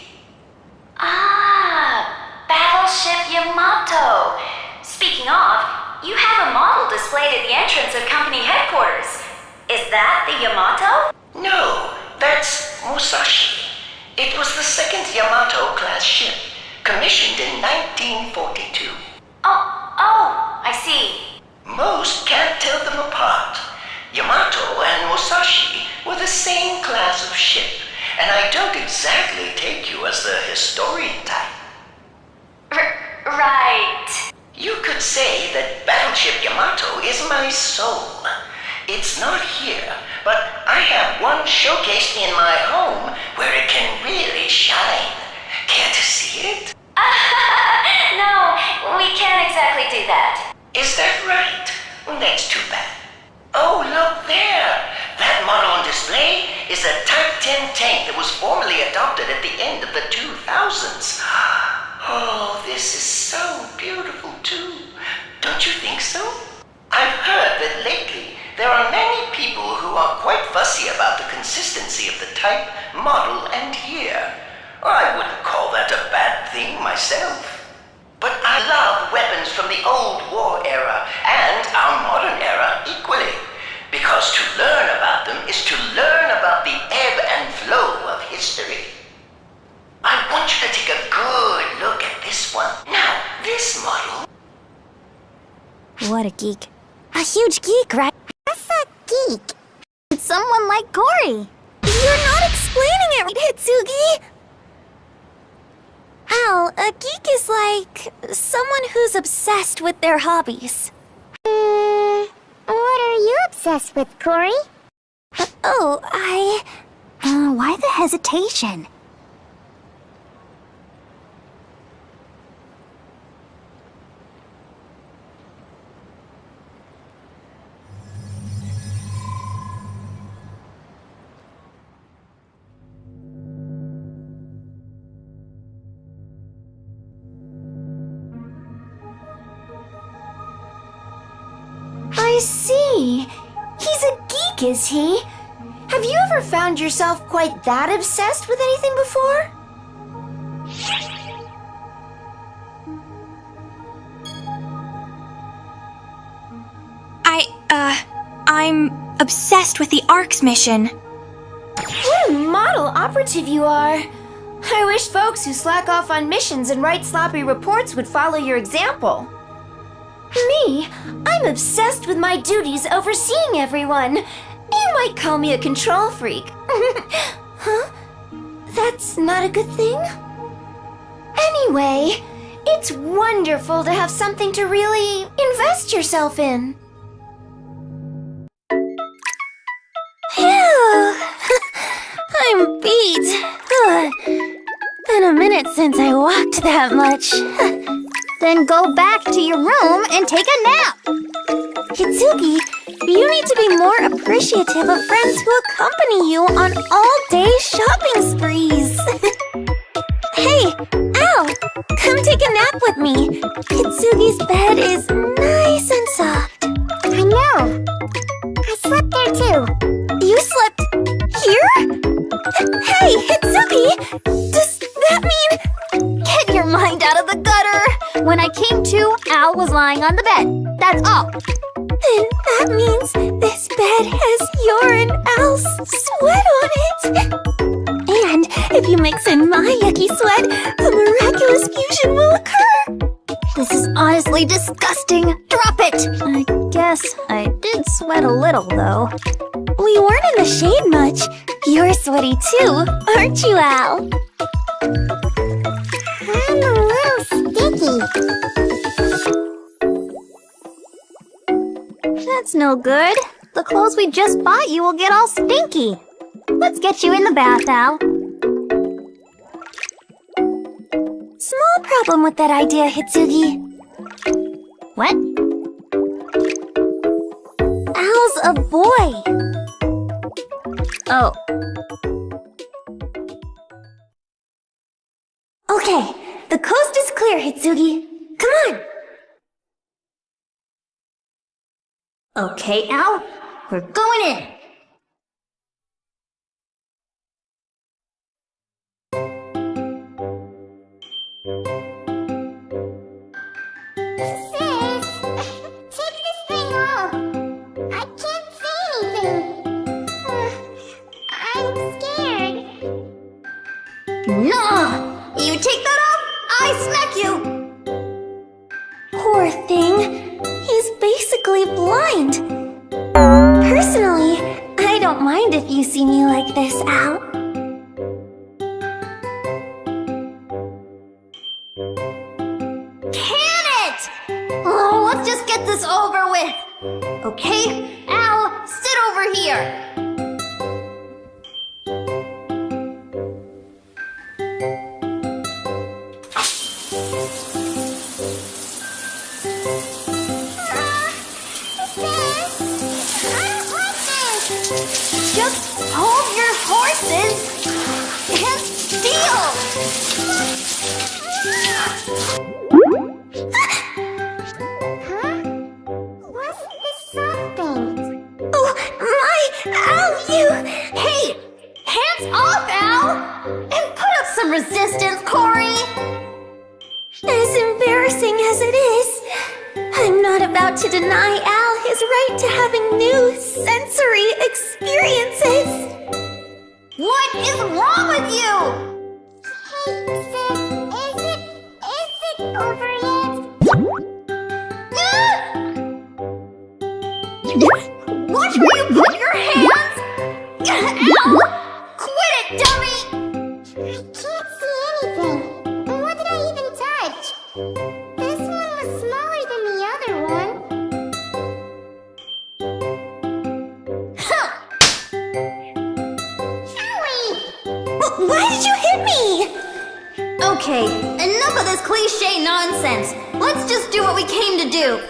[SPEAKER 4] Battleship Yamato. Speaking of, you have a model displayed at the entrance of company headquarters. Is that the Yamato?
[SPEAKER 17] No, that's Musashi. It was the second Yamato-class ship, commissioned in 1942.
[SPEAKER 4] Oh, I see.
[SPEAKER 17] Most can't tell them apart. Yamato and Musashi were the same class of ship, and I don't exactly take you as the historian type.
[SPEAKER 4] Right.
[SPEAKER 17] You could say that Battleship Yamato is my soul. It's not here, but I have one showcased in my home where it can really shine. Care to see it?
[SPEAKER 4] No, we can't exactly do that.
[SPEAKER 17] Is that right? That's too bad. Oh, look there! That model on display is a Type 10 tank that was formally adopted at the end of the 2000s. Oh, this is so beautiful too. Don't you think so? I've heard that lately there are many people who are quite fussy about the consistency of the type, model, and year. I wouldn't call that a bad thing myself. But I love weapons from the old war era and our modern era equally, because to learn about them is to learn about the ebb and flow of history. I want you to take a good look at this one. Now, this model...
[SPEAKER 10] What a geek. A huge geek, right? What's a geek? It's someone like Cory.
[SPEAKER 15] You're not explaining it, Hitsugi! Al, a geek is like someone who's obsessed with their hobbies.
[SPEAKER 3] What are you obsessed with, Cory?
[SPEAKER 10] Why the hesitation?
[SPEAKER 15] I see. He's a geek, is he? Have you ever found yourself quite that obsessed with anything before?
[SPEAKER 12] I'm obsessed with the ARC's mission.
[SPEAKER 15] What a model operative you are. I wish folks who slack off on missions and write sloppy reports would follow your example. Me? I'm obsessed with my duties overseeing everyone. You might call me a control freak. Huh? That's not a good thing? Anyway, it's wonderful to have something to really invest yourself in. Phew! I'm beat. Been a minute since I walked that much.
[SPEAKER 10] Then go back to your room and take a nap.
[SPEAKER 15] Hitsugi, you need to be more appreciative of friends who accompany you on all-day shopping sprees. Hey, Al, come take a nap with me. Hitsugi's bed is nice and soft.
[SPEAKER 3] I know. I slept there too.
[SPEAKER 15] You slept here? Hey, Hitsugi! Does that mean...
[SPEAKER 10] Get your mind out of the gutter! When I came to, Al was lying on the bed. That's all.
[SPEAKER 15] Then that means this bed has your and Al's sweat on it. And if you mix in my yucky sweat, a miraculous fusion will occur.
[SPEAKER 10] This is honestly disgusting. Drop it! I guess I did sweat a little, though.
[SPEAKER 15] We weren't in the shade much. You're sweaty too, aren't you, Al?
[SPEAKER 3] I'm a little sticky.
[SPEAKER 10] That's no good. The clothes we just bought you will get all stinky. Let's get you in the bath, Al.
[SPEAKER 15] Small problem with that idea, Hitsugi.
[SPEAKER 10] What?
[SPEAKER 15] Al's a boy.
[SPEAKER 10] Oh.
[SPEAKER 15] Okay, the coast is clear, Hitsugi. Come on.
[SPEAKER 10] Okay, Al. We're going in.
[SPEAKER 3] Take this thing off. I can't see anything. I'm scared.
[SPEAKER 10] No! You take that off, I smack you!
[SPEAKER 15] Poor thing. He's basically blind. Personally, I don't mind if you see me like this, Al.
[SPEAKER 10] Can it! Oh, let's just get this over with. Okay, Al, sit over here. Just hold your horses and steal!
[SPEAKER 3] What's this something?
[SPEAKER 15] Oh, my! Al, you!
[SPEAKER 10] Hey! Hands off, Al! And put up some resistance, Corey!
[SPEAKER 15] As embarrassing as it is, I'm not about to deny Al his right to having new sensory experiences.
[SPEAKER 10] What is wrong with you?
[SPEAKER 3] Hey, sis, is it over yet?
[SPEAKER 10] Watch where you put your hands! Al! Quit it, dummy!
[SPEAKER 3] I can't see anything. What did I even touch? This one was smaller than the other one. Owie!
[SPEAKER 15] Why did you hit me?
[SPEAKER 10] Okay, enough of this cliche nonsense. Let's just do what we came to do.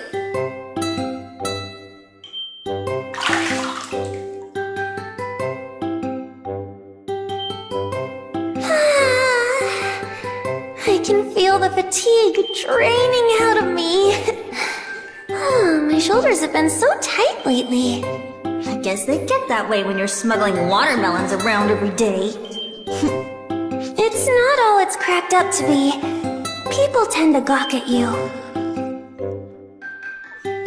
[SPEAKER 15] I can feel the fatigue draining out of me. My shoulders have been so tight lately.
[SPEAKER 10] I guess they get that way when you're smuggling watermelons around every day.
[SPEAKER 15] It's not all it's cracked up to be. People tend to gawk at you.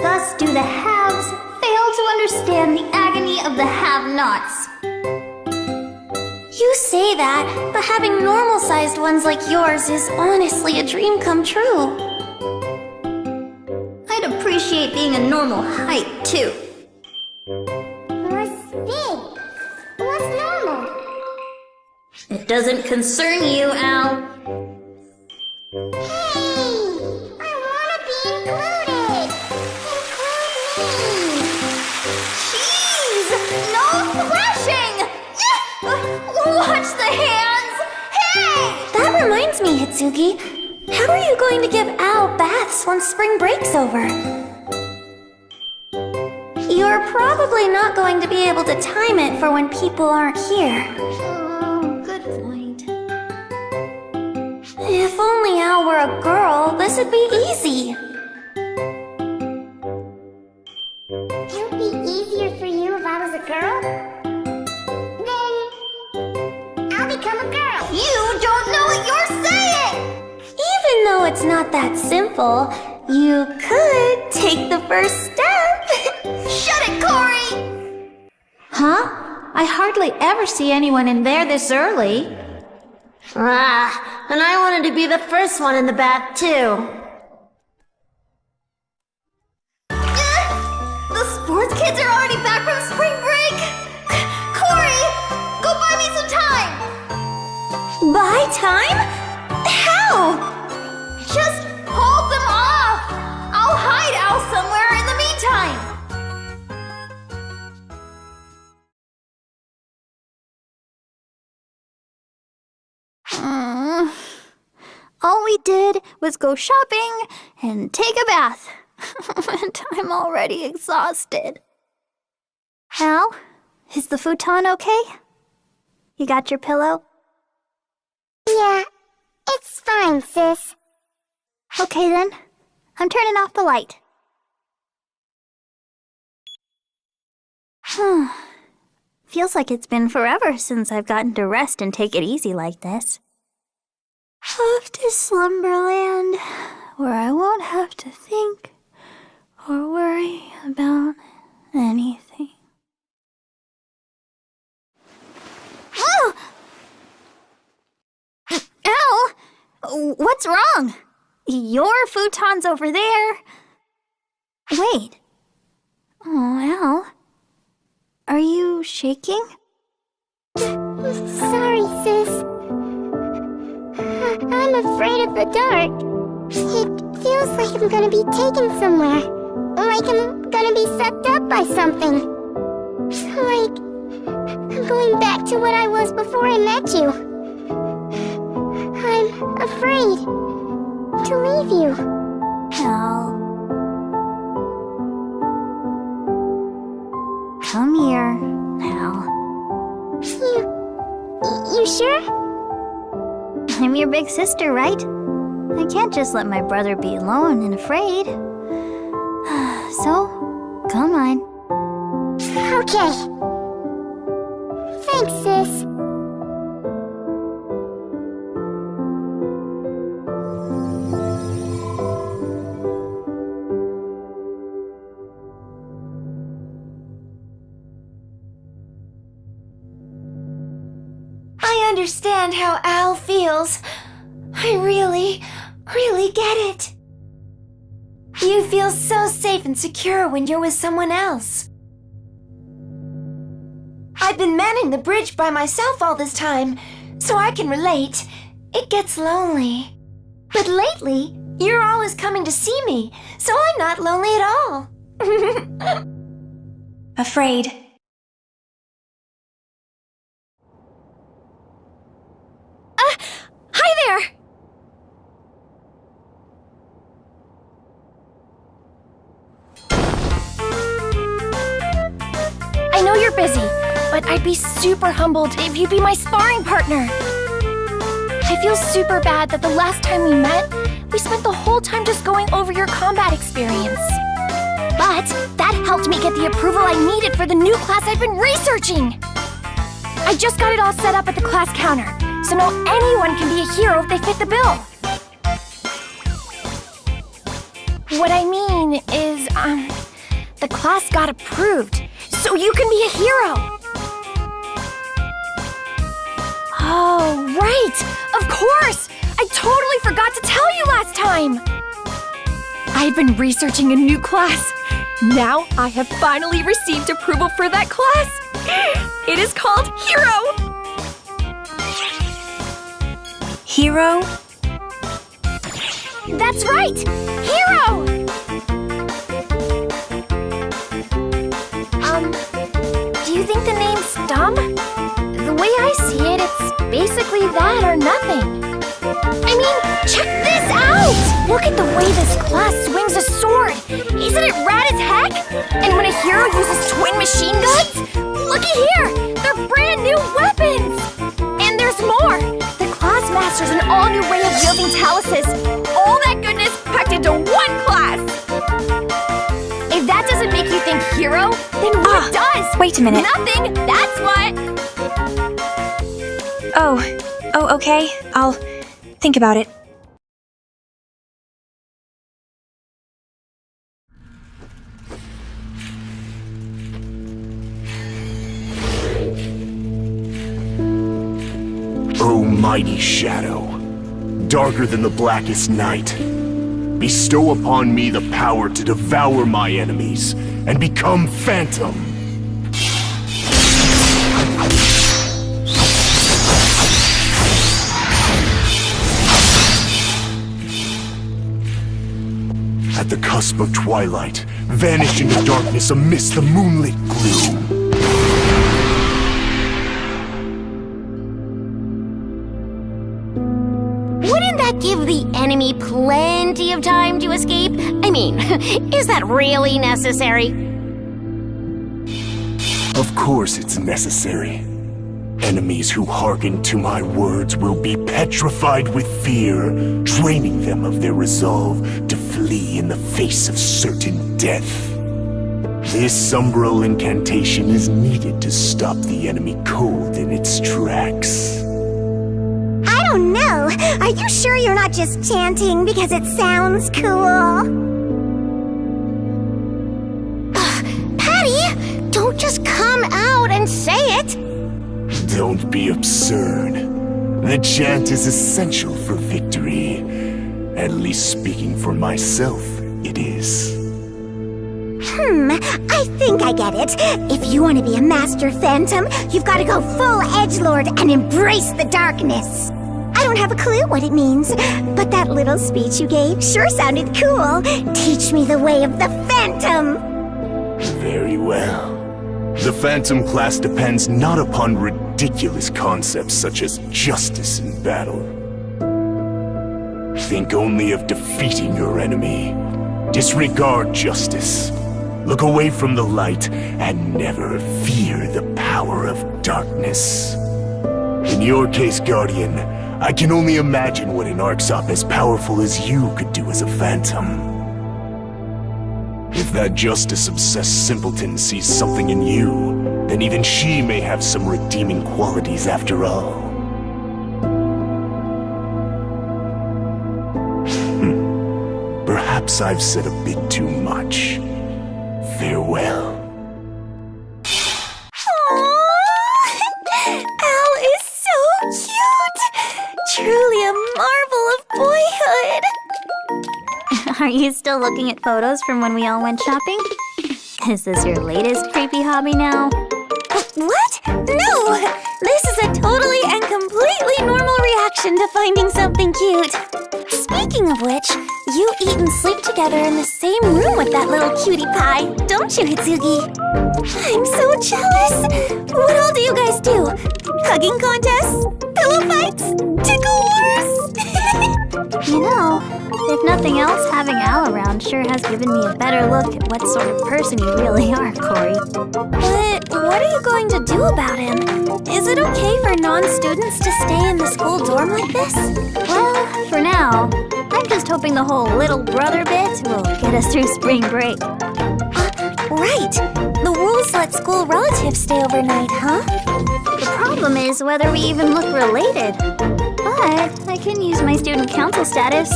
[SPEAKER 10] Thus do the haves fail to understand the agony of the have-nots.
[SPEAKER 15] You say that, but having normal-sized ones like yours is honestly a dream come true.
[SPEAKER 10] I'd appreciate being a normal height, too.
[SPEAKER 3] What's big? What's normal?
[SPEAKER 4] It doesn't concern you, Al.
[SPEAKER 15] I wanna be included! Include me! Jeez! No thrashing! Watch the hands! Hey!
[SPEAKER 1] That reminds me, Hitsugi. How are you going to give Al baths once spring break's over? You're probably not going to be able to time it for when people aren't here.
[SPEAKER 15] Oh, good point.
[SPEAKER 1] If only Al were a girl, this would be easy.
[SPEAKER 15] It would be easier for you if I was a girl? Then I'll become a girl.
[SPEAKER 1] You don't know what you're saying! Even though it's not that simple, you could take the first step.
[SPEAKER 15] Shut it, Corey!
[SPEAKER 10] Huh? I hardly ever see anyone in there this early.
[SPEAKER 15] And I wanted to be the first one in the bath, too.
[SPEAKER 1] The sports kids are already back from spring break! Corey, go buy me some time! Buy time? How?
[SPEAKER 15] Just hold them off! I'll hide Al somewhere in the meantime!
[SPEAKER 10] All we did was go shopping and take a bath. And I'm already exhausted. Al, is the futon okay? You got your pillow?
[SPEAKER 15] Yeah, it's fine, sis.
[SPEAKER 10] Okay then. I'm turning off the light. Feels like it's been forever since I've gotten to rest and take it easy like this. Off to Slumberland, where I won't have to think or worry about anything. Oh! Al! What's wrong? Your futon's over there. Wait. Oh, Al. Are you shaking?
[SPEAKER 15] Sorry, sis. I'm afraid of the dark. It feels like I'm gonna be taken somewhere. Like I'm gonna be sucked up by something. Like I'm going back to what I was before I met you. I'm afraid to leave you.
[SPEAKER 10] Al. Come here, Al.
[SPEAKER 15] You sure?
[SPEAKER 10] I'm your big sister, right? I can't just let my brother be alone and afraid. So, come on.
[SPEAKER 15] Okay. Thanks, sis.
[SPEAKER 1] I understand how Al feels. I really get it. You feel so safe and secure when you're with someone else. I've been manning the bridge by myself all this time, so I can relate. It gets lonely. But lately, you're always coming to see me, so I'm not lonely at all. Afraid.
[SPEAKER 10] Hi there!
[SPEAKER 18] I know you're busy, but I'd be super humbled if you'd be my sparring partner. I feel super bad that the last time we met, we spent the whole time just going over your combat experience. But that helped me get the approval I needed for the new class I've been researching. I just got it all set up at the class counter, so now anyone can be a hero if they fit the bill. What I mean is, the class got approved, so you can be a hero. Oh, right! Of course! I totally forgot to tell you last time! I've been researching a new class. Now I have finally received approval for that class. It is called Hero!
[SPEAKER 1] hero?
[SPEAKER 18] That's right! Hero! Do you think the name's dumb? The way I see it, it's basically that or nothing. I mean, check this out! Look at the way this class swings a sword! Isn't it rad as heck? And when a hero uses twin machine guns, looky here! They're brand new weapons! And there's more! The class masters an all-new way of wielding taluses. All that goodness packed into one class! If that doesn't make you think hero, then what does?
[SPEAKER 1] Wait a minute.
[SPEAKER 18] Nothing! That's what!
[SPEAKER 1] Oh, okay. I'll think about it.
[SPEAKER 6] O mighty shadow, darker than the blackest night, bestow upon me the power to devour my enemies and become Phantom. At the cusp of twilight, vanish into darkness amidst the moonlit gloom.
[SPEAKER 10] Wouldn't that give the enemy plenty of time to escape? I mean, is that really necessary?
[SPEAKER 6] Of course it's necessary. Enemies who hearken to my words will be petrified with fear, draining them of their resolve to flee in the face of certain death. This umbral incantation is needed to stop the enemy cold in its tracks.
[SPEAKER 15] I don't know. Are you sure you're not just chanting because it sounds cool?
[SPEAKER 10] Patty, don't just come out and say it!
[SPEAKER 6] Don't be absurd. The chant is essential for victory. At least speaking for myself, it is.
[SPEAKER 15] I think I get it. If you want to be a Master Phantom, you've got to go full edgelord and embrace the darkness. I don't have a clue what it means, but that little speech you gave sure sounded cool. Teach me the way of the Phantom.
[SPEAKER 6] Very well. The Phantom class depends not upon ridiculous concepts such as justice in battle. Think only of defeating your enemy. Disregard justice. Look away from the light and never fear the power of darkness. In your case, Guardian, I can only imagine what an Arksop as powerful as you could do as a Phantom. If that justice-obsessed simpleton sees something in you, then even she may have some redeeming qualities after all. Perhaps I've said a bit too much. Farewell.
[SPEAKER 15] Al is so cute! Truly a marvel of boyhood!
[SPEAKER 3] Are you still looking at photos from when we all went shopping? Is this your latest creepy hobby now?
[SPEAKER 15] What? No! This is a totally and completely normal reaction to finding something cute. Speaking of which, you eat and sleep together in the same room with that little cutie pie, don't you, Hitsugi? I'm so jealous! What all do you guys do? Hugging contests? Pillow fights? Tickle wars?
[SPEAKER 3] You know, if nothing else, having Al around sure has given me a better look at what sort of person you really are, Corey.
[SPEAKER 15] But what are you going to do about him? Is it okay for non-students to stay in the school dorm like this?
[SPEAKER 3] Well, for now, I'm just hoping the whole little brother bit will get us through spring break.
[SPEAKER 15] Right. The rules let school relatives stay overnight, huh?
[SPEAKER 3] The problem is whether we even look related. But I can use my student council status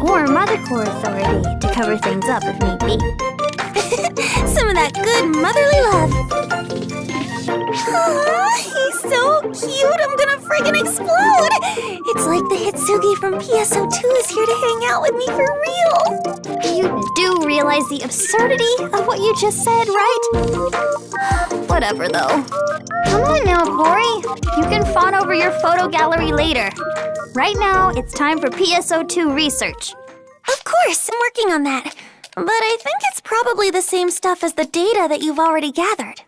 [SPEAKER 3] or Mother Corps authority to cover things up if need be.
[SPEAKER 15] Some of that good motherly love. Aww, he's so cute, I'm gonna friggin' explode! It's like the Hitsugi from PSO2 is here to hang out with me for real!
[SPEAKER 3] You do realize the absurdity of what you just said, right? Whatever, though. Come on now, Corey. You can fawn over your photo gallery later.
[SPEAKER 10] Right now, it's time for PSO2 research.
[SPEAKER 15] Of course, I'm working on that. But I think it's probably the same stuff as the data that you've already gathered.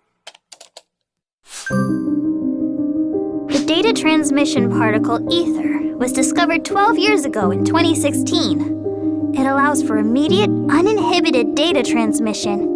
[SPEAKER 10] The data transmission particle ether was discovered 12 years ago in 2016. It allows for immediate, uninhibited data transmission.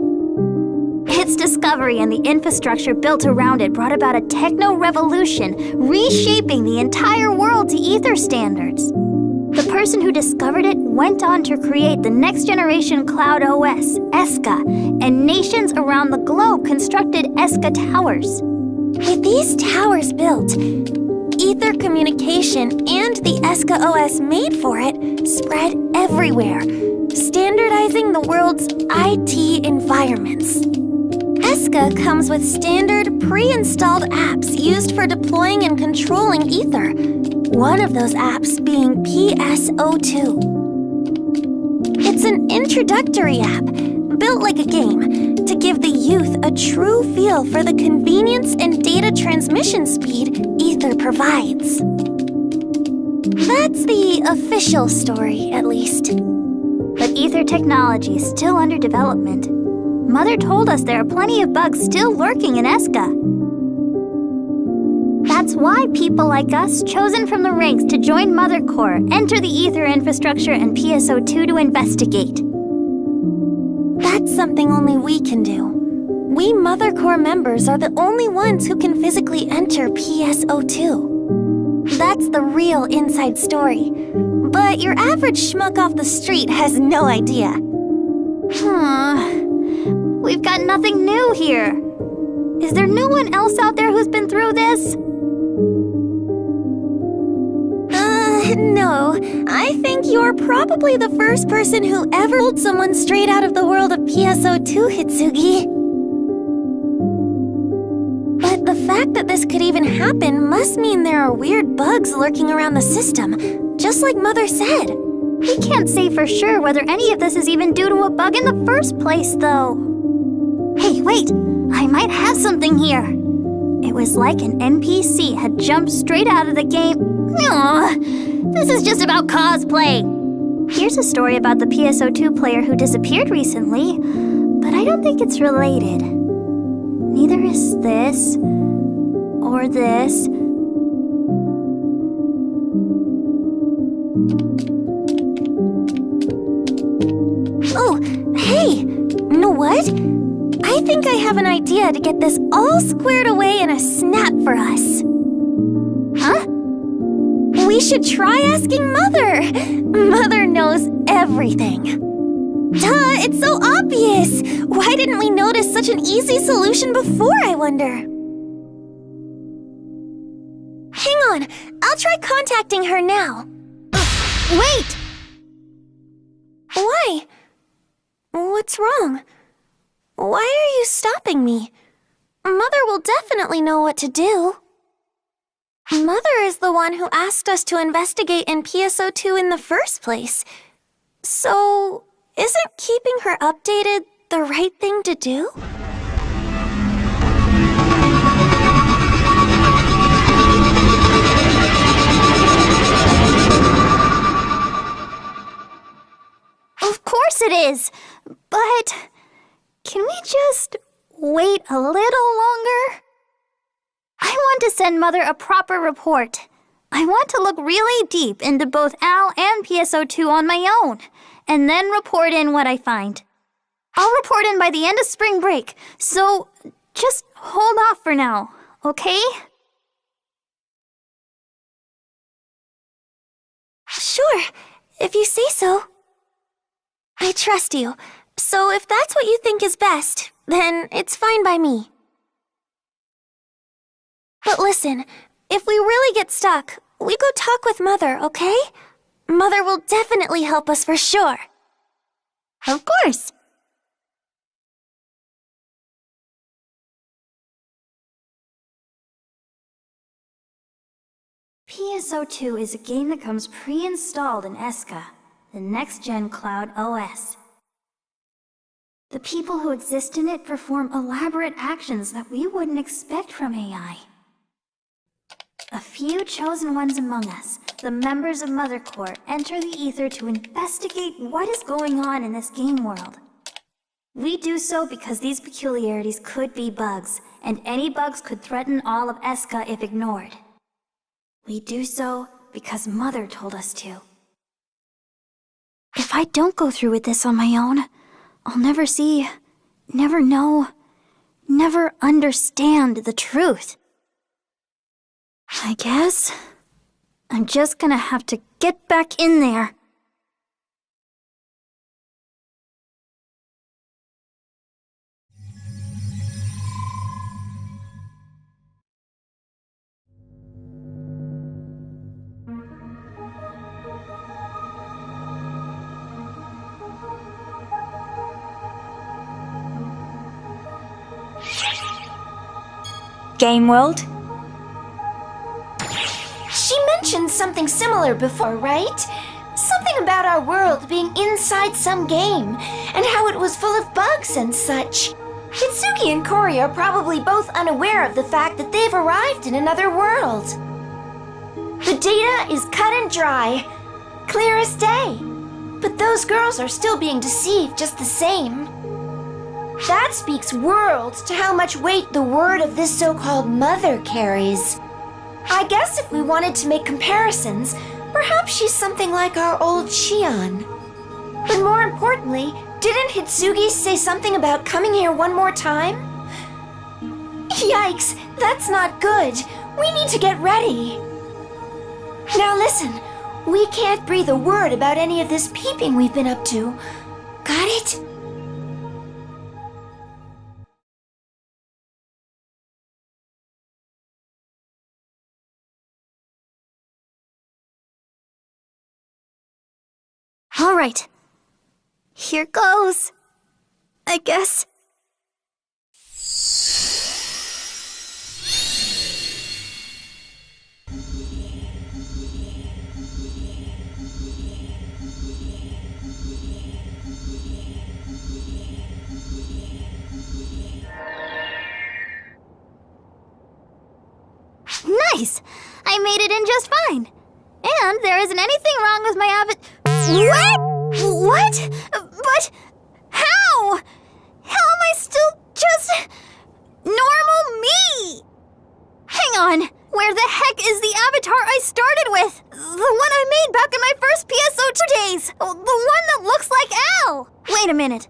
[SPEAKER 10] Its discovery and the infrastructure built around it brought about a techno-revolution, reshaping the entire world to ether standards. The person who discovered it went on to create the next-generation cloud OS, ESCA, and nations around the globe constructed ESCA towers.
[SPEAKER 15] With these towers built, ether communication and the ESCA OS made for it spread everywhere, standardizing the world's IT environments. ESCA comes with standard pre-installed apps used for deploying and controlling ether. One of those apps being PSO2. It's an introductory app, built like a game, to give the youth a true feel for the convenience and data transmission speed ether provides. That's the official story, at least.
[SPEAKER 10] But ether technology is still under development. Mother told us there are plenty of bugs still lurking in ESCA. That's why people like us, chosen from the ranks to join Mother Corps, enter the ether infrastructure and PSO2 to investigate.
[SPEAKER 15] That's something only we can do. We Mother Corps members are the only ones who can physically enter PSO2. That's the real inside story. But your average schmuck off the street has no idea.
[SPEAKER 10] We've got nothing new here. Is there no one else out there who's been through this?
[SPEAKER 15] No. I think you're probably the first person who ever pulled someone straight out of the world of PSO2, Hitsugi. But the fact that this could even happen must mean there are weird bugs lurking around the system, just like Mother said.
[SPEAKER 10] We can't say for sure whether any of this is even due to a bug in the first place, though. Hey, wait! I might have something here. It was like an NPC had jumped straight out of the game. This is just about cosplay. Here's a story about the PSO2 player who disappeared recently, but I don't think it's related. Neither is this, or this.
[SPEAKER 15] Oh, hey! Know what? I think I have an idea to get this all squared away in a snap for us. Huh? We should try asking Mother! Mother knows everything. Duh, it's so obvious! Why didn't we notice such an easy solution before, I wonder? Hang on, I'll try contacting her now.
[SPEAKER 10] Wait!
[SPEAKER 15] Why? What's wrong? Why are you stopping me? Mother will definitely know what to do. Mother is the one who asked us to investigate in PSO2 in the first place. So, isn't keeping her updated the right thing to do?
[SPEAKER 10] Of course it is! But can we just wait a little longer? I want to send Mother a proper report. I want to look really deep into both AL and PSO2 on my own, and then report in what I find. I'll report in by the end of spring break, so just hold off for now, okay?
[SPEAKER 15] Sure, if you say so. I trust you, so if that's what you think is best, then it's fine by me. But listen, if we really get stuck, we go talk with Mother, okay? Mother will definitely help us for sure.
[SPEAKER 10] Of course. PSO2 is a game that comes pre-installed in ESCA, the next-gen cloud OS. The people who exist in it perform elaborate actions that we wouldn't expect from AI. A few chosen ones among us,
[SPEAKER 15] the members of Mother Court enter the ether to investigate what is going on in this game world. We do so because these peculiarities could be bugs, and any bugs could threaten all of Eska if ignored. We do so because Mother told us to.
[SPEAKER 3] If I don't go through with this on my own, I'll never see, never know, never understand the truth. I guess I'm just gonna have to get back in there.
[SPEAKER 1] Game world?
[SPEAKER 15] She mentioned something similar before, right? Something about our world being inside some game, and how it was full of bugs and such. Hitsugi and Kori are probably both unaware of the fact that they've arrived in another world. The data is cut and dry, clear as day. But those girls are still being deceived just the same. That speaks worlds to how much weight the word of this so-called mother carries. I guess if we wanted to make comparisons, perhaps she's something like our old Shion. But more importantly, didn't Hitsugi say something about coming here one more time? Yikes, that's not good. We need to get ready. Now listen, we can't breathe a word about any of this peeping we've been up to. Got it?
[SPEAKER 3] All right. Here goes. I guess. Nice! I made it in just fine. And there isn't anything wrong with my What? But how? How am I still just normal me? Hang on. Where the heck is the avatar I started with? The one I made back in my first PSO2 days. The one that looks like Al. Wait a minute.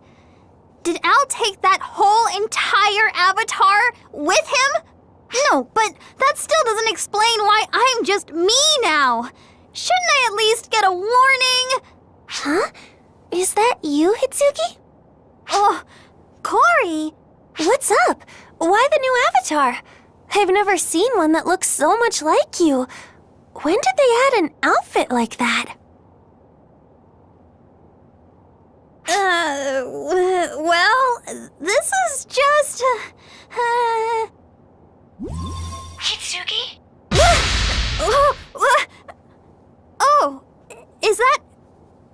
[SPEAKER 3] Did Al take that whole entire avatar with him? No, but that still doesn't explain why I'm just me now. Shouldn't I at least get a warning?
[SPEAKER 15] Huh? Is that you, Hitsugi?
[SPEAKER 3] Oh, Kori!
[SPEAKER 15] What's up? Why the new avatar? I've never seen one that looks so much like you. When did they add an outfit like that?
[SPEAKER 3] Well, this is just...
[SPEAKER 15] Hitsugi?
[SPEAKER 3] Oh, is that...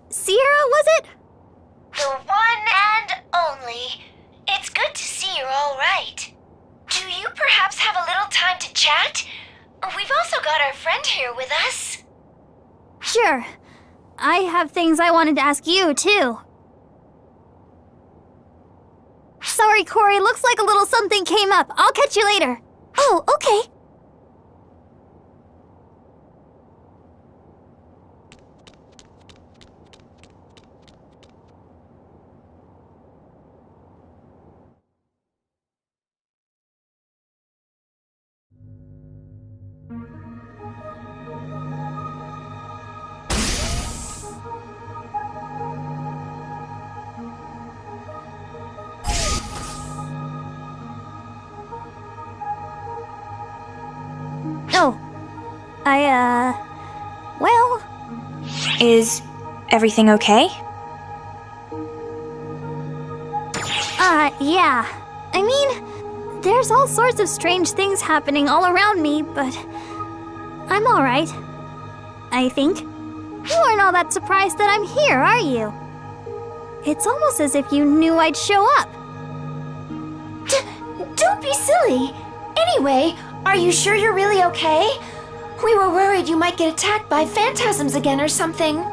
[SPEAKER 3] Sierra, was it?
[SPEAKER 4] The one and only. It's good to see you're all right. Do you perhaps have a little time to chat? We've also got our friend here with us.
[SPEAKER 3] Sure. I have things I wanted to ask you, too. Sorry, Kori, looks like a little something came up. I'll catch you later.
[SPEAKER 15] Oh, okay.
[SPEAKER 3] Oh. Well...
[SPEAKER 1] Is everything okay?
[SPEAKER 3] Yeah. I mean, there's all sorts of strange things happening all around me, but... I'm alright. I think. You aren't all that surprised that I'm here, are you? It's almost as if you knew I'd show up.
[SPEAKER 15] Don't be silly. Anyway, are you sure you're really okay? We were worried you might get attacked by phantasms again or something.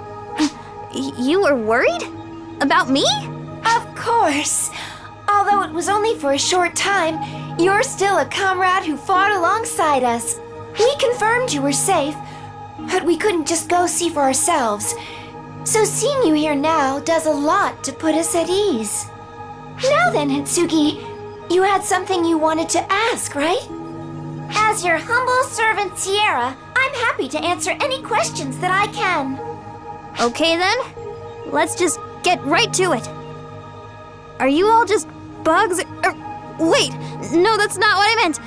[SPEAKER 18] You were worried? About me?
[SPEAKER 15] Of course. Although it was only for a short time, you're still a comrade who fought alongside us. We confirmed you were safe, but we couldn't just go see for ourselves. So seeing you here now does a lot to put us at ease. Now then, Hitsugi, you had something you wanted to ask, right? As your humble servant, Sierra, I'm happy to answer any questions that I can.
[SPEAKER 18] Okay then, let's just get right to it. Are you all just bugs? Wait, no, that's not what I meant.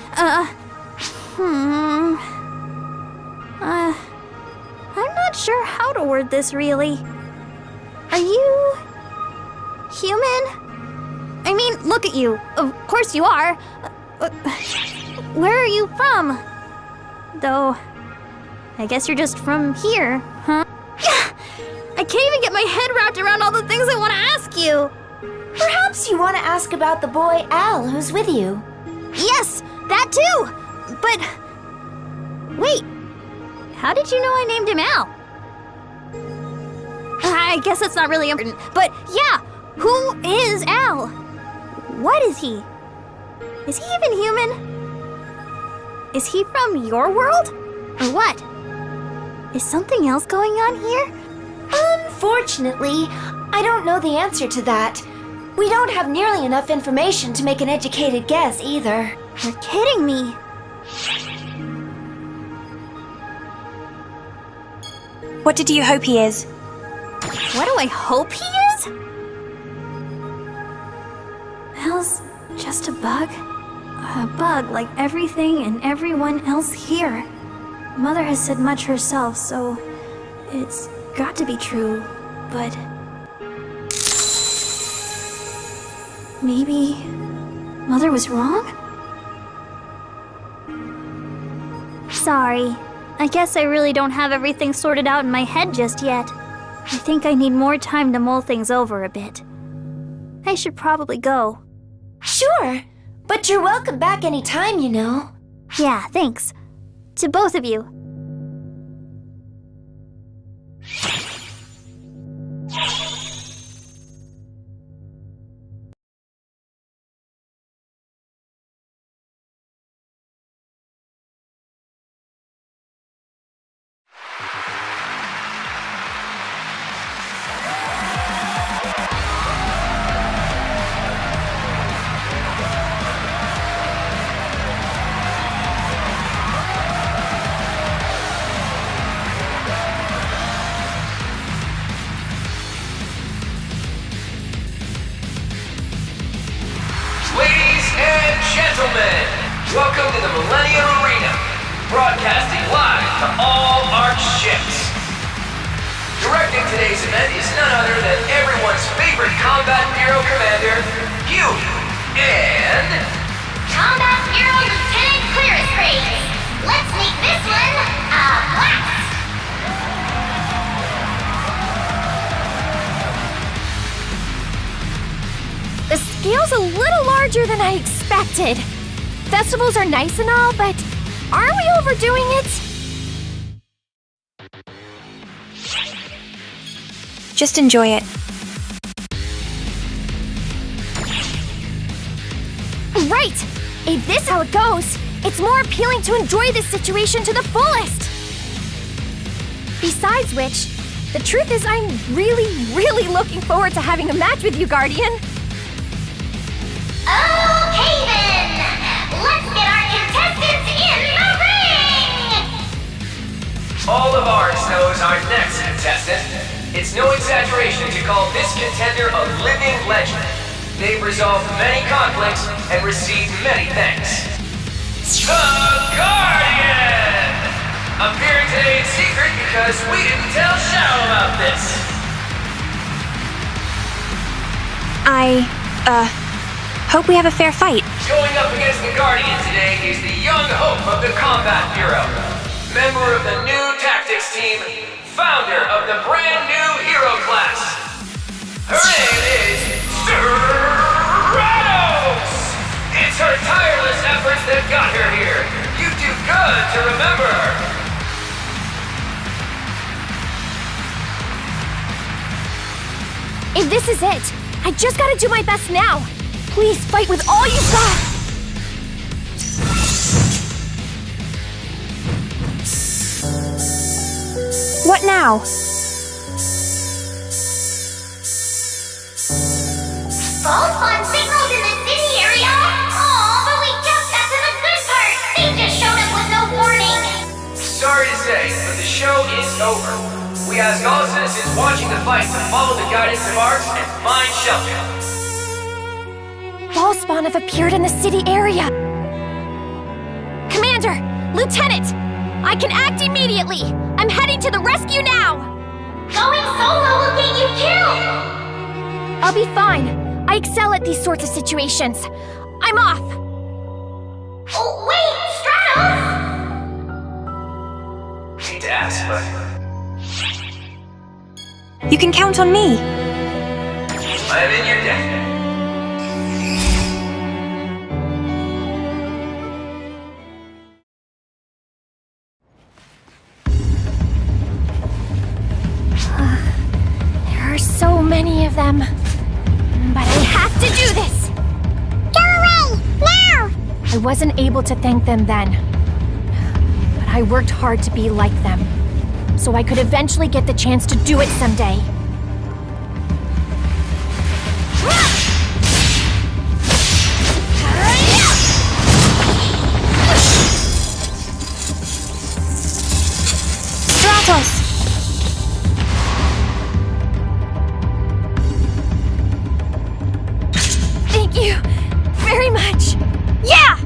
[SPEAKER 18] I'm not sure how to word this really. Are you human? I mean, look at you. Of course you are. Where are you from? Though, I guess you're just from here, huh? I can't even get my head wrapped around all the things I want to ask you.
[SPEAKER 15] Perhaps you want to ask about the boy Al who's with you.
[SPEAKER 18] Yes, that too! But, wait, how did you know I named him Al? I guess that's not really important, but yeah, who is Al? What is he? Is he even human? Is he from your world? Or what? Is something else going on here?
[SPEAKER 15] Unfortunately, I don't know the answer to that. We don't have nearly enough information to make an educated guess either.
[SPEAKER 18] You're kidding me.
[SPEAKER 12] What did you hope he is?
[SPEAKER 18] What do I hope he is? Al's just a bug. A bug like everything and everyone else here. Mother has said much herself, so it's got to be true, but maybe Mother was wrong? Sorry. I guess I really don't have everything sorted out in my head just yet. I think I need more time to mull things over a bit. I should probably go.
[SPEAKER 15] Sure, but you're welcome back anytime, you know.
[SPEAKER 18] Yeah, thanks. To both of you.
[SPEAKER 13] Gentlemen, welcome to the Millennium Arena, broadcasting live to all Arch ships. Directing today's event is none other than everyone's favorite Combat Bureau Commander, you, and...
[SPEAKER 4] Combat Bureau Lieutenant Clearance. Let's make this one a blast!
[SPEAKER 18] The scale's a little larger than I expected. Festivals are nice and all, but aren't we overdoing it?
[SPEAKER 12] Just enjoy it.
[SPEAKER 18] Right! If this is how it goes, it's more appealing to enjoy this situation to the fullest. Besides which, the truth is I'm really looking forward to having a match with you, Guardian.
[SPEAKER 4] Okay then! Let's get our contestants in the ring!
[SPEAKER 13] All of ours knows our next contestant. It's no exaggeration to call this contender a living legend. They've resolved many conflicts and received many thanks. The Guardian! Appearing today in secret because we didn't tell Shadow about this.
[SPEAKER 12] Hope we have a fair fight.
[SPEAKER 13] Going up against the Guardian today is the young hope of the Combat Bureau. Member of the new tactics team, founder of the brand new hero class. Her name is Stratos! It's her tireless efforts that got her here. You do good to remember her.
[SPEAKER 18] This is it. I just gotta do my best now. Please fight with all you've got.
[SPEAKER 12] What now?
[SPEAKER 4] False on signals in the city area? Aw, but we just got to the good part. They just showed up with no warning.
[SPEAKER 13] Sorry to say, but the show is over. We ask all citizens watching the fight to follow the guidance of Arcs and find shelter.
[SPEAKER 18] Ballspawn have appeared in the city area. Commander! Lieutenant! I can act immediately! I'm heading to the rescue now!
[SPEAKER 4] Going solo will get you killed!
[SPEAKER 18] I'll be fine. I excel at these sorts of situations. I'm off!
[SPEAKER 4] Oh, wait! Stratos!
[SPEAKER 13] Hate to ask, but
[SPEAKER 12] You can count on me.
[SPEAKER 13] I'm in your debt.
[SPEAKER 18] There are so many of them. But I have to do this!
[SPEAKER 3] Go away! Now!
[SPEAKER 18] I wasn't able to thank them then. But I worked hard to be like them. So I could eventually get the chance to do it someday.
[SPEAKER 12] Stratos!
[SPEAKER 18] Thank you very much. Yeah!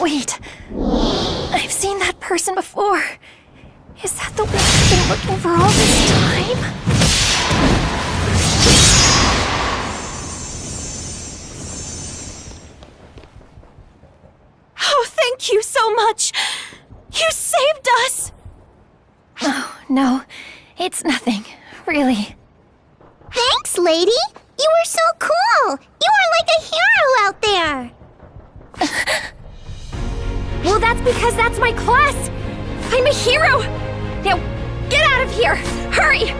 [SPEAKER 18] Wait. I've seen that person before. Is that the one I've been looking for all this time? Oh, thank you so much! You saved us! Oh, no. It's nothing. Really.
[SPEAKER 3] Thanks, lady! You were so cool! You are like a hero out there!
[SPEAKER 18] Well, that's because that's my class! I'm a hero! Now, get out of here! Hurry!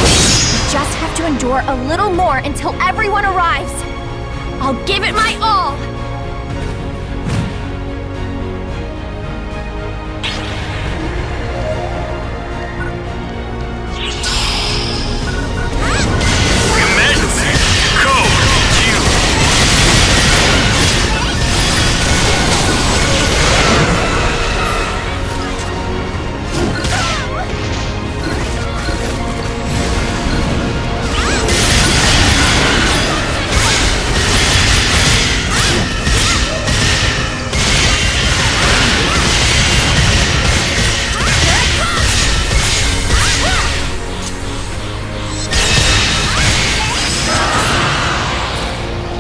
[SPEAKER 18] We just have to endure a little more until everyone arrives. I'll give it my all!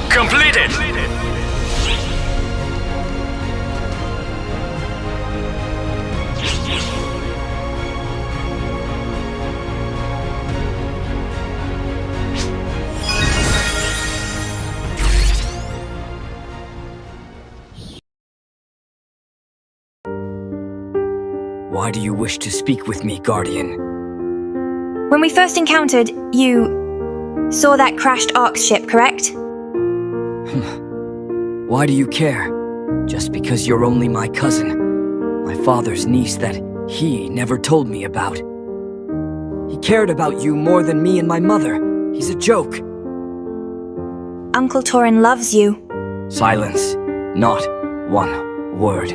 [SPEAKER 5] Completed!
[SPEAKER 2] Why do you wish to speak with me, Guardian?
[SPEAKER 12] When we first encountered, you saw that crashed Ark's ship, correct?
[SPEAKER 2] Why do you care? Just because you're only my cousin, my father's niece that he never told me about. He cared about you more than me and my mother. He's a joke.
[SPEAKER 12] Uncle Torin loves you.
[SPEAKER 2] Silence. Not one word.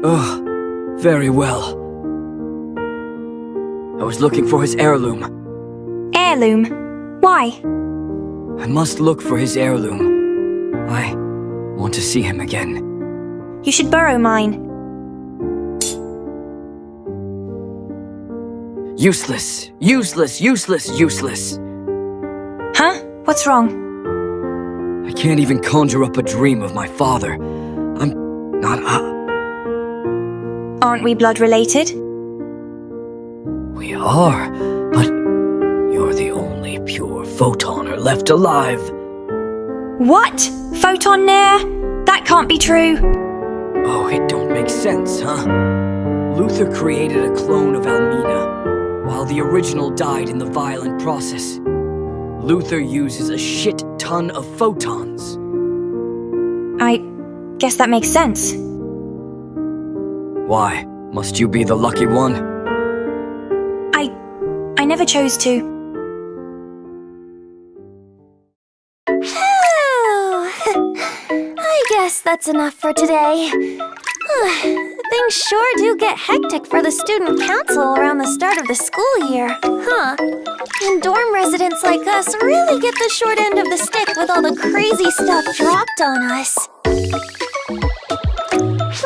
[SPEAKER 2] Ugh. Very well. I was looking for his heirloom.
[SPEAKER 12] Heirloom? Why?
[SPEAKER 2] I must look for his heirloom. I want to see him again.
[SPEAKER 12] You should borrow mine.
[SPEAKER 2] Useless. Useless, useless, useless.
[SPEAKER 12] Huh? What's wrong?
[SPEAKER 2] I can't even conjure up a dream of my father. I'm not
[SPEAKER 12] Aren't we blood related?
[SPEAKER 2] We are, but you're the only pure photoner left alive.
[SPEAKER 12] What? Photon Nair? That can't be true.
[SPEAKER 2] Oh, it don't make sense, huh? Luther created a clone of Almina, while the original died in the violent process. Luther uses a shit ton of photons.
[SPEAKER 12] I guess that makes sense.
[SPEAKER 2] Why? Must you be the lucky one?
[SPEAKER 12] I never chose to.
[SPEAKER 18] I guess that's enough for today. Things sure do get hectic for the student council around the start of the school year, huh? And dorm residents like us really get the short end of the stick with all the crazy stuff dropped on us.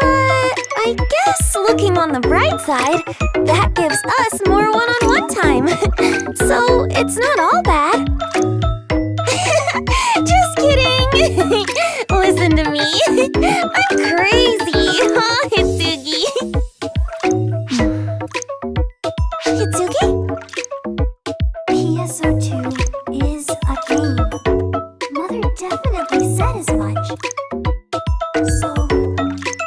[SPEAKER 18] But I guess looking on the bright side, that gives us more one-on-one time. So it's not all bad. Just kidding! Listen to me. I'm crazy, huh, Hitsugi? Hitsugi?
[SPEAKER 15] PSO2 is a game. Mother definitely said as much. So,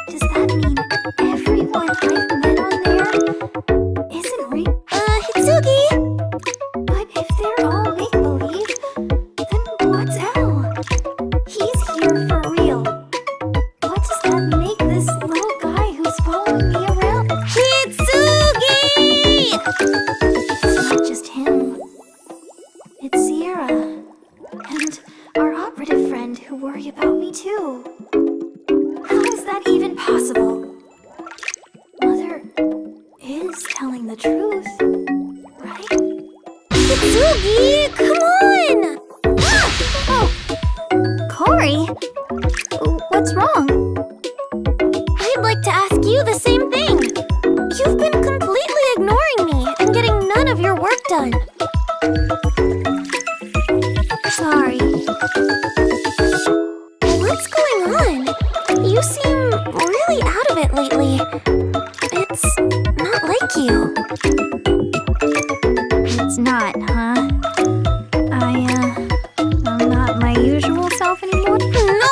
[SPEAKER 15] does that mean everyone I've met on there isn't real?
[SPEAKER 18] Hitsugi?
[SPEAKER 15] But if they're all make-believe, then what's L? He's here for real. What does that make this the truth, right? Hitsugi, come on! Oh, Corey? What's wrong? I'd like to ask you the same thing. You've been completely ignoring me and getting none of your work done. Sorry. What's going on? You seem really out of it lately. It's not like you. It's not, huh? I'm not my usual self anymore? No!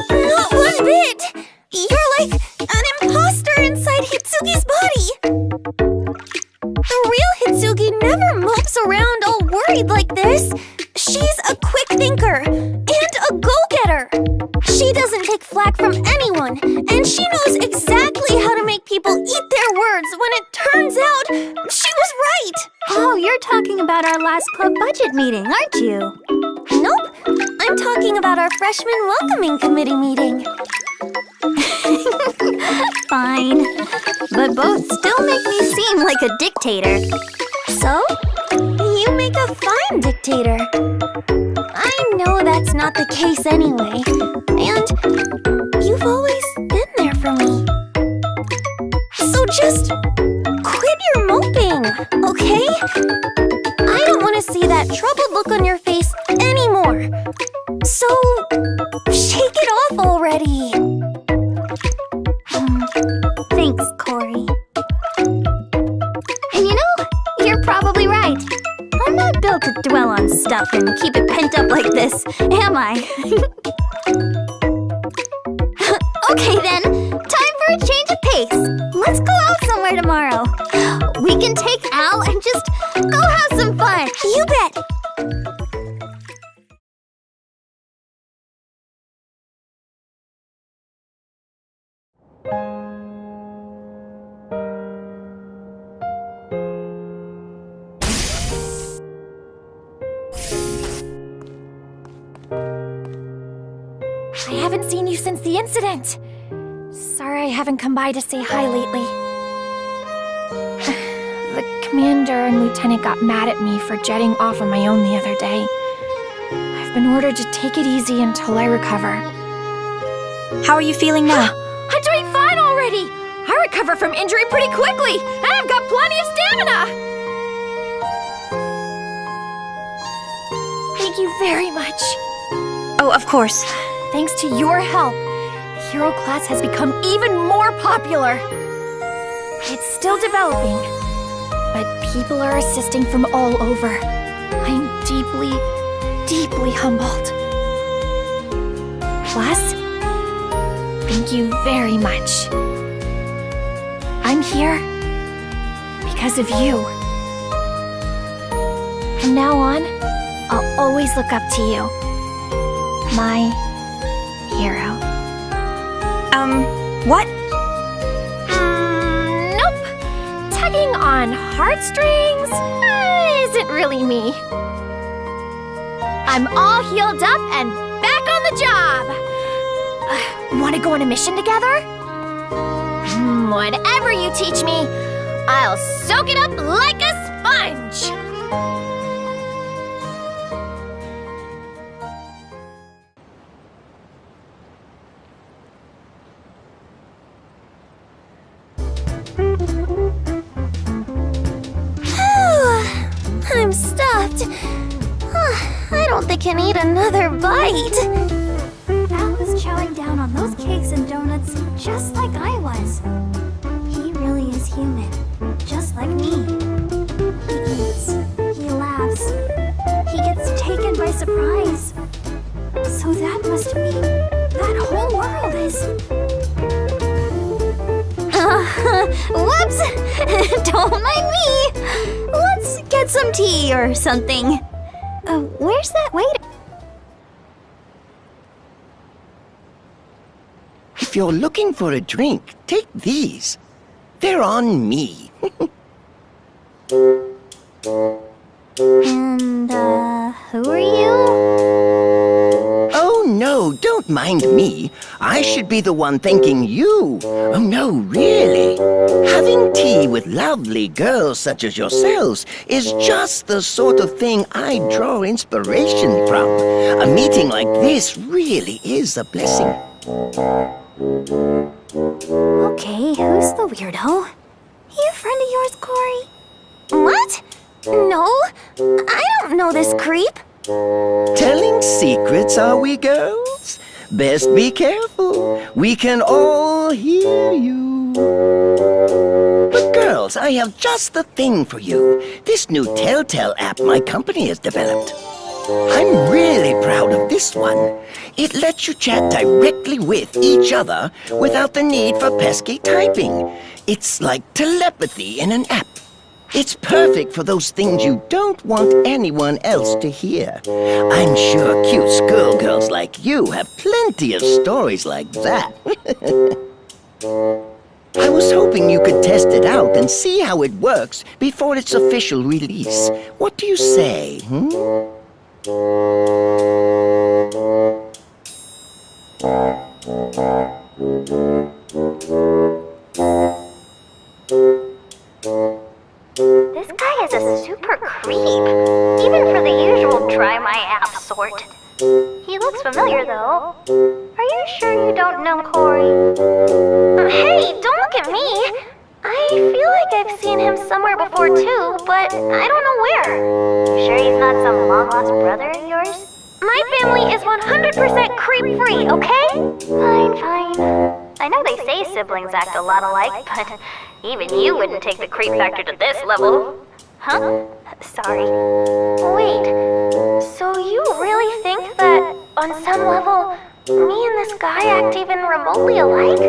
[SPEAKER 15] Not one bit! You're like an imposter inside Hitsugi's body! The real Hitsugi never mopes around all worried like this. She's a quick thinker and a go-getter. She doesn't take flack from anyone, and she knows exactly how to make people eat their words when it turns out she was right. Oh, you're talking about our last club budget meeting, aren't you? Nope, I'm talking about our freshman welcoming committee meeting. Fine, but both still make me seem like a dictator. So, you make a fine dictator. I know that's not the case anyway, and you've always been there for me. So just quit your moping, okay? I don't want to see that troubled look on your face anymore. So, shake it off already. Thanks, Corey. And you know, you're probably right. I'm not built to dwell on stuff and keep it pent up like this, am I? Okay then, time for a change of pace. Let's go out somewhere tomorrow. We can take Al and just go have some fun. You bet!
[SPEAKER 18] I haven't seen you since the incident. Sorry I haven't come by to say hi lately. The commander and lieutenant got mad at me for jetting off on my own the other day. I've been ordered to take it easy until I recover.
[SPEAKER 12] How are you feeling now?
[SPEAKER 18] I'm doing fine already! I recover from injury pretty quickly, and I've got plenty of stamina! Thank you very much.
[SPEAKER 12] Oh, of course.
[SPEAKER 18] Thanks to your help, the hero class has become even more popular. It's still developing, but people are assisting from all over. I'm deeply, deeply humbled. Class, thank you very much. I'm here because of you. From now on, I'll always look up to you. My hero.
[SPEAKER 12] What?
[SPEAKER 18] Nope. Tugging on heartstrings isn't really me. I'm all healed up and back on the job. Want to go on a mission together? Whatever you teach me, I'll soak it up like a sponge.
[SPEAKER 15] I'm stuffed. I don't think I need another bite. Al was chowing down on those cakes and donuts just like I was. He really is human, just like me. He eats, he laughs, he gets taken by surprise. So that must mean that whole world is... Whoops! Don't mind me! Let's get some tea or something. Where's that waiter?
[SPEAKER 17] If you're looking for a drink, take these. They're on me.
[SPEAKER 15] And, who are you?
[SPEAKER 17] Oh no, don't mind me. I'm I should be the one thanking you. Oh, no, really. Having tea with lovely girls such as yourselves is just the sort of thing I draw inspiration from. A meeting like this really is a blessing.
[SPEAKER 10] Okay, who's the weirdo? He a friend of yours, Corey? What? No, I don't know this creep.
[SPEAKER 17] Telling secrets, are we, girls? Best be careful. We can all hear you. But girls, I have just the thing for you. This new Telltale app my company has developed. I'm really proud of this one. It lets you chat directly with each other without the need for pesky typing. It's like telepathy in an app. It's perfect for those things you don't want anyone else to hear. I'm sure cute schoolgirls like you have plenty of stories like that. I was hoping you could test it out and see how it works before its official release. What do you say,
[SPEAKER 4] This guy is a super creep, even for the usual try my app sort. He looks familiar though. Are you sure you don't know Corey? Hey, don't look at me! I feel like I've seen him somewhere before too, but I don't know where. You sure he's not some long-lost brother of yours? My family is 100% creep-free, okay? Fine. I know they say siblings act a lot alike, but even you wouldn't take the creep factor to this level. Huh? Sorry. Wait, so you really think that, on some level, me and this guy act even remotely alike?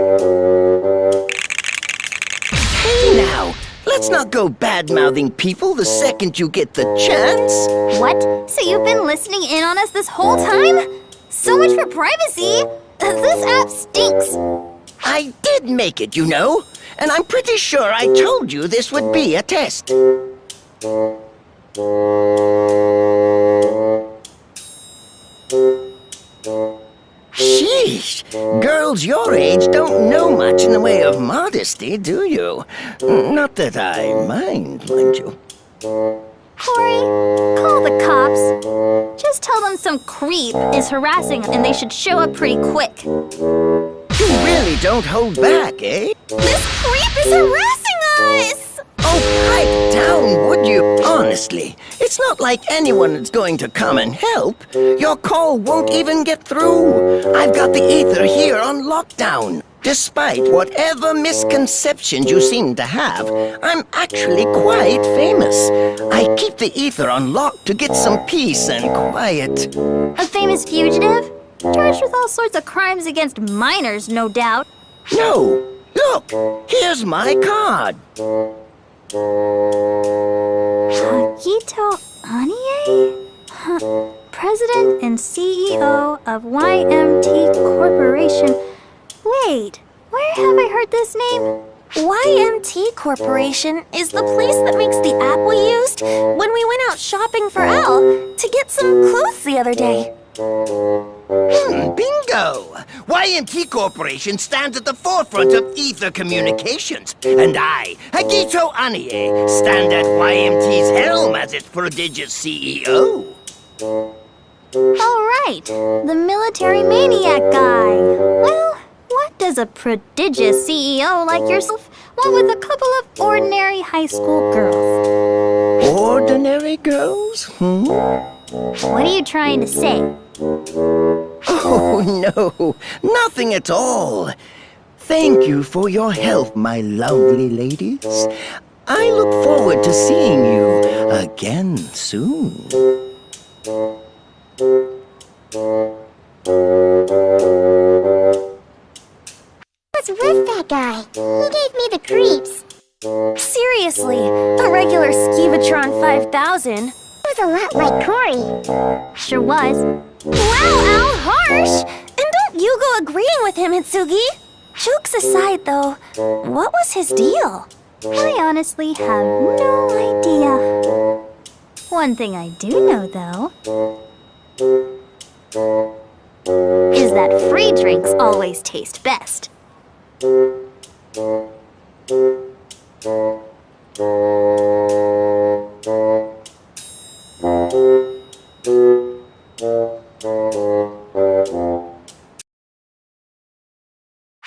[SPEAKER 17] Hey now, let's not go bad-mouthing people the second you get the chance.
[SPEAKER 10] What? So you've been listening in on us this whole time? So much for privacy! This app stinks!
[SPEAKER 17] I did make it, you know, and I'm pretty sure I told you this would be a test. Sheesh, girls your age don't know much in the way of modesty, do you? Not that I mind you.
[SPEAKER 10] Corey, call the cops. Just tell them some creep is harassing and they should show up pretty quick.
[SPEAKER 17] You really don't hold back, eh?
[SPEAKER 10] This creep is harassing us!
[SPEAKER 17] Oh, pipe down, would you? Honestly, it's not like anyone is going to come and help. Your call won't even get through. I've got the ether here on lockdown. Despite whatever misconceptions you seem to have, I'm actually quite famous. I keep the ether on lock to get some peace and quiet.
[SPEAKER 10] A famous fugitive? Charged with all sorts of crimes against minors, no doubt.
[SPEAKER 17] No, look, here's my card.
[SPEAKER 10] Akito Anie? President and CEO of YMT Corporation. Wait, where have I heard this name? YMT Corporation is the place that makes the app we used when we went out shopping for Al to get some clothes the other day.
[SPEAKER 17] Bingo! YMT Corporation stands at the forefront of ether communications, and I, Hagito Anie, stand at YMT's helm as its prodigious CEO.
[SPEAKER 10] All right, the military maniac guy. Well, what does a prodigious CEO like yourself want with a couple of ordinary high school girls?
[SPEAKER 17] Ordinary girls?
[SPEAKER 10] What are you trying to say?
[SPEAKER 17] Oh, no, nothing at all. Thank you for your help, my lovely ladies. I look forward to seeing you again soon.
[SPEAKER 15] What's with that guy? He gave me the creeps.
[SPEAKER 18] Seriously, a regular Skivatron 5000.
[SPEAKER 15] He was a lot like Corey.
[SPEAKER 10] Sure was.
[SPEAKER 18] Wow, Al, harsh! And don't you go agreeing with him, Hitsugi. Jokes aside, though, what was his deal?
[SPEAKER 10] I honestly have no idea. One thing I do know, though. is that free drinks always taste best.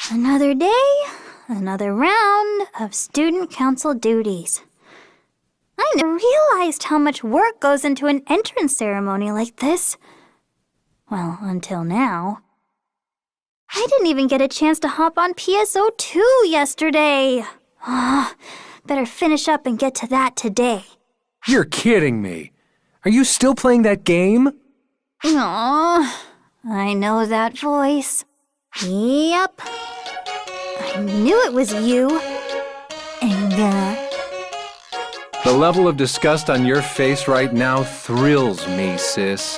[SPEAKER 10] Another day, another round of student council duties. I never realized how much work goes into an entrance ceremony like this. Well, until now. I didn't even get a chance to hop on PSO2 yesterday. Better finish up and get to that today.
[SPEAKER 13] You're kidding me. Are you still playing that game?
[SPEAKER 10] Aw, I know that voice. Yep. I knew it was you.
[SPEAKER 13] The level of disgust on your face right now thrills me, sis.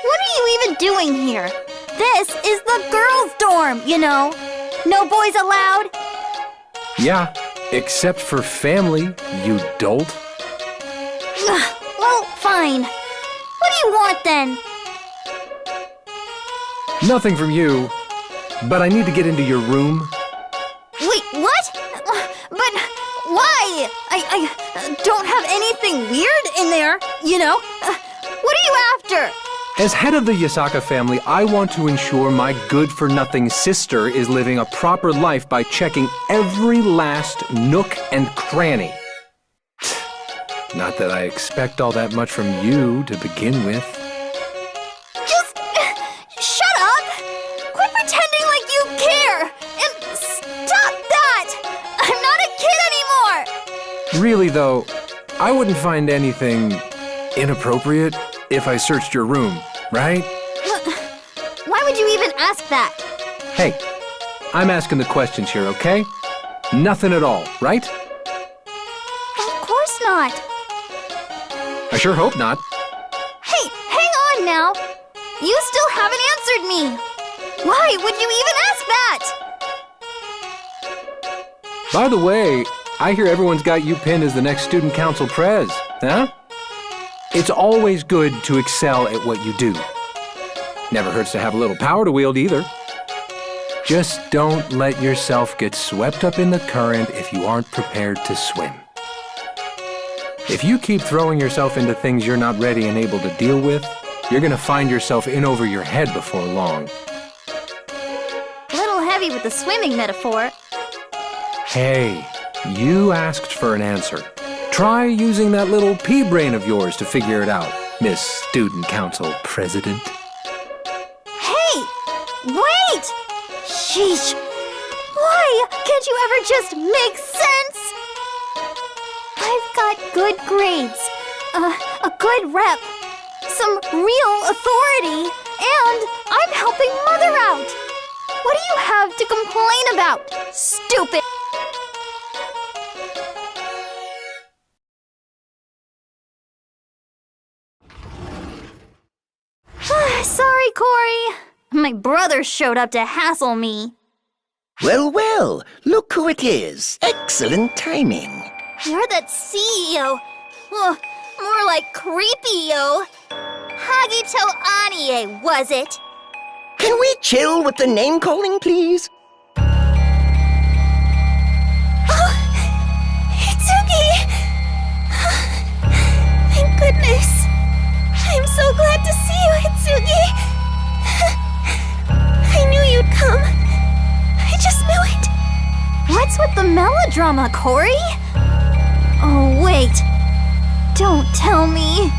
[SPEAKER 10] What are you even doing here? This is the girls' dorm, you know. No boys allowed.
[SPEAKER 13] Yeah, except for family, you dolt.
[SPEAKER 10] Well, fine. What do you want then?
[SPEAKER 13] Nothing from you, but I need to get into your room.
[SPEAKER 10] Wait, what? But why? I don't have anything weird in there, you know? What are you after?
[SPEAKER 13] As head of the Yasaka family, I want to ensure my good-for-nothing sister is living a proper life by checking every last nook and cranny. Not that I expect all that much from you to begin with.
[SPEAKER 10] Just shut up! Quit pretending like you care! And stop that! I'm not a kid anymore!
[SPEAKER 13] Really, though, I wouldn't find anything inappropriate if I searched your room, right?
[SPEAKER 10] Why would you even ask that?
[SPEAKER 13] Hey, I'm asking the questions here, okay? Nothing at all, right?
[SPEAKER 10] Of course not.
[SPEAKER 13] I sure hope not.
[SPEAKER 10] Hey, hang on now! You still haven't answered me! Why would you even ask that?
[SPEAKER 13] By the way, I hear everyone's got you pinned as the next student council prez, huh? It's always good to excel at what you do. Never hurts to have a little power to wield either. Just don't let yourself get swept up in the current if you aren't prepared to swim. If you keep throwing yourself into things you're not ready and able to deal with, you're gonna find yourself in over your head before long.
[SPEAKER 10] A little heavy with the swimming metaphor.
[SPEAKER 13] Hey, you asked for an answer. Try using that little pea brain of yours to figure it out, Miss Student Council President.
[SPEAKER 10] Hey! Wait! Sheesh! Why can't you ever just make sense? I've got good grades, a good rep, some real authority, and I'm helping Mother out! What do you have to complain about, stupid? Sorry, Corey. My brother showed up to hassle me.
[SPEAKER 17] Well, well, look who it is. Excellent timing.
[SPEAKER 10] You're that CEO. More like creepy-o. Hagito Anie, was it?
[SPEAKER 17] Can we chill with the name-calling, please?
[SPEAKER 15] Oh, Hitsugi! Thank goodness. I'm so glad to see you, Hitsugi. I knew you'd come. I just knew it.
[SPEAKER 10] What's with the melodrama, Corey? Oh, wait. Don't tell me.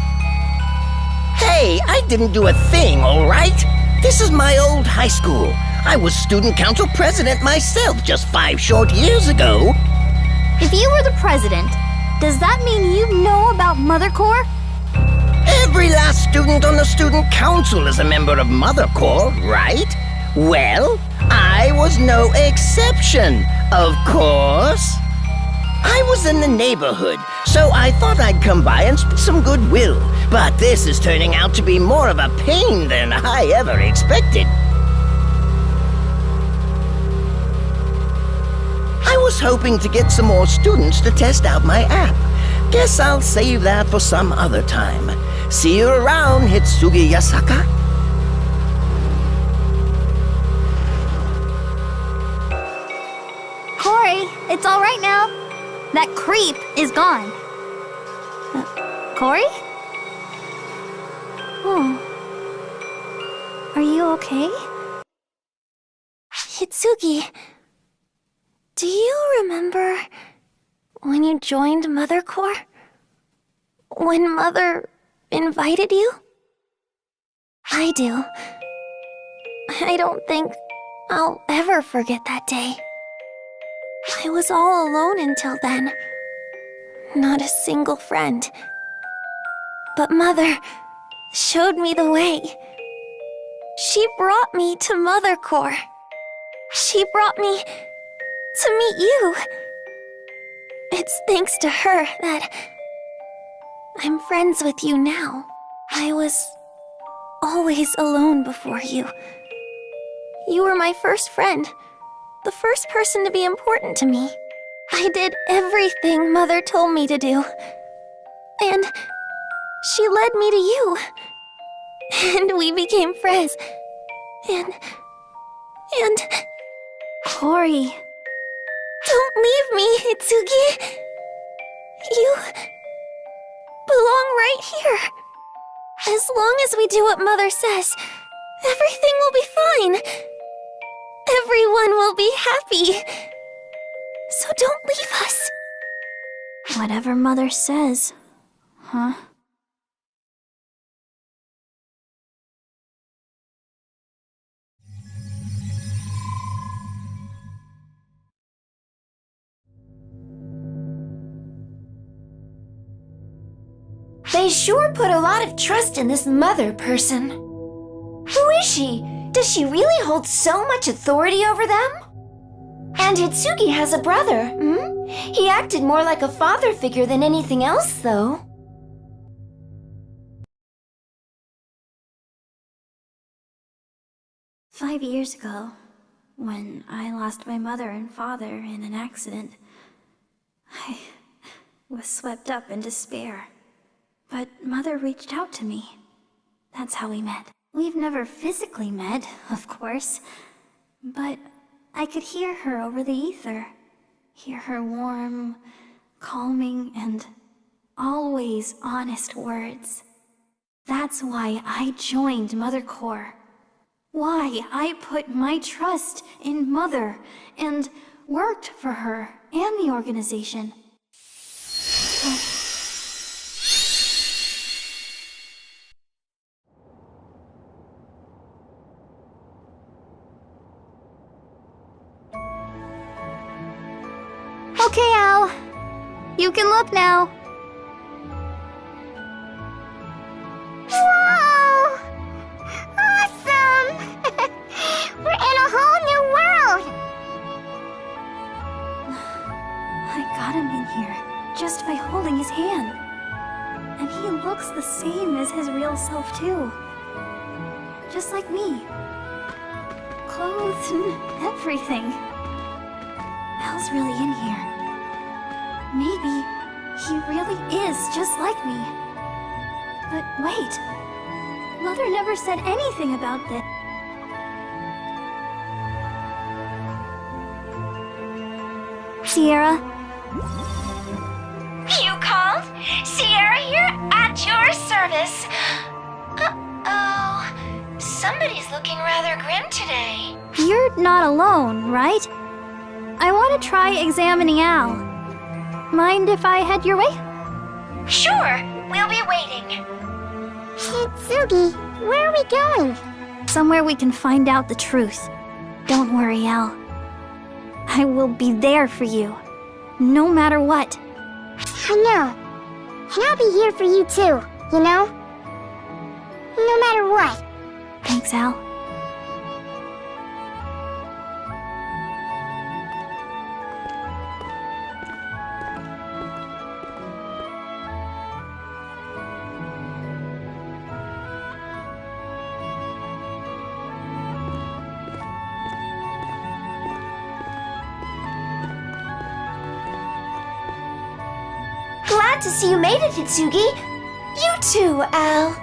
[SPEAKER 17] Hey, I didn't do a thing, all right? This is my old high school. I was student council president myself just 5 short years ago.
[SPEAKER 10] If you were the president, does that mean you know about Mother Corps?
[SPEAKER 17] Every last student on the student council is a member of Mother Corps, right? Well, I was no exception, of course. I was in the neighborhood, so I thought I'd come by and spread some goodwill. But this is turning out to be more of a pain than I ever expected. I was hoping to get some more students to test out my app. Guess I'll save that for some other time. See you around, Hitsugi Yasaka.
[SPEAKER 10] Corey, it's all right now. That creep is gone. Corey? Oh. Are you okay?
[SPEAKER 18] Hitsugi, do you remember when you joined Mother Corps? When Mother invited you? I do. I don't think I'll ever forget that day. I was all alone until then. Not a single friend. But Mother showed me the way. She brought me to Mother Corps. She brought me to meet you. It's thanks to her that I'm friends with you now. I was always alone before you. You were my first friend, the first person to be important to me. I did everything Mother told me to do. And she led me to you. And we became friends. And...
[SPEAKER 10] Corey.
[SPEAKER 18] Don't leave me, Hitsugi. You belong right here. As long as we do what Mother says, everything will be fine. Everyone will be happy. So don't leave us.
[SPEAKER 10] Whatever Mother says, huh?
[SPEAKER 15] They sure put a lot of trust in this Mother person. Who is she? Does she really hold so much authority over them? And Hitsugi has a brother, hmm? He acted more like a father figure than anything else, though.
[SPEAKER 3] "5 years ago, when I lost my mother and father in an accident, I was swept up in despair. But Mother reached out to me. That's how we met. We've never physically met, of course, but I could hear her over the ether. Hear her warm, calming, and always honest words. That's why I joined Mother Corps. Why I put my trust in Mother and worked for her and the organization.
[SPEAKER 10] Okay, Al. You can look now.
[SPEAKER 3] Whoa! Awesome! We're in a whole new world! I got him in here just by holding his hand. And he looks the same as his real self, too. Just like me. Clothes and everything. Al's really in here. Maybe he really is just like me. But wait, Mother never said anything about this.
[SPEAKER 10] Sierra?
[SPEAKER 4] You called? Sierra here, at your service. Uh-oh. Somebody's looking rather grim today.
[SPEAKER 10] You're not alone, right? I want to try examining Al. Mind if I head your way?
[SPEAKER 4] Sure, we'll be waiting.
[SPEAKER 3] Hitsugi, where are we going?
[SPEAKER 10] Somewhere we can find out the truth. Don't worry, Al. I will be there for you, no matter what.
[SPEAKER 3] I know. And I'll be here for you too, you know? No matter what.
[SPEAKER 10] Thanks, Al.
[SPEAKER 15] Glad to see you made it, Hitsugi. You too, Al.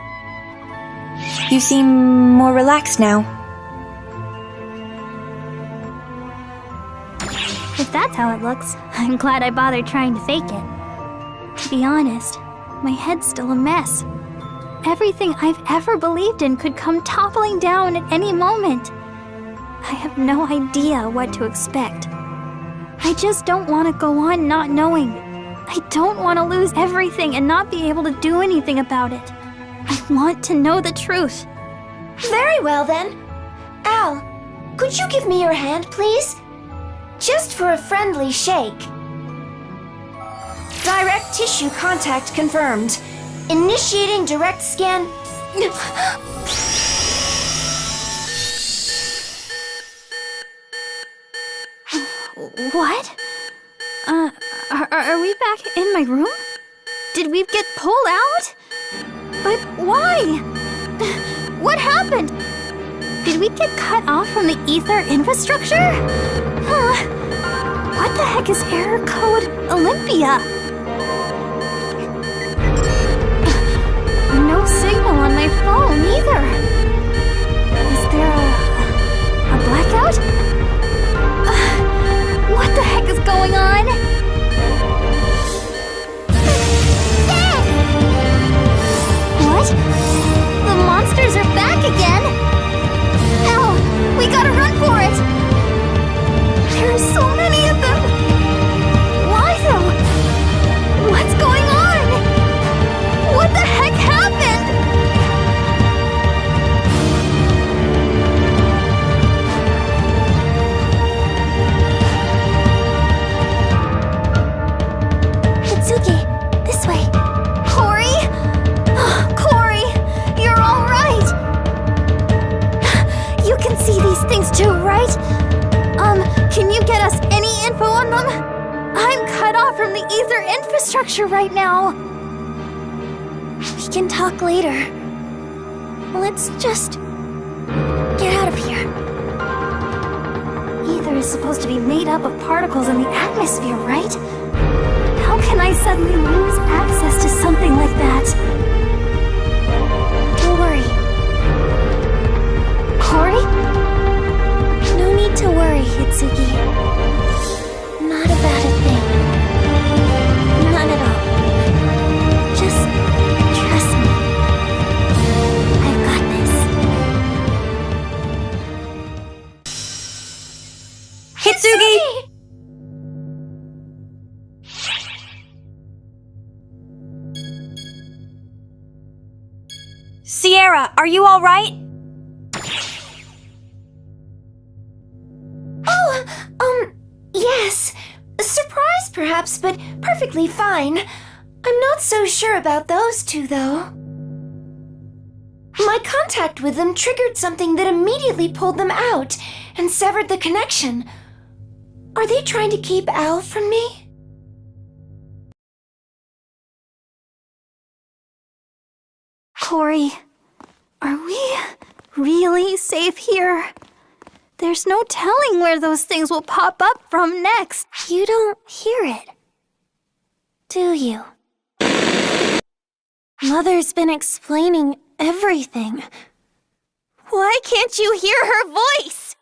[SPEAKER 12] You seem more relaxed now.
[SPEAKER 3] If that's how it looks, I'm glad I bothered trying to fake it. To be honest, my head's still a mess. Everything I've ever believed in could come toppling down at any moment. I have no idea what to expect. I just don't want to go on not knowing. I don't want to lose everything and not be able to do anything about it. I want to know the truth.
[SPEAKER 15] Very well then. Al, could you give me your hand, please? Just for a friendly shake. Direct tissue contact confirmed. Initiating direct scan.
[SPEAKER 3] What? Are we back in my room? Did we get pulled out? But why? What happened? Did we get cut off from the ether infrastructure? What the heck is error code Olympia? No signal on my phone either. Is there a blackout? What the heck is going on? What? The monsters are back again? Elle, we gotta run for it! There are so many of them! Why though? What's going on? What the heck happened? Hitsuki, this way. Corey? Corey, you're all right! You can see these things too, right? Can you get us any info on them? I'm cut off from the ether infrastructure right now. We can talk later. Let's just get out of here. Ether is supposed to be made up of particles in the atmosphere, right? How can I suddenly lose access to something like that? Don't worry. Corey? No need to worry, Hitsuki. Not about a thing. None at all. Just trust me. I've got this.
[SPEAKER 12] Hitsuki! Sierra, are you all right?
[SPEAKER 15] Yes. A surprise perhaps, but perfectly fine. I'm not so sure about those two, though. My contact with them triggered something that immediately pulled them out and severed the connection. Are they trying to keep Al from me?
[SPEAKER 3] Corey, are we really safe here? There's no telling where those things will pop up from next.
[SPEAKER 15] You don't hear it, do you? Mother's been explaining everything.
[SPEAKER 3] Why can't you hear her voice?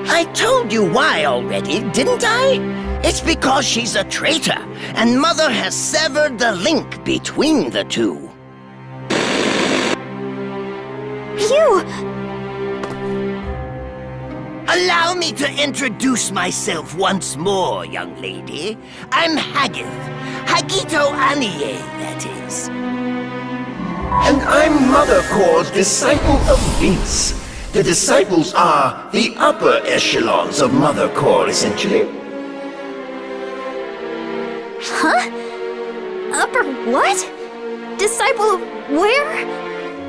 [SPEAKER 17] I told you why already, didn't I? It's because she's a traitor, and Mother has severed the link between the two.
[SPEAKER 3] You!
[SPEAKER 17] Allow me to introduce myself once more, young lady. I'm Haggith. Hagito Anie, that is.
[SPEAKER 14] And I'm Mother Core's disciple of Vince. The disciples are the upper echelons of Mother Core, essentially.
[SPEAKER 3] Huh? Upper what? Disciple of where?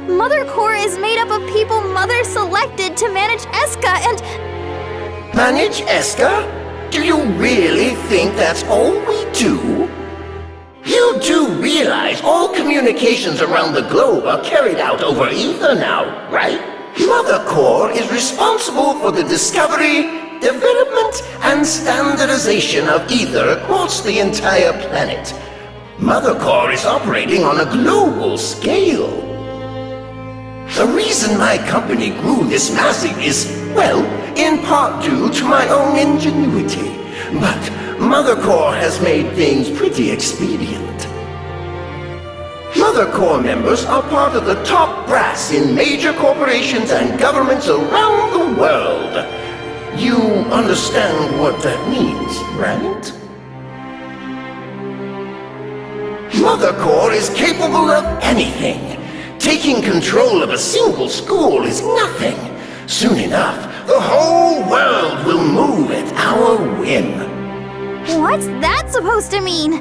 [SPEAKER 3] Mother Core is made up of people Mother selected to manage Eska and...
[SPEAKER 14] Manage Eska? Do you really think that's all we do? You do realize all communications around the globe are carried out over ether now, right? Mother Core is responsible for the discovery,
[SPEAKER 17] development and standardization of ether across the entire planet. Mother Core is operating on a global scale. The reason my company grew this massive is, well, in part due to my own ingenuity. But Mother Core has made things pretty expedient. Mother Core members are part of the top brass in major corporations and governments around the world. You understand what that means, right? Mother Core is capable of anything. Taking control of a single school is nothing. Soon enough, the whole world will move at our whim.
[SPEAKER 3] What's that supposed to mean?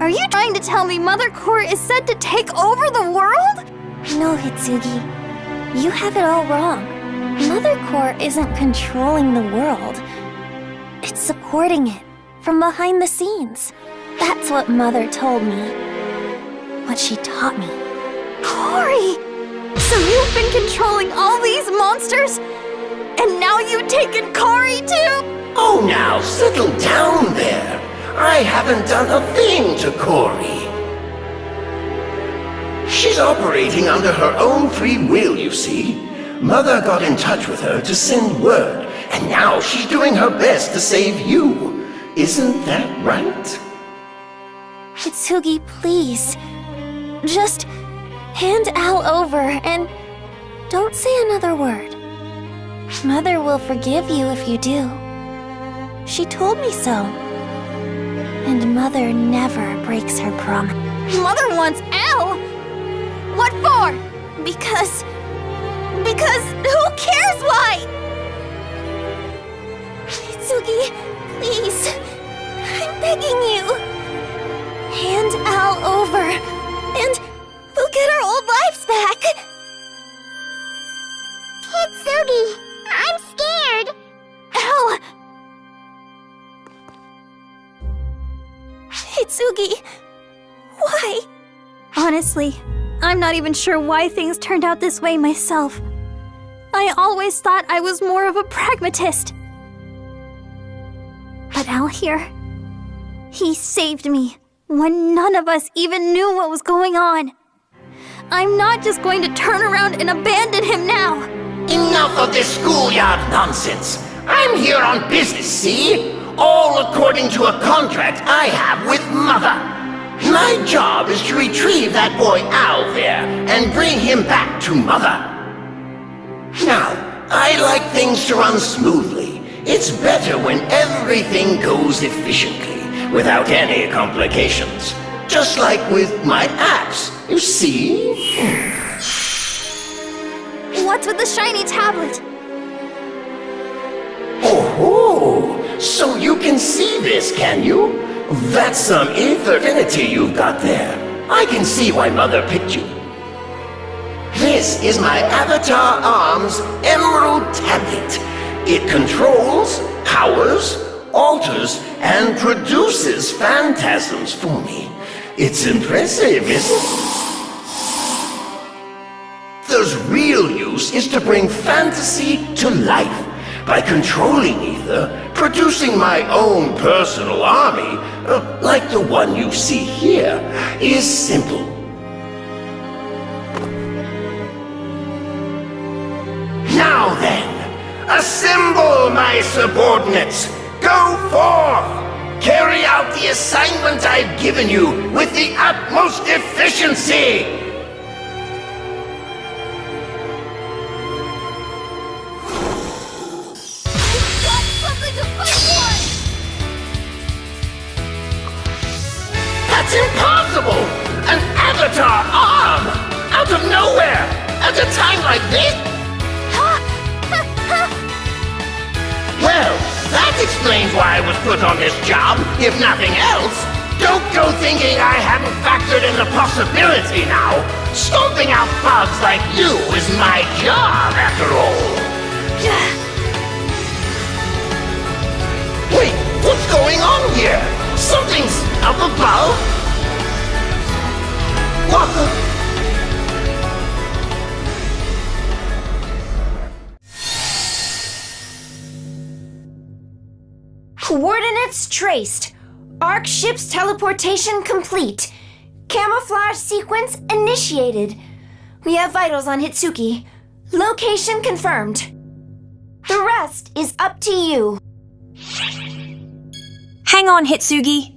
[SPEAKER 3] Are you trying to tell me Mother Core is set to take over the world?
[SPEAKER 15] No, Hitsugi. You have it all wrong. Mother Core isn't controlling the world. It's supporting it from behind the scenes. That's what Mother told me. What she taught me.
[SPEAKER 3] Cory! So you've been controlling all these monsters? And now you've taken Cory too?
[SPEAKER 17] Oh, now settle down there. I haven't done a thing to Cory. She's operating under her own free will, you see. Mother got in touch with her to send word, and now she's doing her best to save you. Isn't that right?
[SPEAKER 15] Hitsugi, please. Just hand Al over and don't say another word. Mother will forgive you if you do. She told me so. And Mother never breaks her promise.
[SPEAKER 3] Mother wants Al! What for?
[SPEAKER 15] Because
[SPEAKER 3] who cares why?
[SPEAKER 15] Hitsugi, please. I'm begging you. Hand Al over, and we'll get our old lives back.
[SPEAKER 3] Hitsugi, I'm scared.
[SPEAKER 15] Al! Hitsugi, why?
[SPEAKER 3] Honestly, I'm not even sure why things turned out this way myself. I always thought I was more of a pragmatist. But Al here, he saved me when none of us even knew what was going on. I'm not just going to turn around and abandon him now.
[SPEAKER 17] Enough of this schoolyard nonsense. I'm here on business, see? All according to a contract I have with Mother. My job is to retrieve that boy Al there and bring him back to Mother. Now, I like things to run smoothly. It's better when everything goes efficiently, without any complications. Just like with my apps, you see?
[SPEAKER 3] What's with the shiny tablet?
[SPEAKER 17] Oh, so you can see this, can you? That's some etherfinity you've got there. I can see why Mother picked you. This is my Avatar Arms Emerald Tablet. It controls, powers, alters, and produces phantasms for me. It's impressive, isn't it? There's real use is to bring fantasy to life. By controlling ether, producing my own personal army, like the one you see here, is simple. Now then, assemble my subordinates. Go forth! Carry out the assignment I've given you with the utmost efficiency! That's impossible! An avatar arm! Out of nowhere! At a time like this? Well, that explains why I was put on this job, if nothing else. Don't go thinking I haven't factored in the possibility now. Stomping out bugs like you is my job, after all. Wait, what's going on here? Something's up above? What the...
[SPEAKER 15] Coordinates traced. Arc ship's teleportation complete. Camouflage sequence initiated. We have vitals on Hitsuki. Location confirmed. The rest is up to you.
[SPEAKER 12] Hang on, Hitsugi.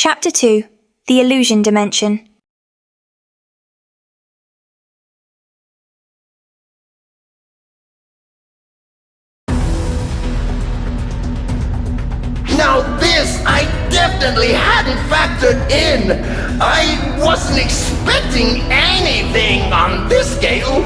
[SPEAKER 12] Chapter 2: The Illusion Dimension.
[SPEAKER 17] Now this I definitely hadn't factored in. I wasn't expecting anything on this scale.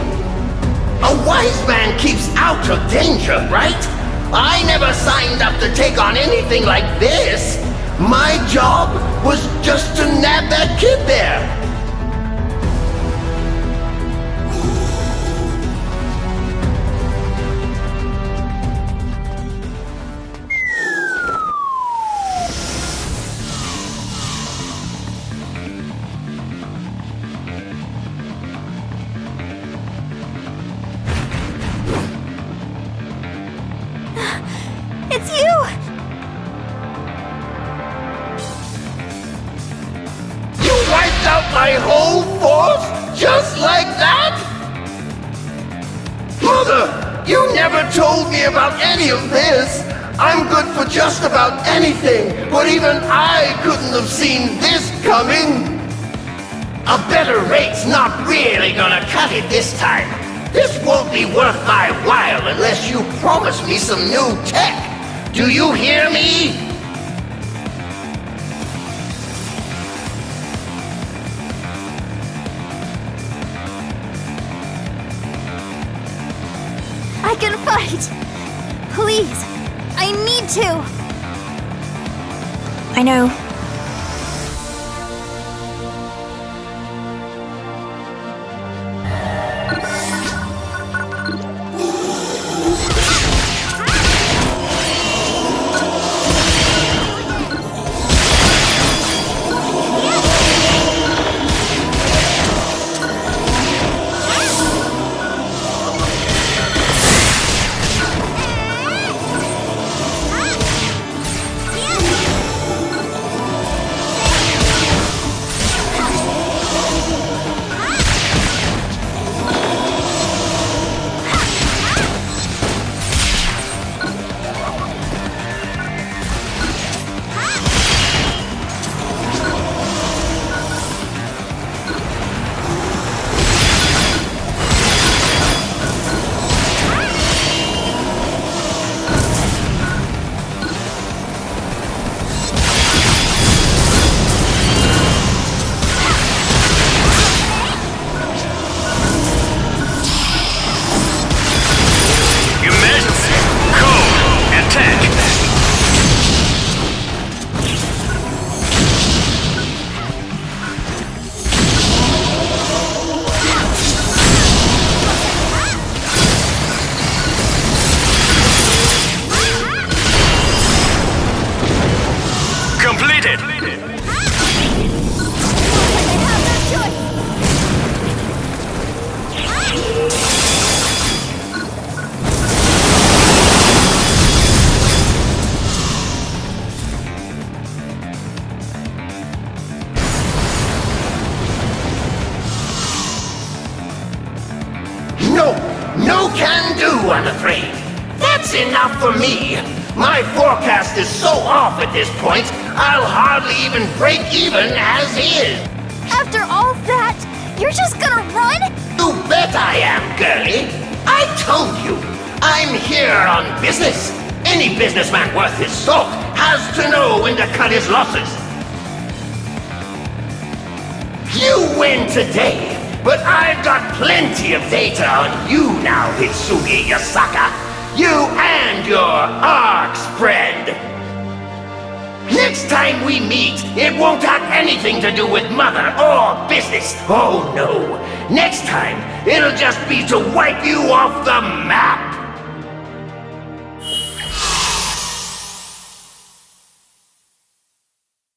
[SPEAKER 17] A wise man keeps out of danger, right? I never signed up to take on anything like this. My job was just to nab that kid there.
[SPEAKER 15] It's you!
[SPEAKER 17] You wiped out my whole force just like that? Mother, you never told me about any of this. I'm good for just about anything, but even I couldn't have seen this coming. A better rate's not really gonna cut it this time. This won't be worth my while unless you promise me some new tech. Do you hear me?
[SPEAKER 15] I can fight! Please! I need to!
[SPEAKER 12] I know.
[SPEAKER 17] No can do, I'm afraid. That's enough for me. My forecast is so off at this point, I'll hardly even break even as is.
[SPEAKER 18] After all that, you're just gonna run?
[SPEAKER 17] You bet I am, girlie. I told you, I'm here on business. Any businessman worth his salt has to know when to cut his losses. You win today, but I've got plenty of data on you now, Hitsugi Yasaka. You and your Ark's friend. Next time we meet, it won't have anything to do with mother or business. Oh no. Next time, it'll just be to wipe you off the map.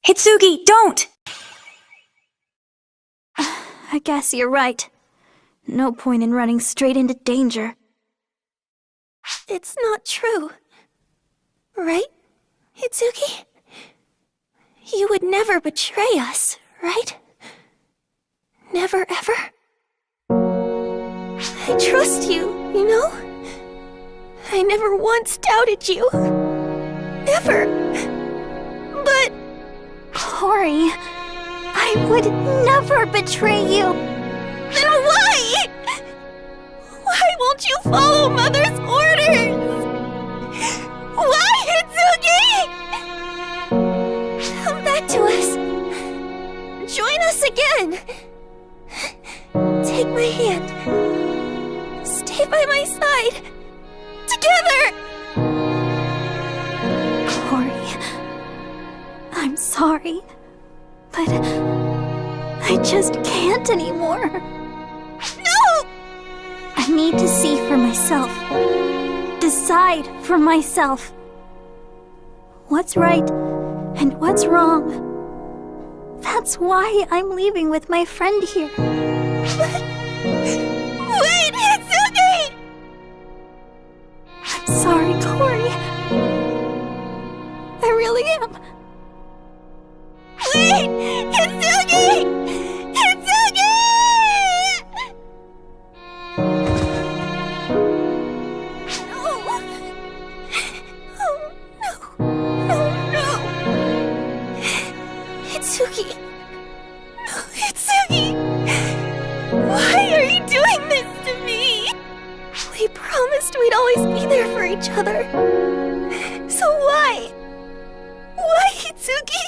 [SPEAKER 12] Hitsugi, don't!
[SPEAKER 3] I guess you're right. No point in running straight into danger.
[SPEAKER 15] It's not true. Right, Hitsugi? You would never betray us, right? Never ever? I trust you, you know? I never once doubted you. Never. But...
[SPEAKER 3] Cory, I would never betray you.
[SPEAKER 15] Then why? Why won't you follow Mother's orders? Why, Hitsugi? Come back to us. Join us again. Take my hand. Stay by my side. Together!
[SPEAKER 3] Cory, I'm sorry, but I just can't anymore.
[SPEAKER 15] No!
[SPEAKER 3] I need to see for myself. Decide for myself. What's right and what's wrong. That's why I'm leaving with my friend here.
[SPEAKER 15] Wait, Hitsugi!
[SPEAKER 3] I'm sorry, Cory. I really am.
[SPEAKER 15] Wait! Hitsugi! Hitsugi! No! Oh, no! No, no! Hitsugi! No, Hitsugi! Why are you doing this to me? We promised we'd always be there for each other. So why? Why, Hitsugi?